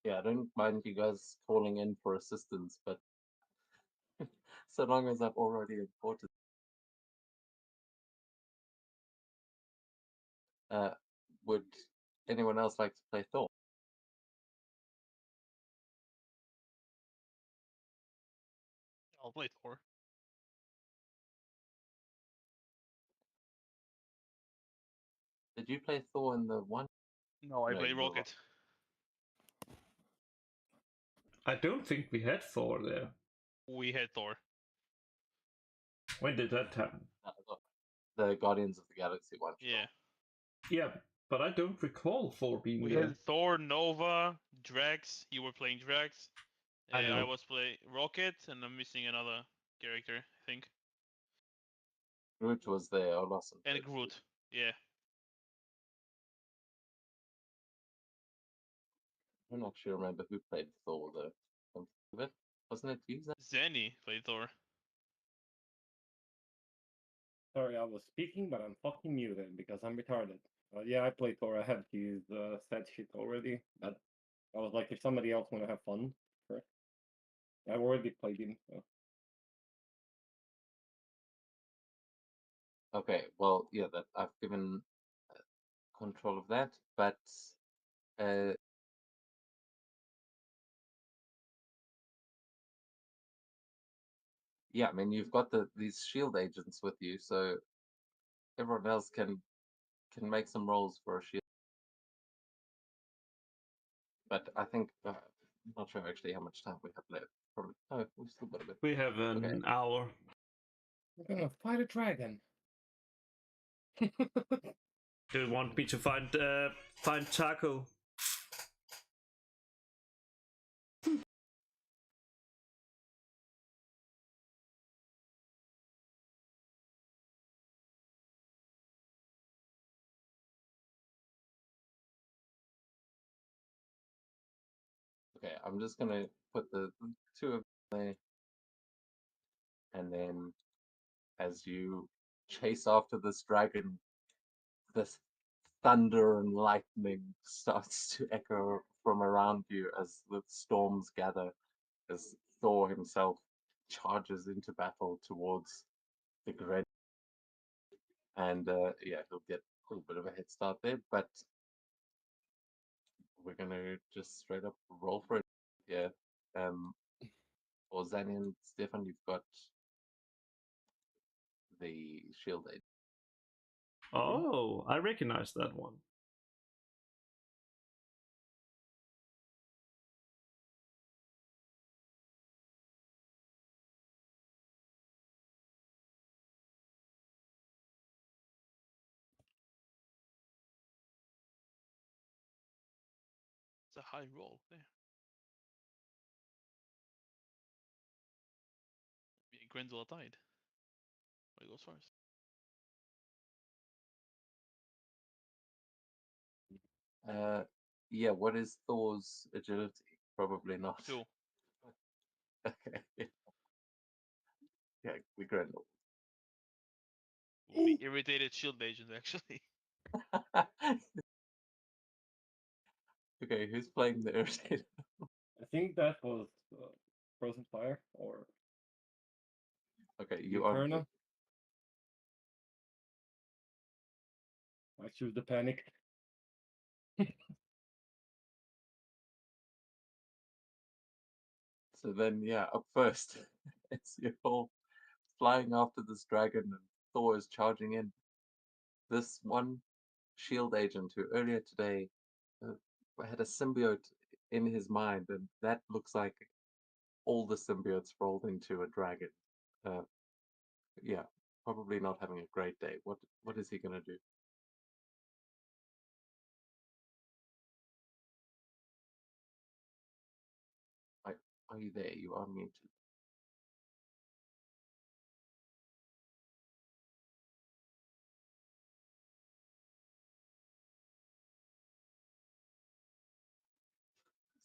Yeah, I don't mind you guys calling in for assistance, but so long as I've already imported. Uh, would anyone else like to play Thor? I'll play Thor. Did you play Thor in the one? No, I No, play you were Rocket. I don't think we had Thor there. We had Thor. When did that happen? The Guardians of the Galaxy one. Yeah. Yeah, but I don't recall Thor being We there. had Thor, Nova, Drax. You were playing Drax. I know. I was playing Rocket, and I'm missing another character, I think. Groot was there, or Lawson. And Groot. Yeah. I don't actually remember who played Thor though. Come to think of it. Wasn't it you, Zach? Zenny played Thor. Sorry, I was speaking, but I'm fucking muted because I'm retarded. Yeah, I played Thor. I have to use set shit already, but I was like, if somebody else want to have fun, sure. I've already played him. So. Okay, well, yeah, that I've given control of that, but yeah, I mean, you've got these shield agents with you, so everyone else can make some rolls for a shield. But I think I'm not sure actually how much time we have left. Probably, oh, we've still got a bit. We have an hour. We're gonna fight a dragon. Do you want me to find Taco? Okay, I'm just gonna put the two of them there, and then as you chase after this dragon, this thunder and lightning starts to echo from around you as the storms gather, as Thor himself charges into battle towards the Gren. And yeah, he'll get a little bit of a head start there, but we're gonna just straight up roll for it here. For Zanny and Stefan, you've got the shield aid. Oh, I recognize that one. It's a high roll there. Yeah, Grendel died. What goes first? Yeah, what is Thor's agility? Probably not. 2. Okay. Yeah, we Grendel. Will be irritated shield agent actually. Okay, who's playing the irritated? I think that was Frozen Fire or Okay, you are. Eterna. I choose the panic. So then, yeah, up first, it's you're all flying after this dragon, and Thor is charging in. This one shield agent who earlier today had a symbiote in his mind, and that looks like all the symbiotes rolled into a dragon. Yeah, probably not having a great day. What is he gonna do? Are you there? You are muted.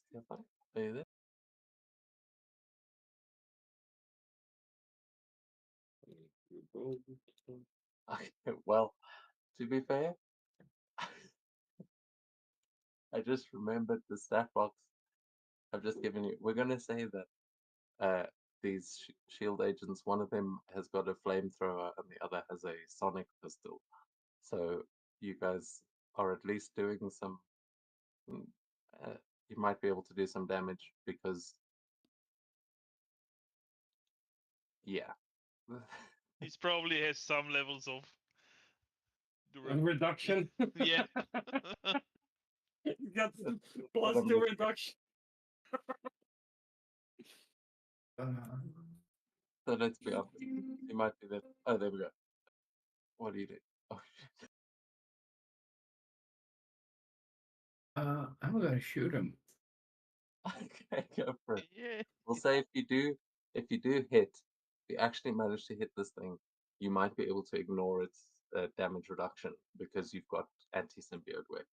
Stefan, are you there? Okay, well, to be fair, I just remembered the stat box I've just given you. We're gonna say that these shield agents, one of them has got a flamethrower and the other has a sonic pistol. So you guys are at least doing some. mm, you might be able to do some damage because, yeah. He probably has some levels of Reduction. Yeah. He got That's plus what I'm 2 looking- reduction. So let's be honest. You might be the. Oh, there we go. What do you do? Oh, shit. I'm gonna shoot him. Okay, go for it. Yeah. We'll say if you do hit, if you actually manage to hit this thing, you might be able to ignore its damage reduction because you've got anti-symbiote weapons.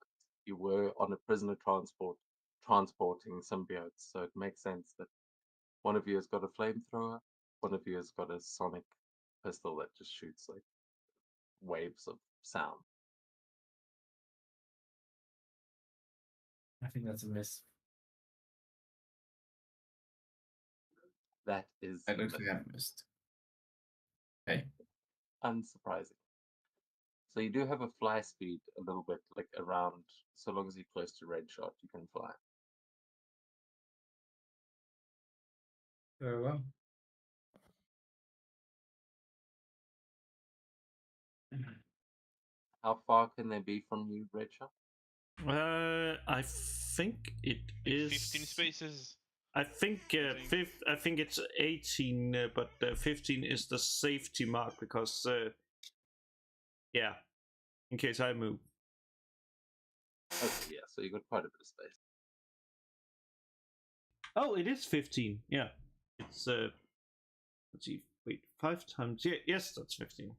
You were on a prisoner transporting symbiotes, so it makes sense that one of you has got a flamethrower, one of you has got a sonic pistol that just shoots like waves of sound. I think that's a miss. That is I don't think I missed. Okay. unsurprising. So you do have a fly speed a little bit, like around, so long as you're close to red shot, you can fly. Very well. How far can they be from you, red shot? I think it Like is 15 spaces. I think I think it's 18, but 15 is the safety mark because yeah, in case I move. Okay, yeah, so you got quite a bit of space. Oh, it is 15. Yeah, it's let's see, wait, 5 times. Yeah, yes, that's 15.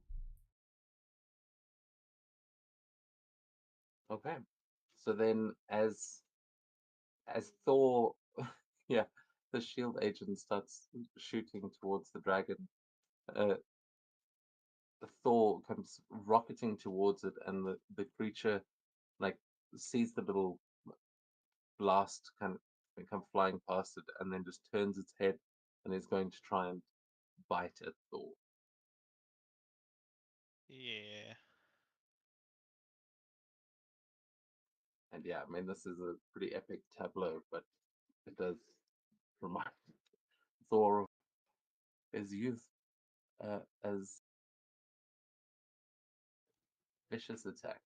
Okay, so then as Thor, yeah, the shield agent starts shooting towards the dragon. Thor comes rocketing towards it, and the creature like sees the little blast kind of come flying past it, and then just turns its head and is going to try and bite at Thor. Yeah. And yeah, I mean this is a pretty epic tableau, but it does remind Thor of his youth as vicious attack.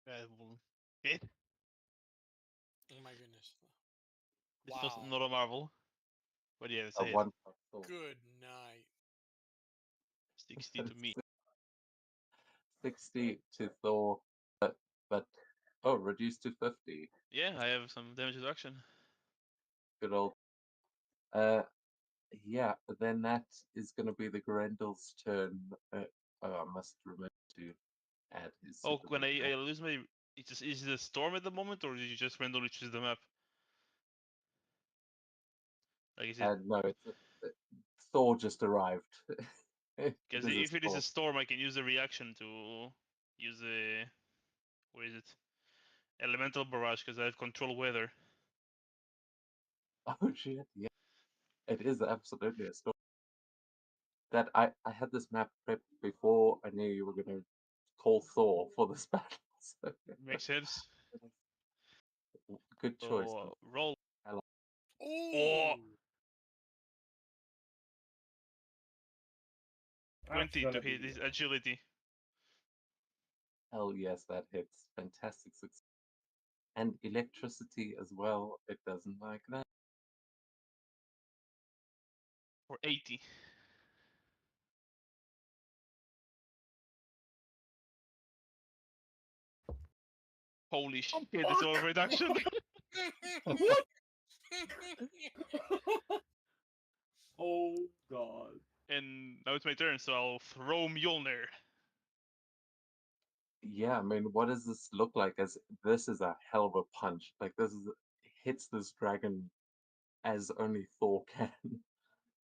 That will hit. Oh my goodness. It's Wow. not a marvel. But yeah, it's A a hit. one Thor. Good night. 60 to me. 60 to Thor, but oh, reduced to 50. Yeah, I have some damage reduction. Good old. Yeah, then that is going to be the Grendel's turn. Oh, I must remember to add his. Oh, when supervision. I lose my... Is it a storm at the moment, or did you just randomly choose the map? Like, is it... No, Thor just arrived. Because is a if it is a storm. storm, I can use the reaction to use the... What is it? Elemental barrage, because I have control weather. Oh shit! Yeah, it is absolutely a storm. That I had this map prepped before I knew you were going to call Thor for this battle. So, Makes sense. good choice. So, roll. Oh, 20 gonna to hit be his agility. Hell yes, that hits. Fantastic success. And electricity as well. It doesn't like that. For 80. Holy shit, it's all reduction. What? Oh god. And now it's my turn, so I'll throw Mjolnir. Yeah, I mean, what does this look like? As this is a hell of a punch. Like this is hits this dragon as only Thor can.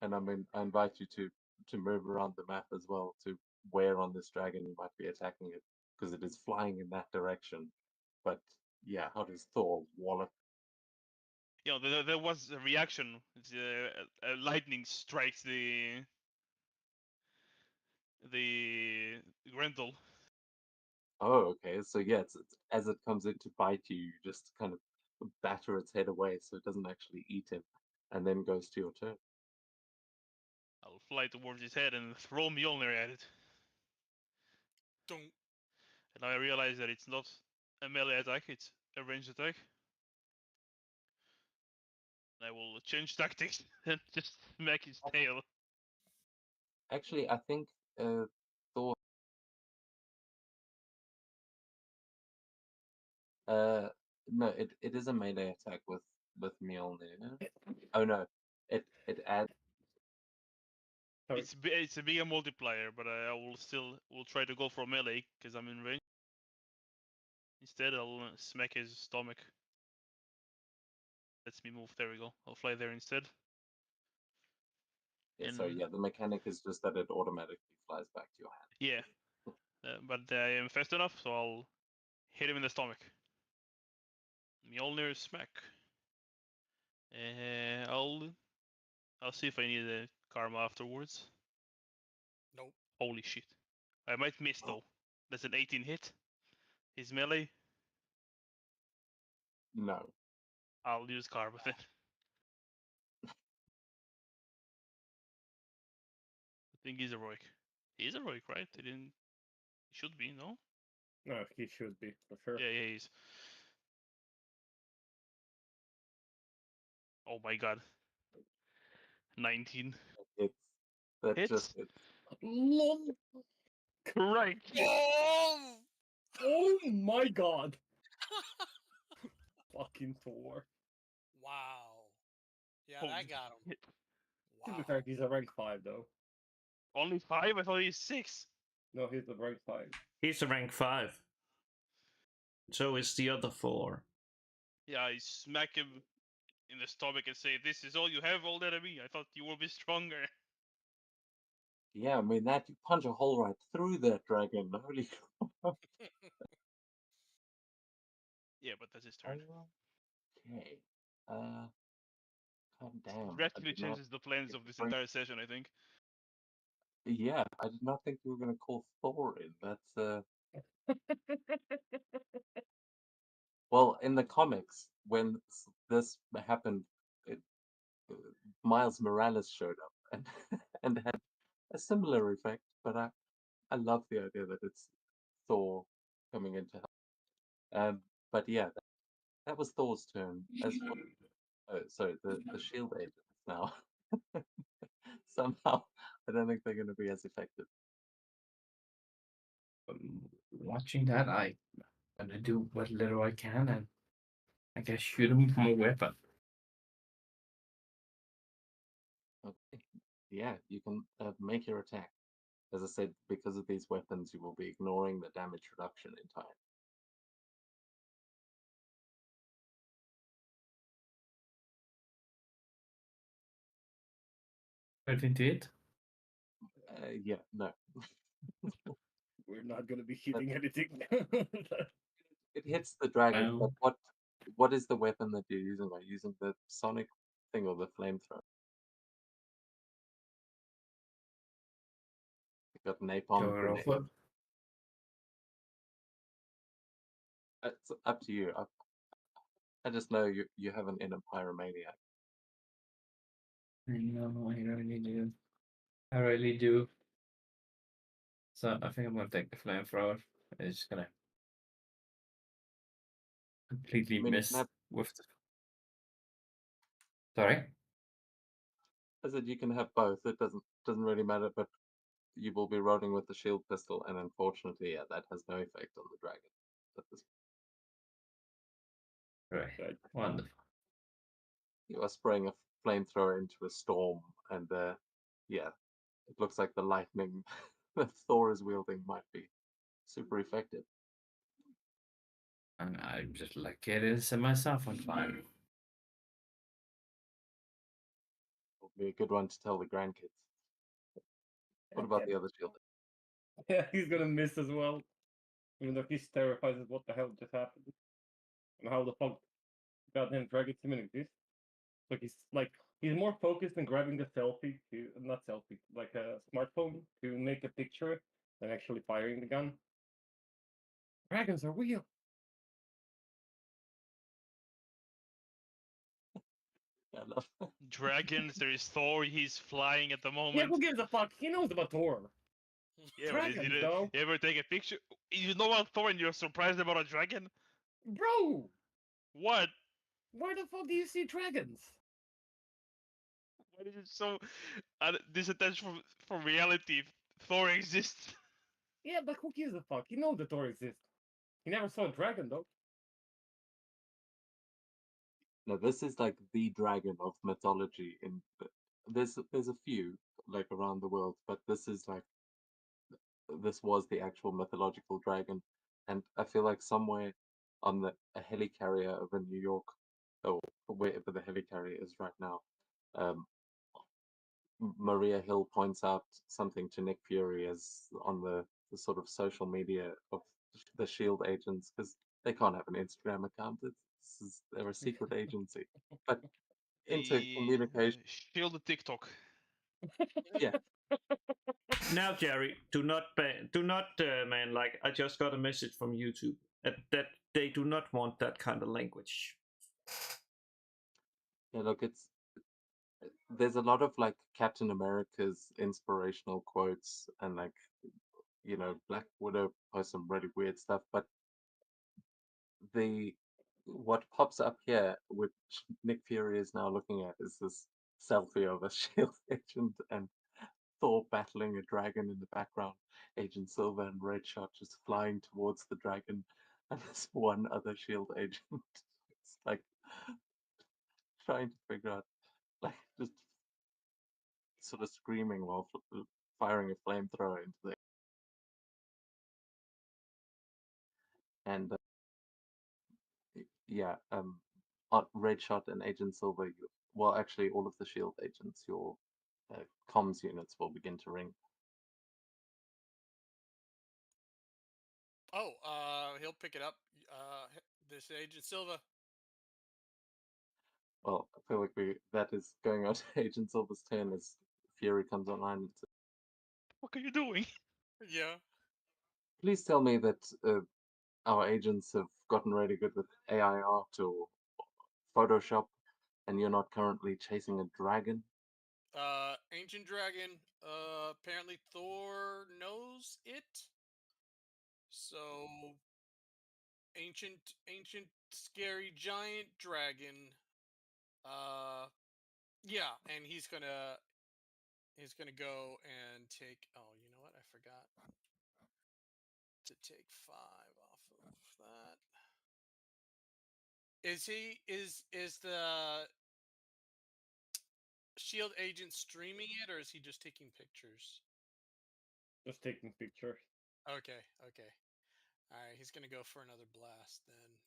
And I mean, I invite you to move around the map as well to where on this dragon you might be attacking it because it is flying in that direction. But yeah, how does Thor wallop? You know, there was a reaction. It's, lightning strikes the Grendel. Oh, okay. So yeah, it's as it comes in to bite you, you just kind of batter its head away so it doesn't actually eat him, and then goes to your turn. I'll fly towards his head and throw Mjolnir at it. don't. And now I realize that it's not a melee attack, it's a ranged attack. I will change tactics and just smack his tail. Actually, I think Thor. No, it is a melee attack with Mjolnir. Oh no, it adds. Sorry. It's a bigger multiplier, but I will try to go for melee because I'm in range. Instead, I'll smack his stomach. Lets me move. There we go. I'll fly there instead. Yeah, so And- yeah, the mechanic is just that it automatically flies back to your hand. Yeah, but I am fast enough, so I'll hit him in the stomach. Mjolnir smack. I'll see if I need a karma afterwards. Nope. Holy shit! I might miss though. That's an 18 hit. His melee. No. I'll use karma then. I think he's heroic. He's heroic, right? He didn't. He should be, no? No, he should be for sure. Yeah, he's. Oh my god. 19 It's that hits. just it, Lol. Right. Oh! Oh my god. Fucking Thor. Wow. Yeah, Holy that got him. shit. To Wow. be fair, he's a rank 5 though. Only 5? I thought he's 6. No, he's a rank 5. He's a rank 5. So is the other 4. Yeah, I smack him in the stomach and say, "This is all you have, old enemy. I thought you will be stronger." yeah, I mean that you punch a hole right through that dragon. Holy crap. Yeah, but that's his turn. Okay. God damn. I Drastically did not changes the plans of this bring- entire session, I think. Yeah, I did not think you were gonna call Thor in. That's well, in the comics, when this happened, it, uh, Miles Morales showed up and and had a similar effect. But I love the idea that it's Thor coming into help. But yeah, that was Thor's turn as well. Oh, sorry, the shield agents now. Somehow, I don't think they're going to be as effective. Watching that, I'm gonna do what little I can and I guess shoot him from a weapon. Okay. Yeah, you can make your attack. As I said, because of these weapons, you will be ignoring the damage reduction in time. Anything to it? Yeah, no. We're not gonna be hitting anything. It hits the dragon, Well- but what is the weapon that you're using? Are you using the sonic thing or the flamethrower? You got napalm Show her off grenade. what? It's up to you. I just know you have an inner pyromaniac. No, I really do. I really do. So I think I'm gonna take the flamethrower. It's gonna completely I mean, you miss can have, with the... Sorry? I said you can have both. It doesn't really matter, but you will be rolling with the shield pistol, and unfortunately, yeah, that has no effect on the dragon. At this Right. Wonderful. You are spraying a flamethrower into a storm, and yeah, it looks like the lightning that Thor is wielding might be super effective. And I'm just lucky I didn't set myself on fire. Will be a good one to tell the grandkids. What about the other shield? Yeah, he's gonna miss as well. Even though he's terrified of what the hell just happened. And how the fuck goddamn dragon even exists. He's more focused on grabbing the selfie to not selfie, like a smartphone to make a picture than actually firing the gun. Dragons are real. I love Dragons, there is Thor, he's flying at the Yeah, moment. who gives a fuck? He knows about Thor. Yeah, but Dragons, though. you ever take a picture? You know about Thor and you're surprised about a dragon? Bro, What? where the fuck do you see dragons? Why is it so disattached from reality? Thor exists. Yeah, but who gives a fuck? He knows the Thor exists. He never saw a dragon though. No, this is like the dragon of mythology. There's a few like around the world, but this was the actual mythological dragon, and I feel like somewhere on a helicarrier over New York, or wherever the helicarrier is right now, um, Maria Hill points out something to Nick Fury as on the sort of social media of the Shield agents, because they can't have an Instagram account. They're a secret agency, but The intercommunication. Shield the TikTok. Yeah, Now, Jerry, do not, man. Like, I just got a message from YouTube that they do not want that kind of language. yeah. Look, there's a lot of like Captain America's inspirational quotes, and like Black Widow posts some really weird stuff, but the what pops up here, which Nick Fury is now looking at, is this selfie of a Shield agent and Thor battling a dragon in the background, Agent Silver and Red Shot just flying towards the dragon, and there's one other Shield agent. It's like trying to figure out, like, just sort of screaming while firing a flamethrower into the and yeah, Red Shot and Agent Silver. Well, actually, all of the Shield agents, your comms units will begin to ring. Oh, he'll pick it up. This Agent Silva. Well, I feel like that is going on to Agent Silver's turn as Fury comes online. What are you doing? Yeah. Please tell me that our agents have gotten really good with AI art or Photoshop, and you're not currently chasing a dragon. Ancient Dragon. Apparently Thor knows it. So ancient, scary giant dragon. Yeah, and he's gonna go and take. Oh, you know what? I forgot to take 5 off of that. Is the Shield agent streaming it, or is he just taking pictures? Just taking pictures. Okay, okay. All right, he's gonna go for another blast then.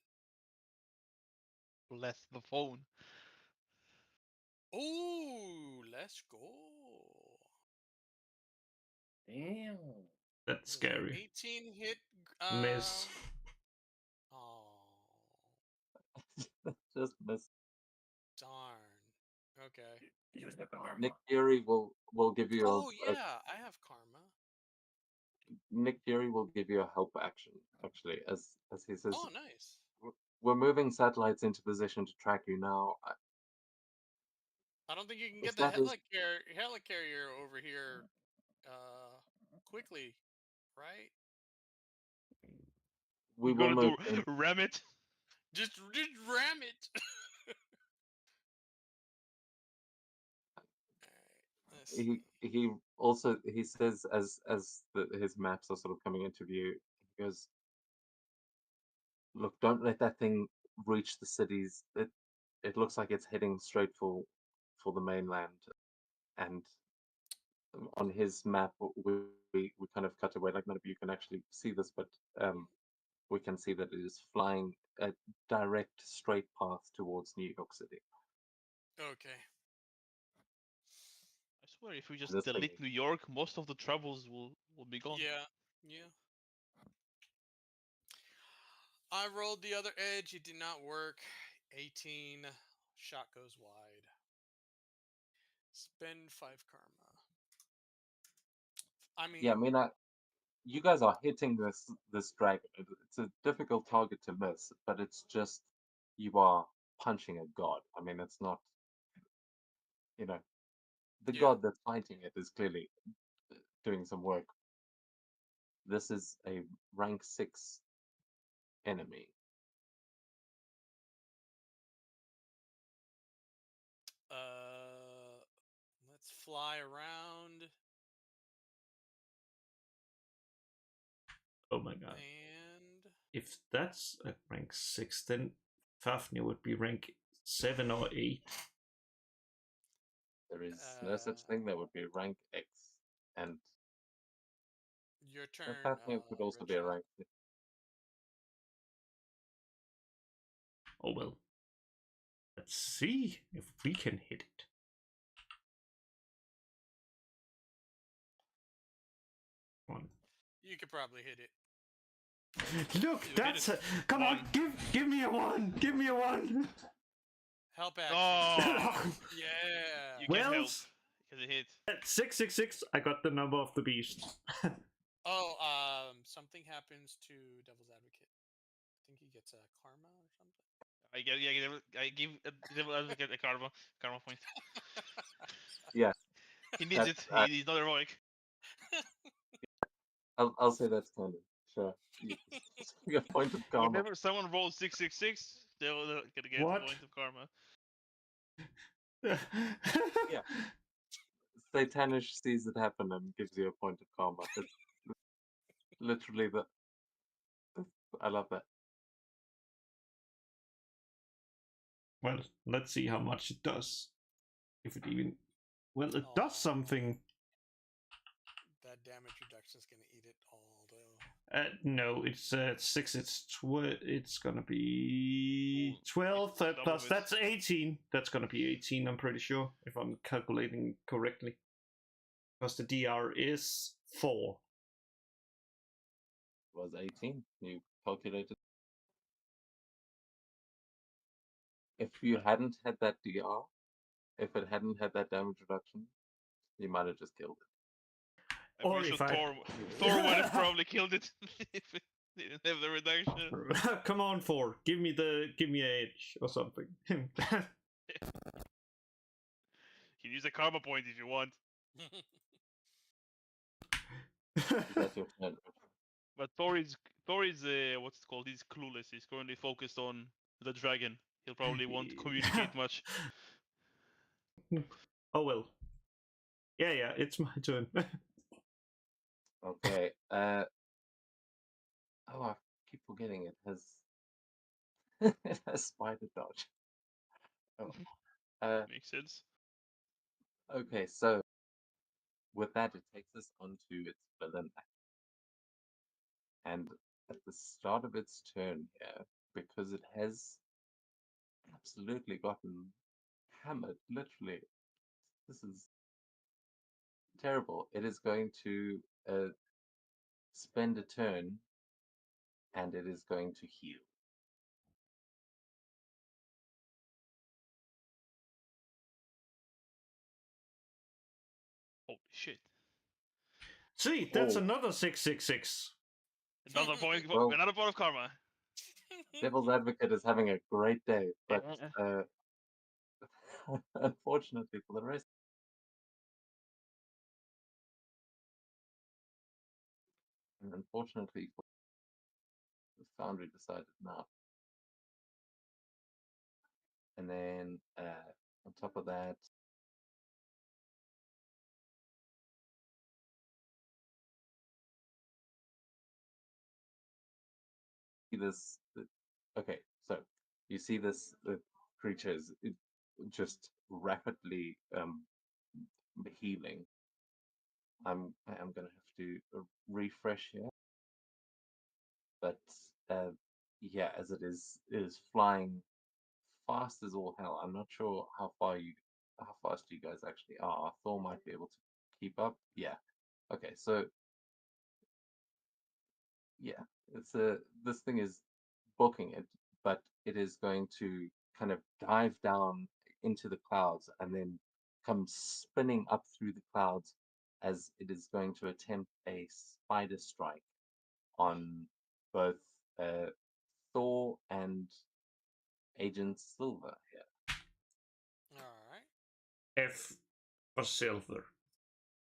Bless the phone. Ooh, let's go. Damn. That's What is that? scary. 18 hit. Miss. Oh, Just miss. darn. Okay. Use the Nick karma. Fury will give you Oh yeah, I have karma. Nick Fury will give you a help action, actually, as he says, Oh, nice. we're moving satellites into position to track you now. I don't think you can If get the that is, helicarrier over here quickly, right? we will Gonna move do in. ram it. Just ram it. All right, let's see. He says as his maps are sort of coming into view, he goes, look, don't let that thing reach the cities. It looks like it's heading straight for the mainland, and on his map we kind of cut away. Like none of you can actually see this, but we can see that it is flying a direct straight path towards New York City. Okay. I swear, if we just This thing delete New York, most of the troubles will be gone. Yeah. Yeah. I rolled the other edge. It did not work. 18. Shot goes wide. Spend 5 karma. I yeah, I mean, mean, you guys are hitting this dragon. It's a difficult target to miss, but it's just you are punching a god. I mean, it's not, the yeah. god that's fighting it is clearly doing some work. This is a rank 6 enemy. Uh, fly around Oh my god. and If that's a rank 6, then Fafnir would be rank 7 or 8. There is no such thing. There would be rank X, and your turn. Fafnir could also be a Richard. rank. Oh well. Let's see if we can hit it. One. You could probably hit it. Look, You hit that's it. come on, One. give me a 1. Give me a 1. Help action. Oh, Yeah. you can help Wells, because it hit. at 666, I got the number of the beast. Oh, something happens to Devil's Advocate. I think he gets a karma or something. I give Devil Advocate a karma point. Yeah, He needs that's, it. He's not heroic. I'll say that's kind of sure. You a point of karma. Whenever someone rolls 666, they'll gonna get What? a point of karma. Yeah. Satanish sees it happen and gives you a point of karma. It's literally the. I love that. Well, let's see how much it does. If it even. Well, it does Aw. something. That damage reduction is gonna eat it all, though. No, it's 6. It's gonna be Ooh, 12 it's double plus. it. That's 18. That's gonna be 18. I'm pretty sure if I'm calculating correctly. Because the DR is 4. It was 18. You calculated. If you hadn't had that DR, if it hadn't had that damage reduction, you might have just killed it. I'm Or pretty if sure I- Thor would have probably killed it if it didn't have the reduction. Come on, 4. Give me an edge or something. You can use a karma point if you want. That's your turn. But Thor is what's it called? He's clueless. He's currently focused on the dragon. He'll probably won't communicate much. Oh well. Yeah, it's my turn. Okay. Oh, I keep forgetting it has. It has spider dodge. Oh. Makes sense. Okay, so with that, it takes us onto its villain act. And at the start of its turn here, because it has absolutely gotten hammered, literally, this is terrible. It is going to spend a turn and it is going to heal. Holy shit! See, that's Oh. another 666. Another point. Well- Another point of karma. Devil's Advocate is having a great day, but unfortunately for the rest, and unfortunately for the Foundry decided not. And then on top of that, this. Okay, so you see this creature is just rapidly healing. I am gonna have to refresh here, but yeah, as it is flying fast as all hell. I'm not sure how fast you guys actually are. Thor might be able to keep up. Yeah. Okay, so yeah, it's this thing is booking it, but it is going to kind of dive down into the clouds and then come spinning up through the clouds as it is going to attempt a spider strike on both Thor and Agent Silver here. All right. F for silver.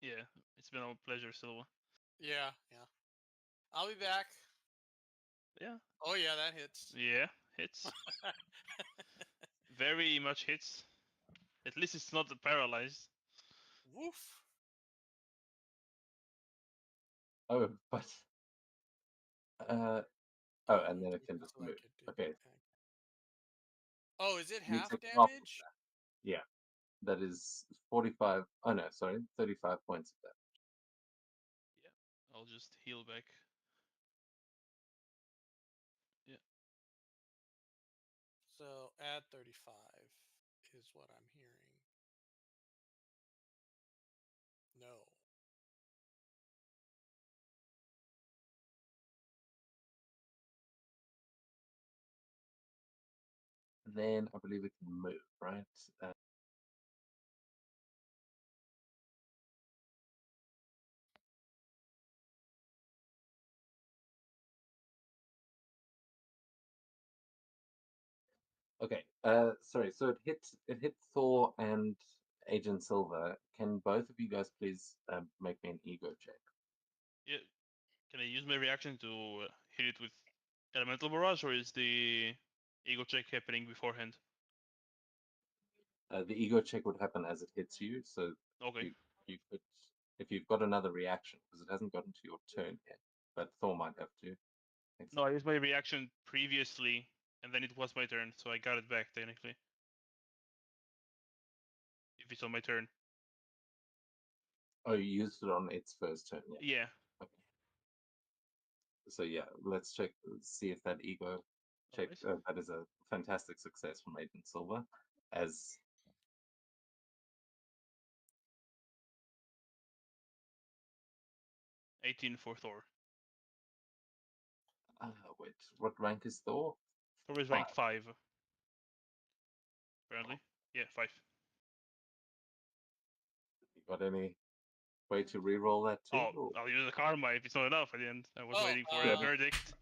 Yeah, it's been a pleasure, Silva. Yeah. I'll be back. Yeah. Oh yeah, that hits. Yeah, hits. Very much hits. At least it's not paralyzed. Woof. Oh, but oh, and then it can just move. Okay, Oh, is it you half take half of damage? that. Yeah, that is 45. Oh no, sorry, 35 points of that. Yeah, I'll just heal back. Yeah. So add 35 is what I'm hearing. No. And then I believe it can move, right? Okay. Sorry. So it hit Thor and Agent Silver. Can both of you guys please make me an ego check? Yeah. Can I use my reaction to hit it with elemental barrage, or is the ego check happening beforehand? The ego check would happen as it hits you. So Okay. you could, if you've got another reaction, because it hasn't gotten to your turn yet, but Thor might have to. No, I used my reaction previously, and then it was my turn, so I got it back technically. If it's on my turn. Oh, you used it on its first turn. Yeah. Yeah. Okay. So yeah, let's check. See if that ego check. Alright. That is a fantastic success from Agent Silver, as 18 for Thor. wait, what rank is Thor? Thor is rank 5. Apparently. Yeah, 5. You got any way to re-roll that too? Oh, or- I'll use the karma if it's not enough at the end. I was Oh, waiting for Yeah, a verdict.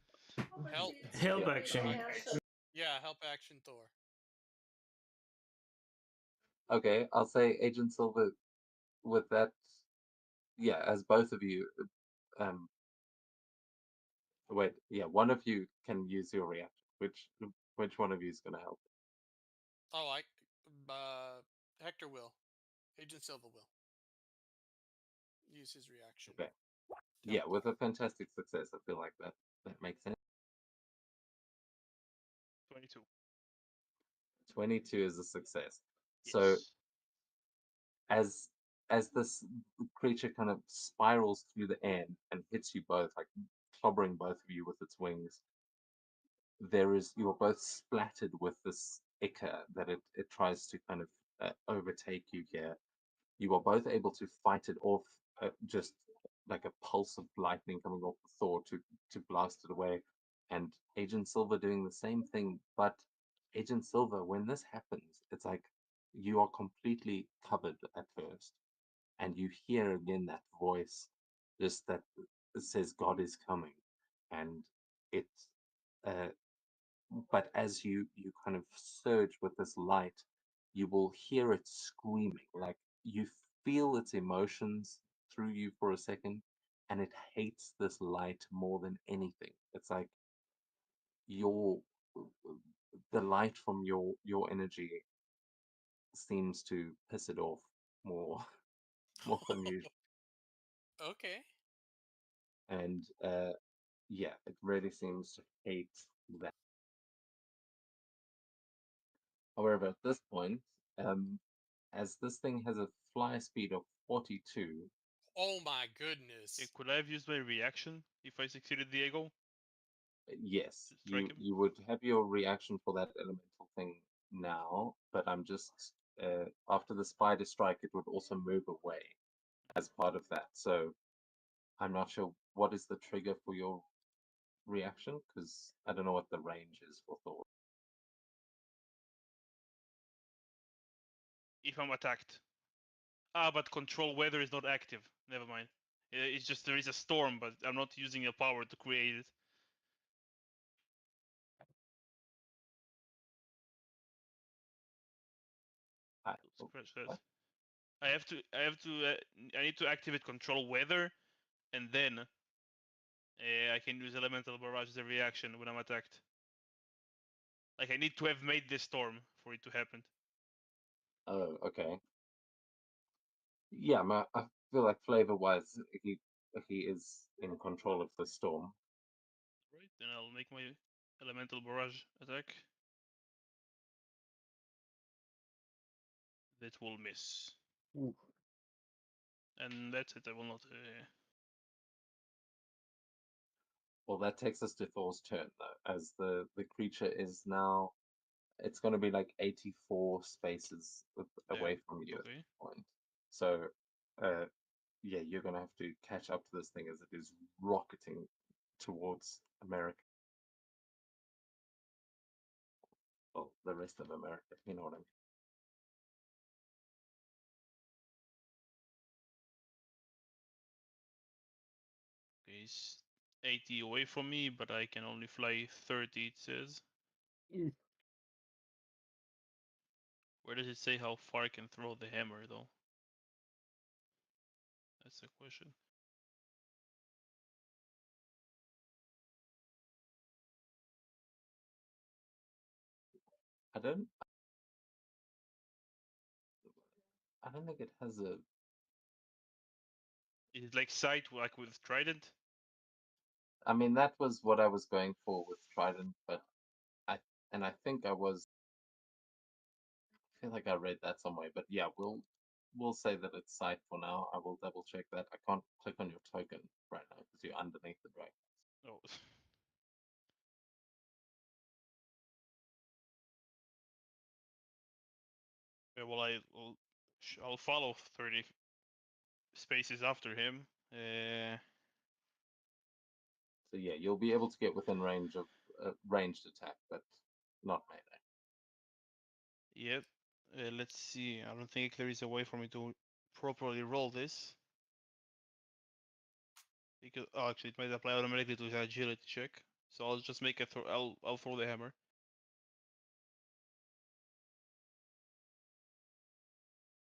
Help. Help Yeah. action. Yeah, help action Thor. Okay, I'll say Agent Silver with that. Yeah, as both of you. Wait, yeah, one of you can use your reaction. Which one of you is going to help? Oh, Hector will. Agent Silva will use his reaction. Okay. to Yeah, help with Thor. a fantastic success, I feel like that makes sense. 22. 22 is a success. So Yes. as this creature kind of spirals through the air and hits you both, like clobbering both of you with its wings, you are both splattered with this ichor that it tries to kind of overtake you here. You are both able to fight it off, just like a pulse of lightning coming off the Thor to blast it away, and Agent Silver doing the same thing. But Agent Silver, when this happens, it's like you are completely covered at first, and you hear again that voice, just that says God is coming, and it. Uh, but as you kind of surge with this light, you will hear it screaming, like you feel its emotions through you for a second, and it hates this light more than anything. It's like your the light from your energy seems to piss it off more more than usual. Okay. And yeah, it really seems to hate that. However, at this point, as this thing has a fly speed of 42, Oh my Okay, goodness. could I have used my reaction if I succeeded the ego yes, to strike him? you would have your reaction for that elemental thing now, but I'm just after the spider strike, it would also move away as part of that. So I'm not sure what is the trigger for your reaction, because I don't know what the range is for Thor. If I'm attacked. But control weather is not active. Never mind. It's just there is a storm, but I'm not using a power to create it. I, Scratch that. what? I need to activate control weather, and then I can use elemental barrage as a reaction when I'm attacked. Like I need to have made this storm for it to happen. Oh, okay. Yeah, I feel like flavor-wise, he is in control of the storm. Right, then I'll make my elemental barrage attack. That will miss. Ooh. And that's it, I will not... Well, that takes us to Thor's turn, though, as the creature is now. It's going to be like 84 spaces away from you at okay. this point. So, yeah, you're going to have to catch up to this thing as it is rocketing towards America. Well, the rest of America, you know what I mean. Okay, he's 80 away from me, but I can only fly 30, it says. Ooh. Where does it say how far I can throw the hammer, though? That's the question. I don't think it has a. Is it like sight, like with Trident? I mean, that was what I was going for with Trident, but I think I feel like I read that somewhere. But yeah, we'll say that it's sight for now. I will double check that. I can't click on your token right now because you're underneath the dragon. Oh. Yeah, well, I'll follow 30 spaces after him. So yeah, you'll be able to get within range of ranged attack, but not melee. Yep. Let's see. I don't think there is a way for me to properly roll this. Because actually, it might apply automatically to the agility check. So I'll just make a throw. I'll throw the hammer.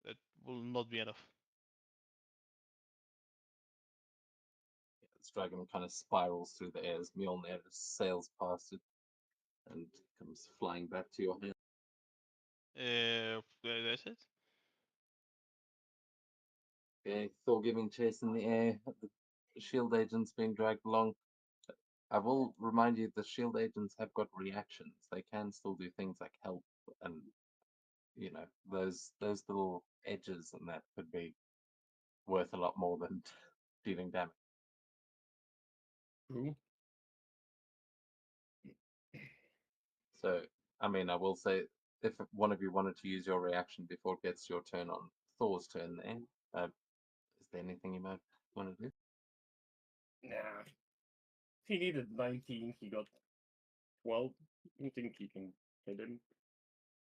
That will not be enough. Yeah, this dragon kind of spirals through the air as Mjolnir sails past it and comes flying back to your hand. That's it. Okay, Thor giving chase in the air. The shield agent's being dragged along. I will remind you the shield agents have got reactions. They can still do things like help, and you know those little edges and that could be worth a lot more than dealing damage. True. So I mean, I will say if one of you wanted to use your reaction before it gets your turn on Thor's turn, there, is there anything you might want to do? Nah. He needed 19, he got 12. I don't think he can hit him.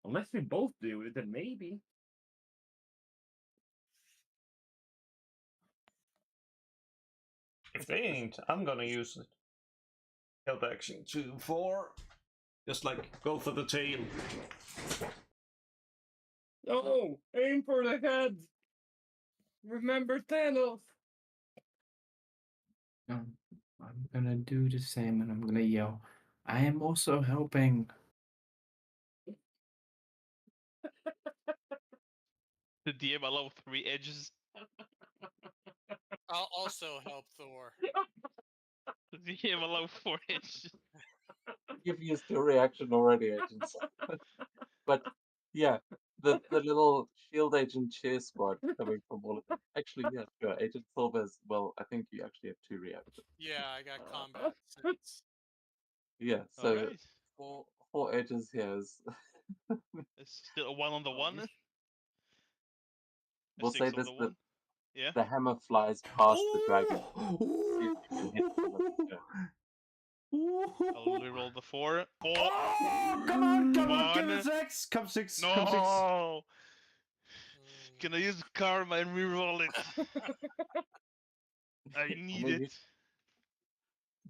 Unless we both do it, then maybe. If they ain't, I'm gonna use it. Help action 2, 4. Just like go for the tail. Oh, aim for the head. Remember Thanos. I'm gonna do the same and I'm gonna yell, I am also helping. The DM allow 3 edges. I'll also help Thor. The DM allow 4 edges. You've used your reaction already, agents. But yeah, the little shield agent cheer squad coming from all of them. Actually, yeah, sure. Agent Silver's. Well, I think you actually have 2 reactions. Yeah, I got combat sense. Yeah, so Alright. four edges here is. It's still a 1 on the 1. A We'll 6 say on this: the 1. Yeah. the hammer flies past the dragon. See if you can hit some of the turn. I'll reroll the 4. Oh! Oh, come on, Come give on. it 6. Come 6, No! come 6. Can I use karma and reroll it? I need Maybe it.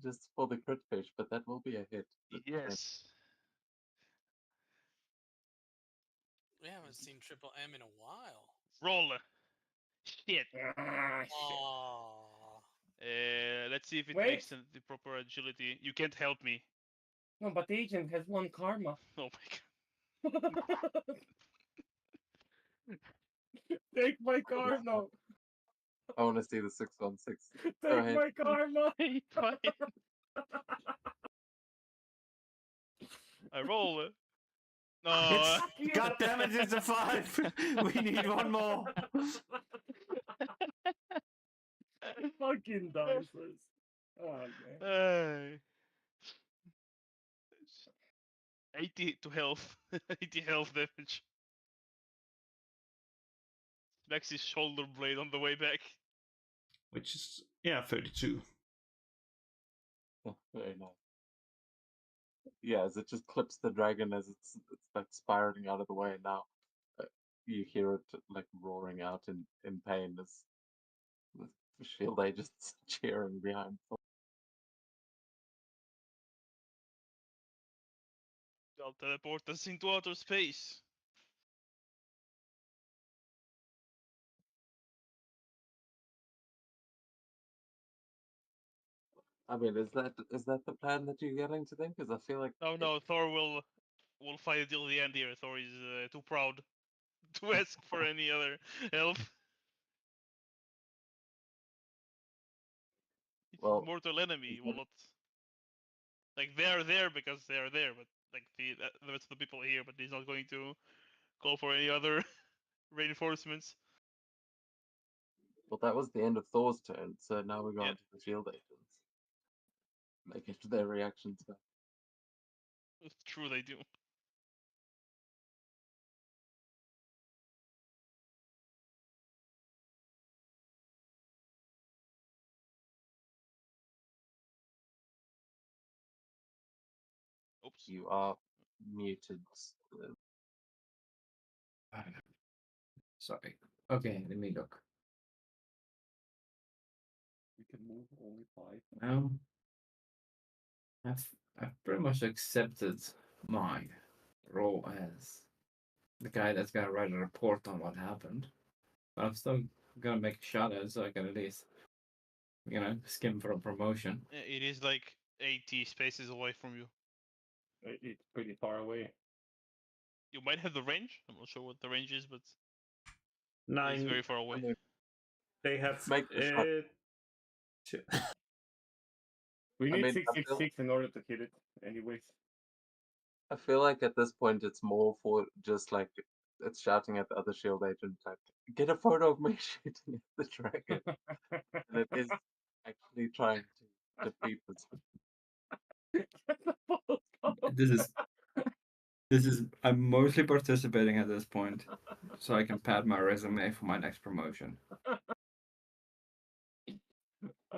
just for the crit fish, but that will be a hit. Yes. We haven't seen Triple M in a while. Roll. Shit. Ah, shit. Aww. Let's see if it Wait. makes the proper agility. You can't help me. No, but the agent has 1 karma. Oh my god. Take my karma. I want to see the 616. Go Take ahead. my karma. Fine. I roll it. No. It's, God damn it, it's a 5. We need one more. Fucking dices. Oh man. 80 to health. 80 health damage. Smacks his shoulder blade on the way back. Which is, yeah, 32. Very nice. Yeah, as it just clips the dragon as it's like spiraling out of the way now. You hear it like roaring out in pain as the shield agents cheering behind. They'll teleport us into outer space. I mean, is that the plan that you're getting to them? Because I feel like No, Thor will fight till the end here. Thor is too proud to ask for any other help. His Well, mortal enemy will not. Like they are there because they are there, but like the rest of the people here, but he's not going to call for any other reinforcements. well, that was the end of Thor's turn, so now we're going Yeah. to the shield agents. Make it their reactions back. It's true, they do. Oops. You are muted. Sorry. Okay, let me look. We can move only 5. Now, I've pretty much accepted my role as the guy that's gonna write a report on what happened. But I'm still gonna make a shot at it so I can at least, skim for a promotion. It is like 80 spaces away from you. It's pretty far away. You might have the range. I'm not sure what the range is, but it's 9. very far away. I mean, They have. make the shot. We I need mean, I 666 in order to hit it, anyways. I feel like at this point it's more for just like it's shouting at the other shield agent, like, get a photo of me shooting at the dragon. And it is actually trying to defeat this. This is I'm mostly participating at this point, so I can pad my resume for my next promotion. Oh,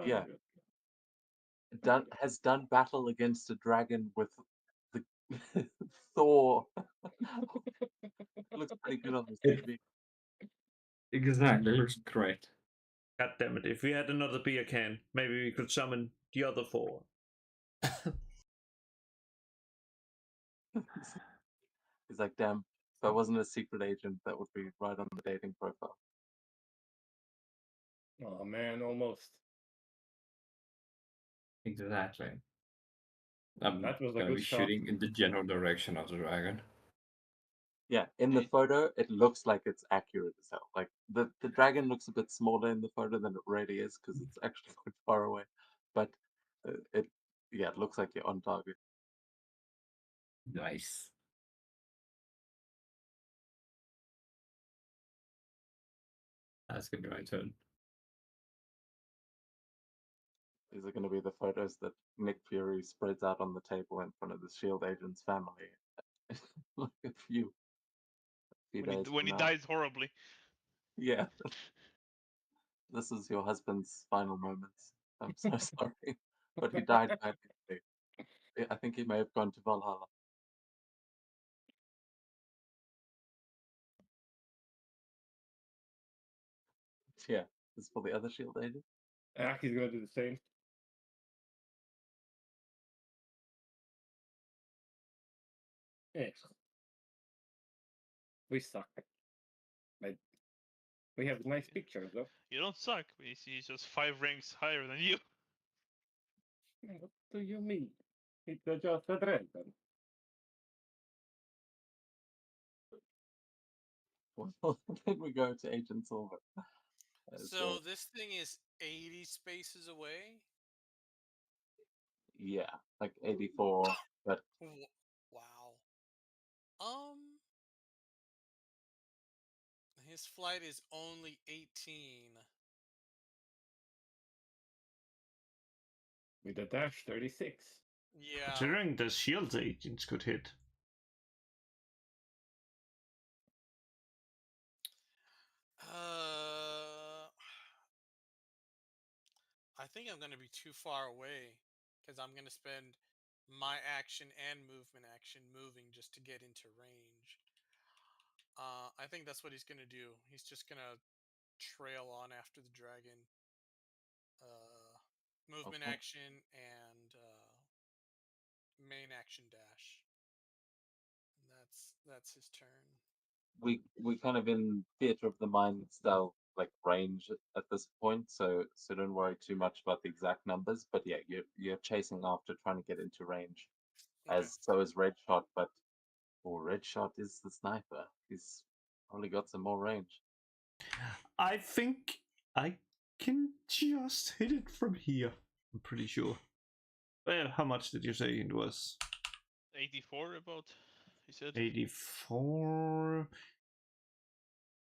Yeah. God. Has done battle against a dragon with the Thor. Looks pretty good on the TV. Exactly, looks great. God damn it. If we had another beer can, maybe we could summon the other 4. He's like, damn, if I wasn't a secret agent, that would be right on the dating profile. Oh man, almost. Exactly. I'm That was a gonna good be shot. shooting in the general direction of the dragon. Yeah, in the photo, it looks like it's accurate as hell. Like the dragon looks a bit smaller in the photo than it really is because it's actually quite far away. But it looks like you're on target. Nice. That's gonna be my turn. These are going to be the photos that Nick Fury spreads out on the table in front of the Shield agent's family. Like a few days When from he now. dies horribly. Yeah. This is your husband's final moments. I'm so sorry. But he died badly. I think he may have gone to Valhalla. Yeah. This is for the other Shield agent. Aki's gonna do the same. Yes. We suck. But we have nice pictures though. You don't suck. He's just 5 ranks higher than you. What do you mean? It's just a dragon. Well, then we go to Agent Silver. So this thing is 80 spaces away. Yeah, like 84, but Wow. His flight is only 18. With a dash 36. Yeah. Considering the shield agents could hit. I think I'm going to be too far away because I'm going to spend my action and movement action moving just to get into range. I think that's what he's going to do. He's just going to trail on after the dragon. Movement Okay. action and main action dash. And that's his turn. we kind of in theater of the mind style like range at this point, so don't worry too much about the exact numbers. But yeah, you're chasing after trying to get into range, Okay. as so is Red Shot. But Red Shot is the sniper. He's probably got some more range. I think I can just hit it from here. I'm pretty sure. How much did you say it was? 84 about, he said. 84.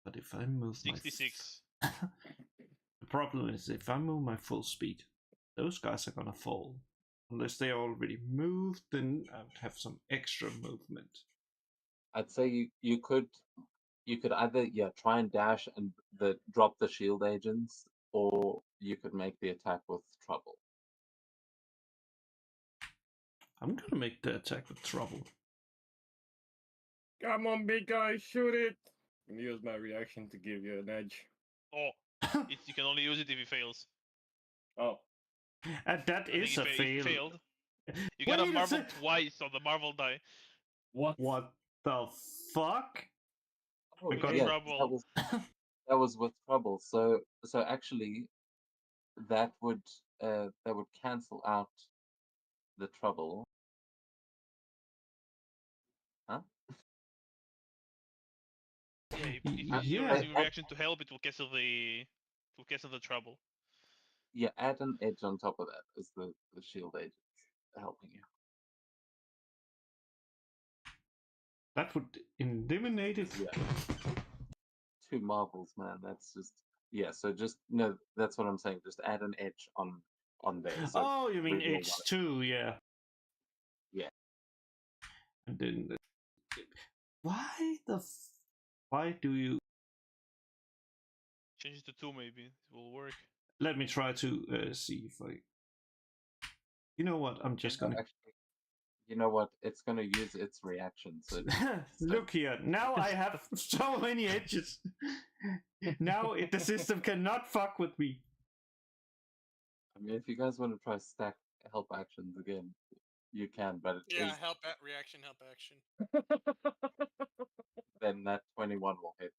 But if I move 66. the problem is if I move my full speed, those guys are gonna fall. Unless they already moved, then I would have some extra movement. I'd say you could either try and dash and drop the shield agents, or you could make the attack with trouble. I'm gonna make the attack with trouble. Come on, big guy, shoot it! I'm gonna use my reaction to give you an edge. Oh, you can only use it if he fails. Oh. And that I think is a he fail. failed. You got a Wait a marble sec. twice on the marble die. What? What the fuck? Oh, I got With yeah, trouble. that was with trouble. So actually, that would cancel out the trouble. Huh? Yeah, if you're Yeah. using reaction to help, it will cancel the trouble. Yeah, add an edge on top of that as the shield agents helping you. That would eliminate it. Yeah. 2 marbles, man. That's just So just no. That's what I'm saying. Just add an edge on there. So Oh, you mean reroll one. H2, yeah. Yeah. And then why do you Change it to 2 maybe. It will work. let me try to see if I you know what, I'm just gonna Actually, you know what? It's gonna use its reaction. So look here. Now I have so many edges. Now the system cannot fuck with me. I mean, if you guys want to try stack help actions again, you can. But it Yeah, is help reaction, help action. then that 21 will hit.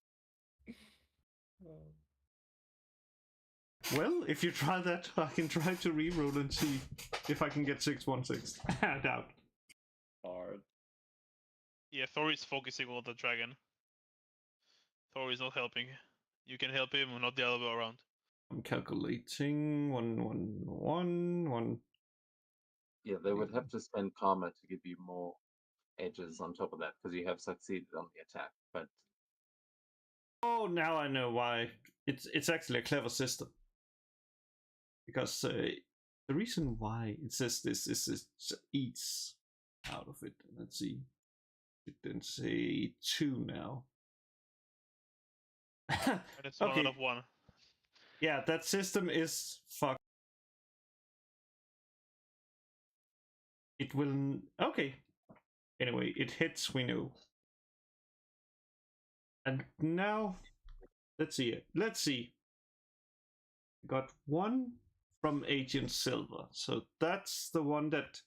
Well, if you try that, I can try to reroll and see if I can get 616. I doubt. Hard. Yeah, Thor is focusing on the dragon. Thor is not helping. You can help him, not the other way around. I'm calculating 1. Yeah, they would have to spend karma to give you more edges on top of that because you have succeeded on the attack. But oh, now I know why. It's actually a clever system. Because the reason why it says this is it eats out of it. Let's see. It didn't say 2 now. And it's 1 out of 1. Yeah, that system is fucked. It will. Okay. Anyway, it hits, we know. And now, let's see it. Let's see. Got 1 from Agent Silver. So that's the one that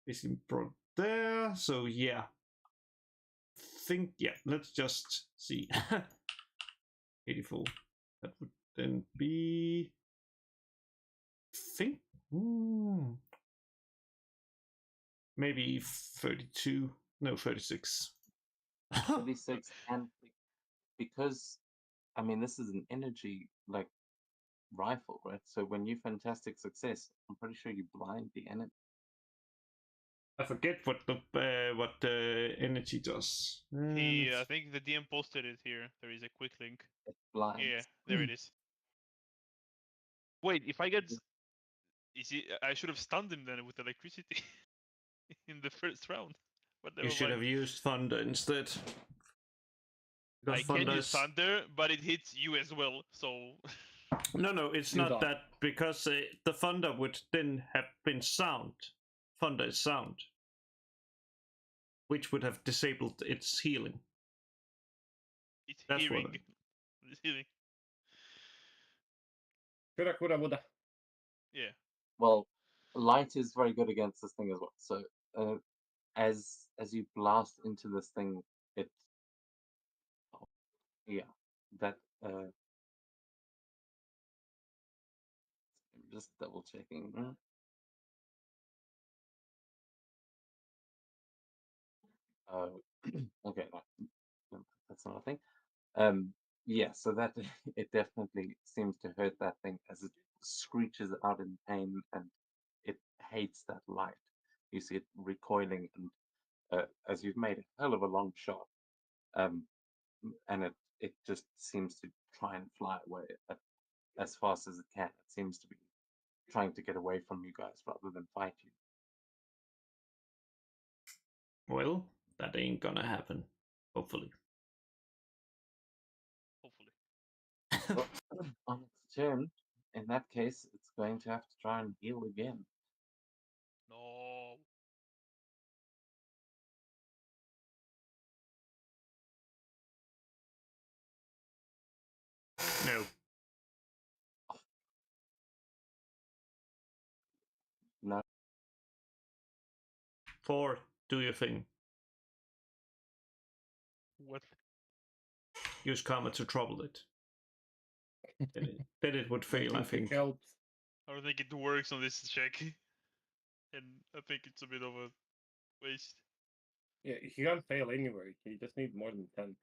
basically brought there. So yeah. Let's just see. 84. That would then be. Maybe 32. No, 36. 36 and because I mean this is an energy like rifle, right? So when you fantastic success, I'm pretty sure you blind the enemy. I forget what the energy does. I think the DM posted it here. There is a quick link. It blinds. Yeah, there it is. Wait, if I get, I should have stunned him then with electricity in the first round. But You never should mind. have used thunder instead. Because I can thunder use is... thunder, but it hits you as well. So No, it's You not don't. that, because the thunder would then have been sound. Thunder is sound, which would have disabled its healing. it's That's what hearing. It's healing. Shoulda, coulda, woulda. Yeah. Well, light is very good against this thing as well. So as you blast into this thing, it yeah, that I'm just double checking. Okay, no, that's not a thing. Yeah, so that it definitely seems to hurt that thing as it screeches out in pain, and it hates that light. You see it recoiling, and as you've made a hell of a long shot, um, and it just seems to try and fly away as fast as it can. It seems to be trying to get away from you guys rather than fight you. Well, that ain't gonna happen. Hopefully. Hopefully. Well, on its turn, in that case, it's going to have to try and heal again. No. No. No, 4, do your thing. What? Use karma to trouble it. Then it would fail, I If it think. helps. I don't think it works on this check, and I think it's a bit of a waste. Yeah, he can't fail anywhere. He just needs more than 10.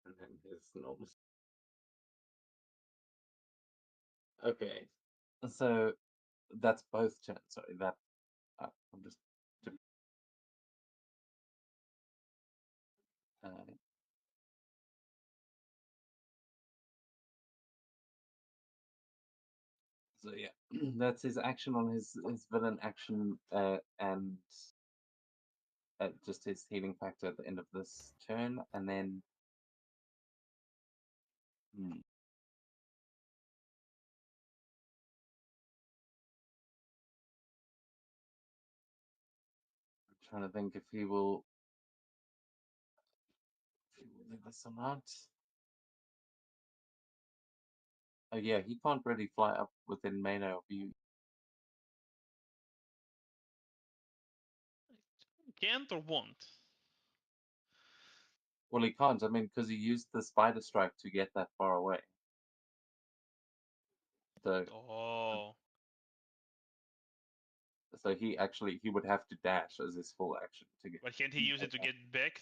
and then his normal. Okay, so that's both turns. Sorry, that I'm just. Uh, so yeah, that's his action on his villain action, and just his healing factor at the end of this turn, and then. I'm trying to think if he will do this or not. Oh yeah, he can't really fly up within melee of you. Can't or won't? Well, he can't. I mean, because he used the spider strike to get that far away. So, Oh. so he would have to dash as his full action to get. But can't he use it to get back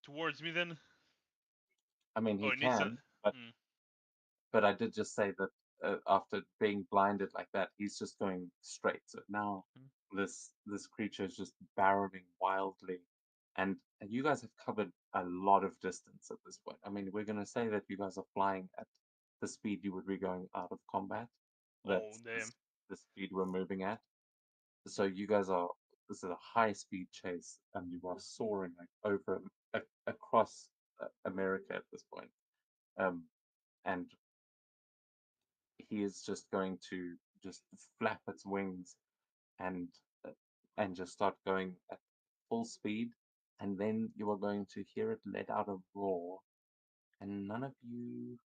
towards me then? I mean, he Oh, it needs a. can, but Hmm. but I did just say that after being blinded like that, he's just going straight. So now this creature is just barreling wildly, and you guys have covered a lot of distance at this point. I mean, we're gonna say that you guys are flying at the speed you would be going out of combat. Oh, That's damn. the speed we're moving at. So you guys are. This is a high speed chase, and you are soaring like over across America at this point. And he is just going to just flap its wings and uh, and just start going at full speed, and then you are going to hear it let out a roar, and none of you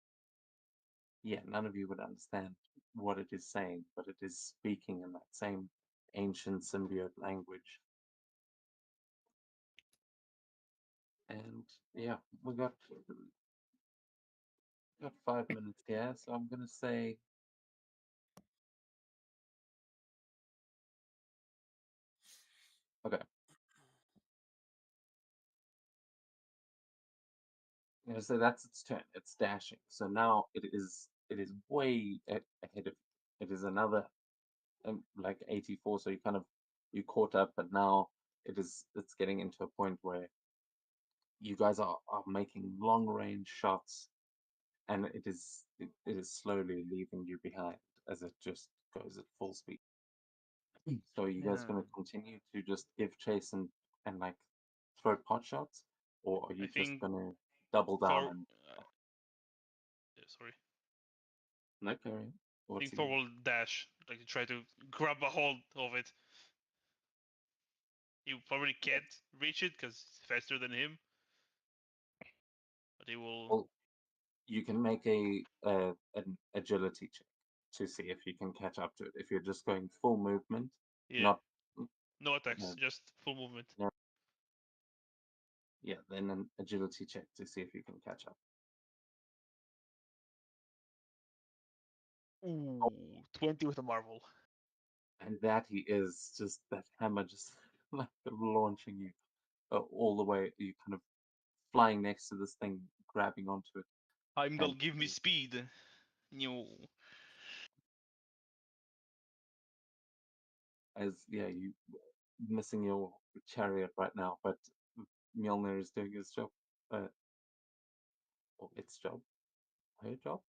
would understand what it is saying, but it is speaking in that same ancient symbiote language. And yeah, we got 5 minutes here, so I'm gonna say okay. So that's its turn. It's dashing. So now it is way ahead of. It is another like 84. So you caught up, but now it's getting into a point where you guys are making long range shots, and it is slowly leaving you behind as it just goes at full speed. So are you guys going to continue to just give chase and like throw pot shots, or are you I just think going to double Thor. down and Yeah, sorry. no carry? I What's think he Thor gonna will dash, like to try to grab a hold of it. He probably can't reach it because it's faster than him. But he will. Well, you can make an agility check to see if you can catch up to it. If you're just going full movement, Yeah. not No attacks, no, just full movement. no, yeah, then an agility check to see if you can catch up. Ooh, 20 with a marvel. And that he is just that hammer just like launching you all the way. You kind of flying next to this thing, grabbing onto it, Heimdall, and give me speed. No. as you missing your chariot right now, but Mjolnir is doing his job, or its job, her job.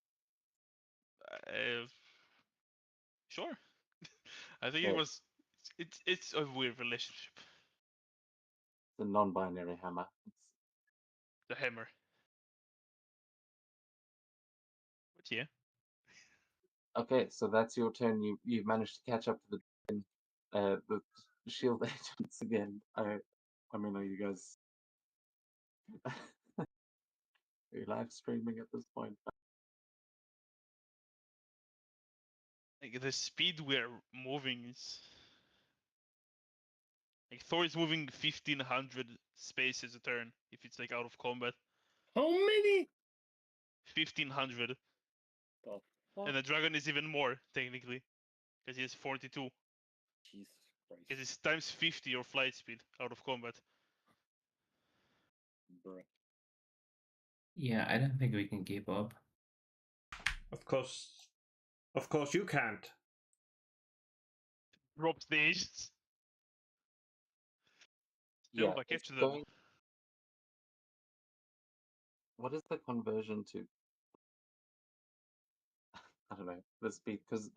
Sure. I think it Okay, was. It's a weird relationship. the non-binary hammer. The hammer. But yeah. Okay, so that's your turn. You've managed to catch up to the shield agents again. I mean, are you guys are you live streaming at this point? Like the speed we're moving is. Like Thor is moving 1500 spaces a turn if it's like out of combat. How many? 1500. The fuck? And the dragon is even more, technically. Because he has 42. Jesus Because Christ, it's times 50 your flight speed out of combat. bro. Yeah, I don't think we can keep up. Of course you can't. Drop stages. Still, Yeah, I it's catch them. going. What is the conversion to? I don't know the speed because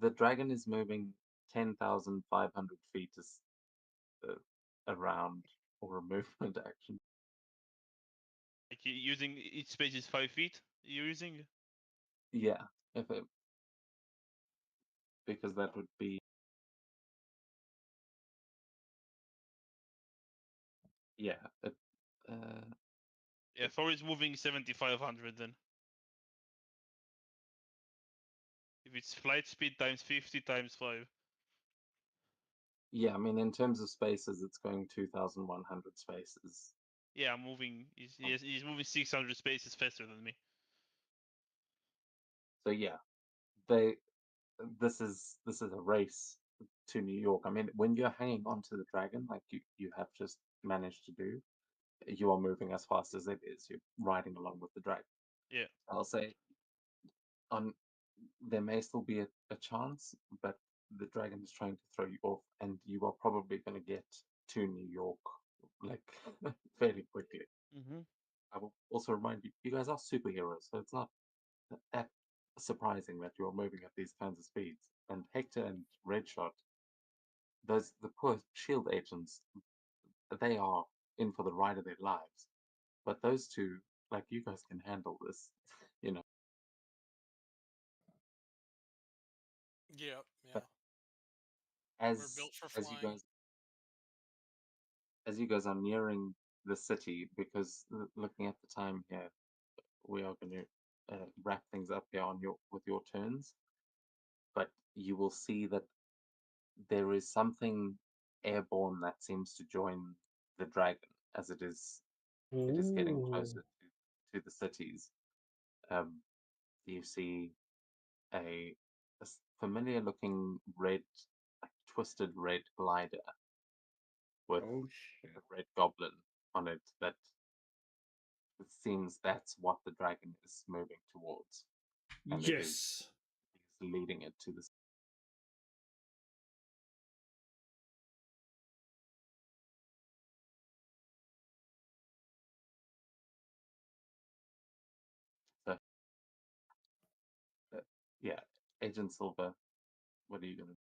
the dragon is moving 10,500 feet is around or a movement action. Like using each space is 5 feet. You're using. Yeah, if it because that would be yeah. Yeah, Thor is moving 7500 then. If it's flight speed times 50 times 5. Yeah, I mean in terms of spaces, it's going 2,100 spaces. Yeah, I'm moving. He's moving 600 spaces faster than me. So yeah, they this is a race to New York. I mean, when you're hanging onto the dragon, like you have just managed to do, you are moving as fast as it is. You're riding along with the dragon. Yeah. I'll say on there may still be a chance, but the dragon is trying to throw you off, and you are probably going to get to New York like fairly quickly. Mm-hmm. I will also remind you, you guys are superheroes, so it's not that surprising that you're moving at these kinds of speeds. And Hector and Redshot, the poor shield agents, they are in for the ride of their lives. But those two, like you guys can handle this, you know. Yep, yeah. But We're as built for as you flying. guys as you guys are nearing the city, because looking at the time here, we are going to wrap things up here on with your turns. But you will see that there is something airborne that seems to join the dragon as it is getting closer to the cities. Um, you see a familiar looking red, like twisted red glider with Oh a shit. red goblin on it that it seems that's what the dragon is moving towards. And it is leading it to the. So, yeah, Agent Silver, what are you gonna?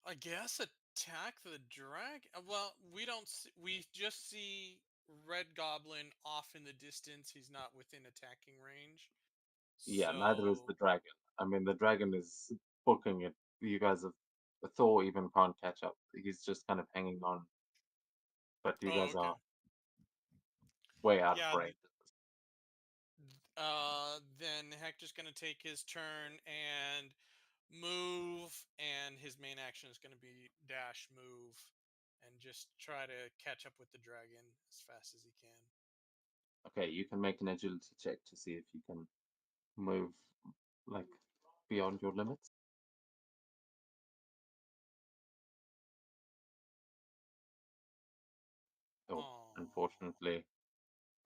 I guess attack the dragon. Well, we don't. We just see Red Goblin off in the distance. He's not within attacking range. Yeah, neither is So, the dragon. I mean, the dragon is booking it. You guys have. Thor even can't catch up. He's just kind of hanging on. But you oh, guys okay. are way out of Yeah. range. Then Hector's gonna take his turn and move, and his main action is gonna be dash move, and just try to catch up with the dragon as fast as he can. Okay, you can make an agility check to see if you can move like beyond your limits. Oh, Oh, unfortunately,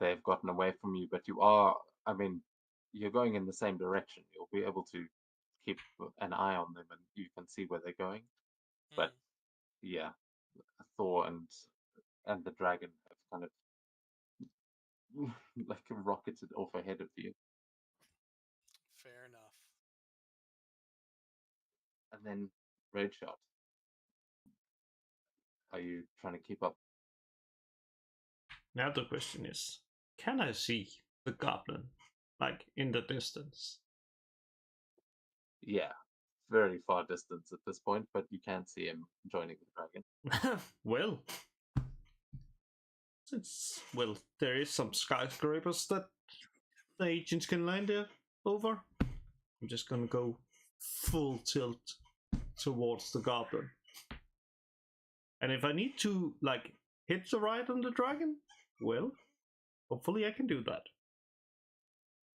they've gotten away from you, but you are, I mean, you're going in the same direction. You'll be able to keep an eye on them and you can see where they're going. But yeah, Thor and the dragon have kind of like rocketed off ahead of you. fair enough. And then Red Shot. Are you trying to keep up? Now the question is, can I see the goblin, like in the distance? Yeah, very far distance at this point, but you can see him joining the dragon. Well, since there is some skyscrapers that the agents can land there over, I'm just gonna go full tilt towards the goblin. And if I need to like hit the ride on the dragon, well, hopefully I can do that.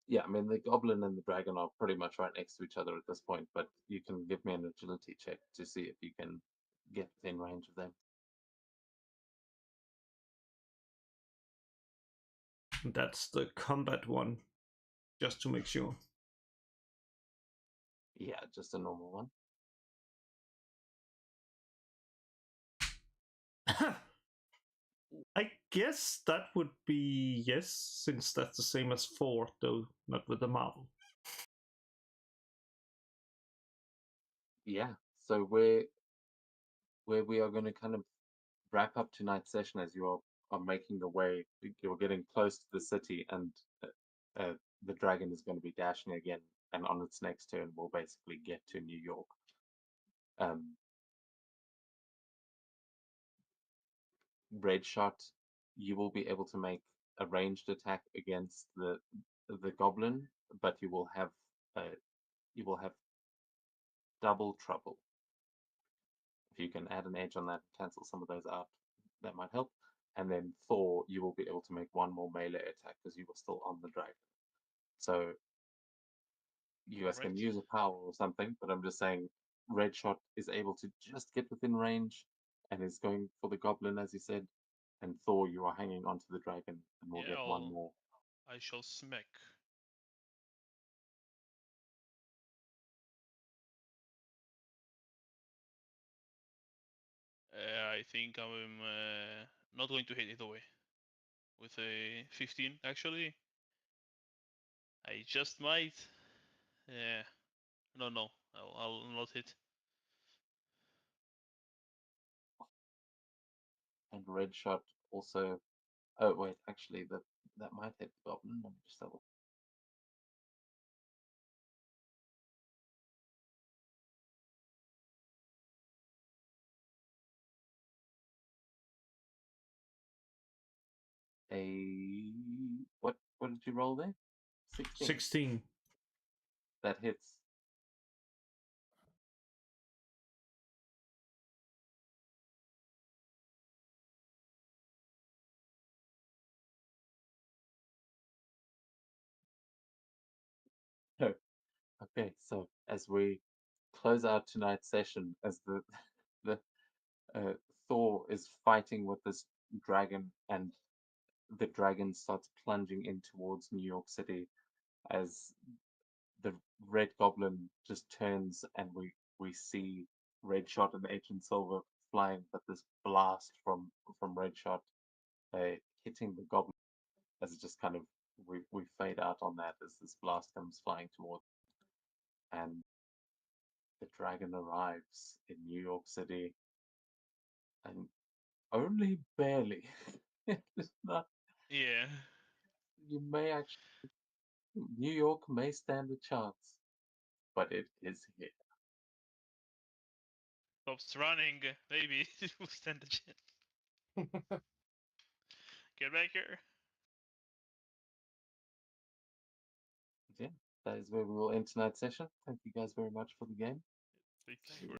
Yeah, I mean the goblin and the dragon are pretty much right next to each other at this point, but you can give me an agility check to see if you can get within range of them. That's the combat one, just to make sure. Yeah, just a normal one. I guess that would be yes, since that's the same as 4, though not with the marvel. Yeah, so where we are going to kind of wrap up tonight's session as you are making the way. You're getting close to the city, and the dragon is going to be dashing again, and on its next turn, we'll basically get to New York. Red Shot, you will be able to make a ranged attack against the goblin, but you will have double trouble. If you can add an edge on that and cancel some of those out, that might help. And then Thor, you will be able to make one more melee attack because you were still on the dragon. So you guys can Alright. use a power or something, but I'm just saying Red Shot is able to just get within range and is going for the goblin, as you said. And Thor, you are hanging onto the dragon and will Yeah, get one more. I shall smack. I think I'm not going to hit it away. With a 15, actually. I just might. Yeah. No. I'll not hit. And Red Shot also. Oh wait, actually, that might hit the goblin. Let me just double. What did you roll there? 16. 16. That hits. Oh, okay, so as we close out tonight's session, as the uh, Thor is fighting with this dragon, and the dragon starts plunging in towards New York City as the Red Goblin just turns and we see Red Shot and Agent Silver flying, but this blast from Red Shot hitting the Goblin as it just kind of we fade out on that as this blast comes flying towards, and the dragon arrives in New York City, and only barely. It's not. Yeah. You may actually. New York may stand a chance, but it is here. Stops running. Maybe it will stand a chance. Get back here. Yeah, that is where we will end tonight's session. Thank you guys very much for the game. Thanks Thank for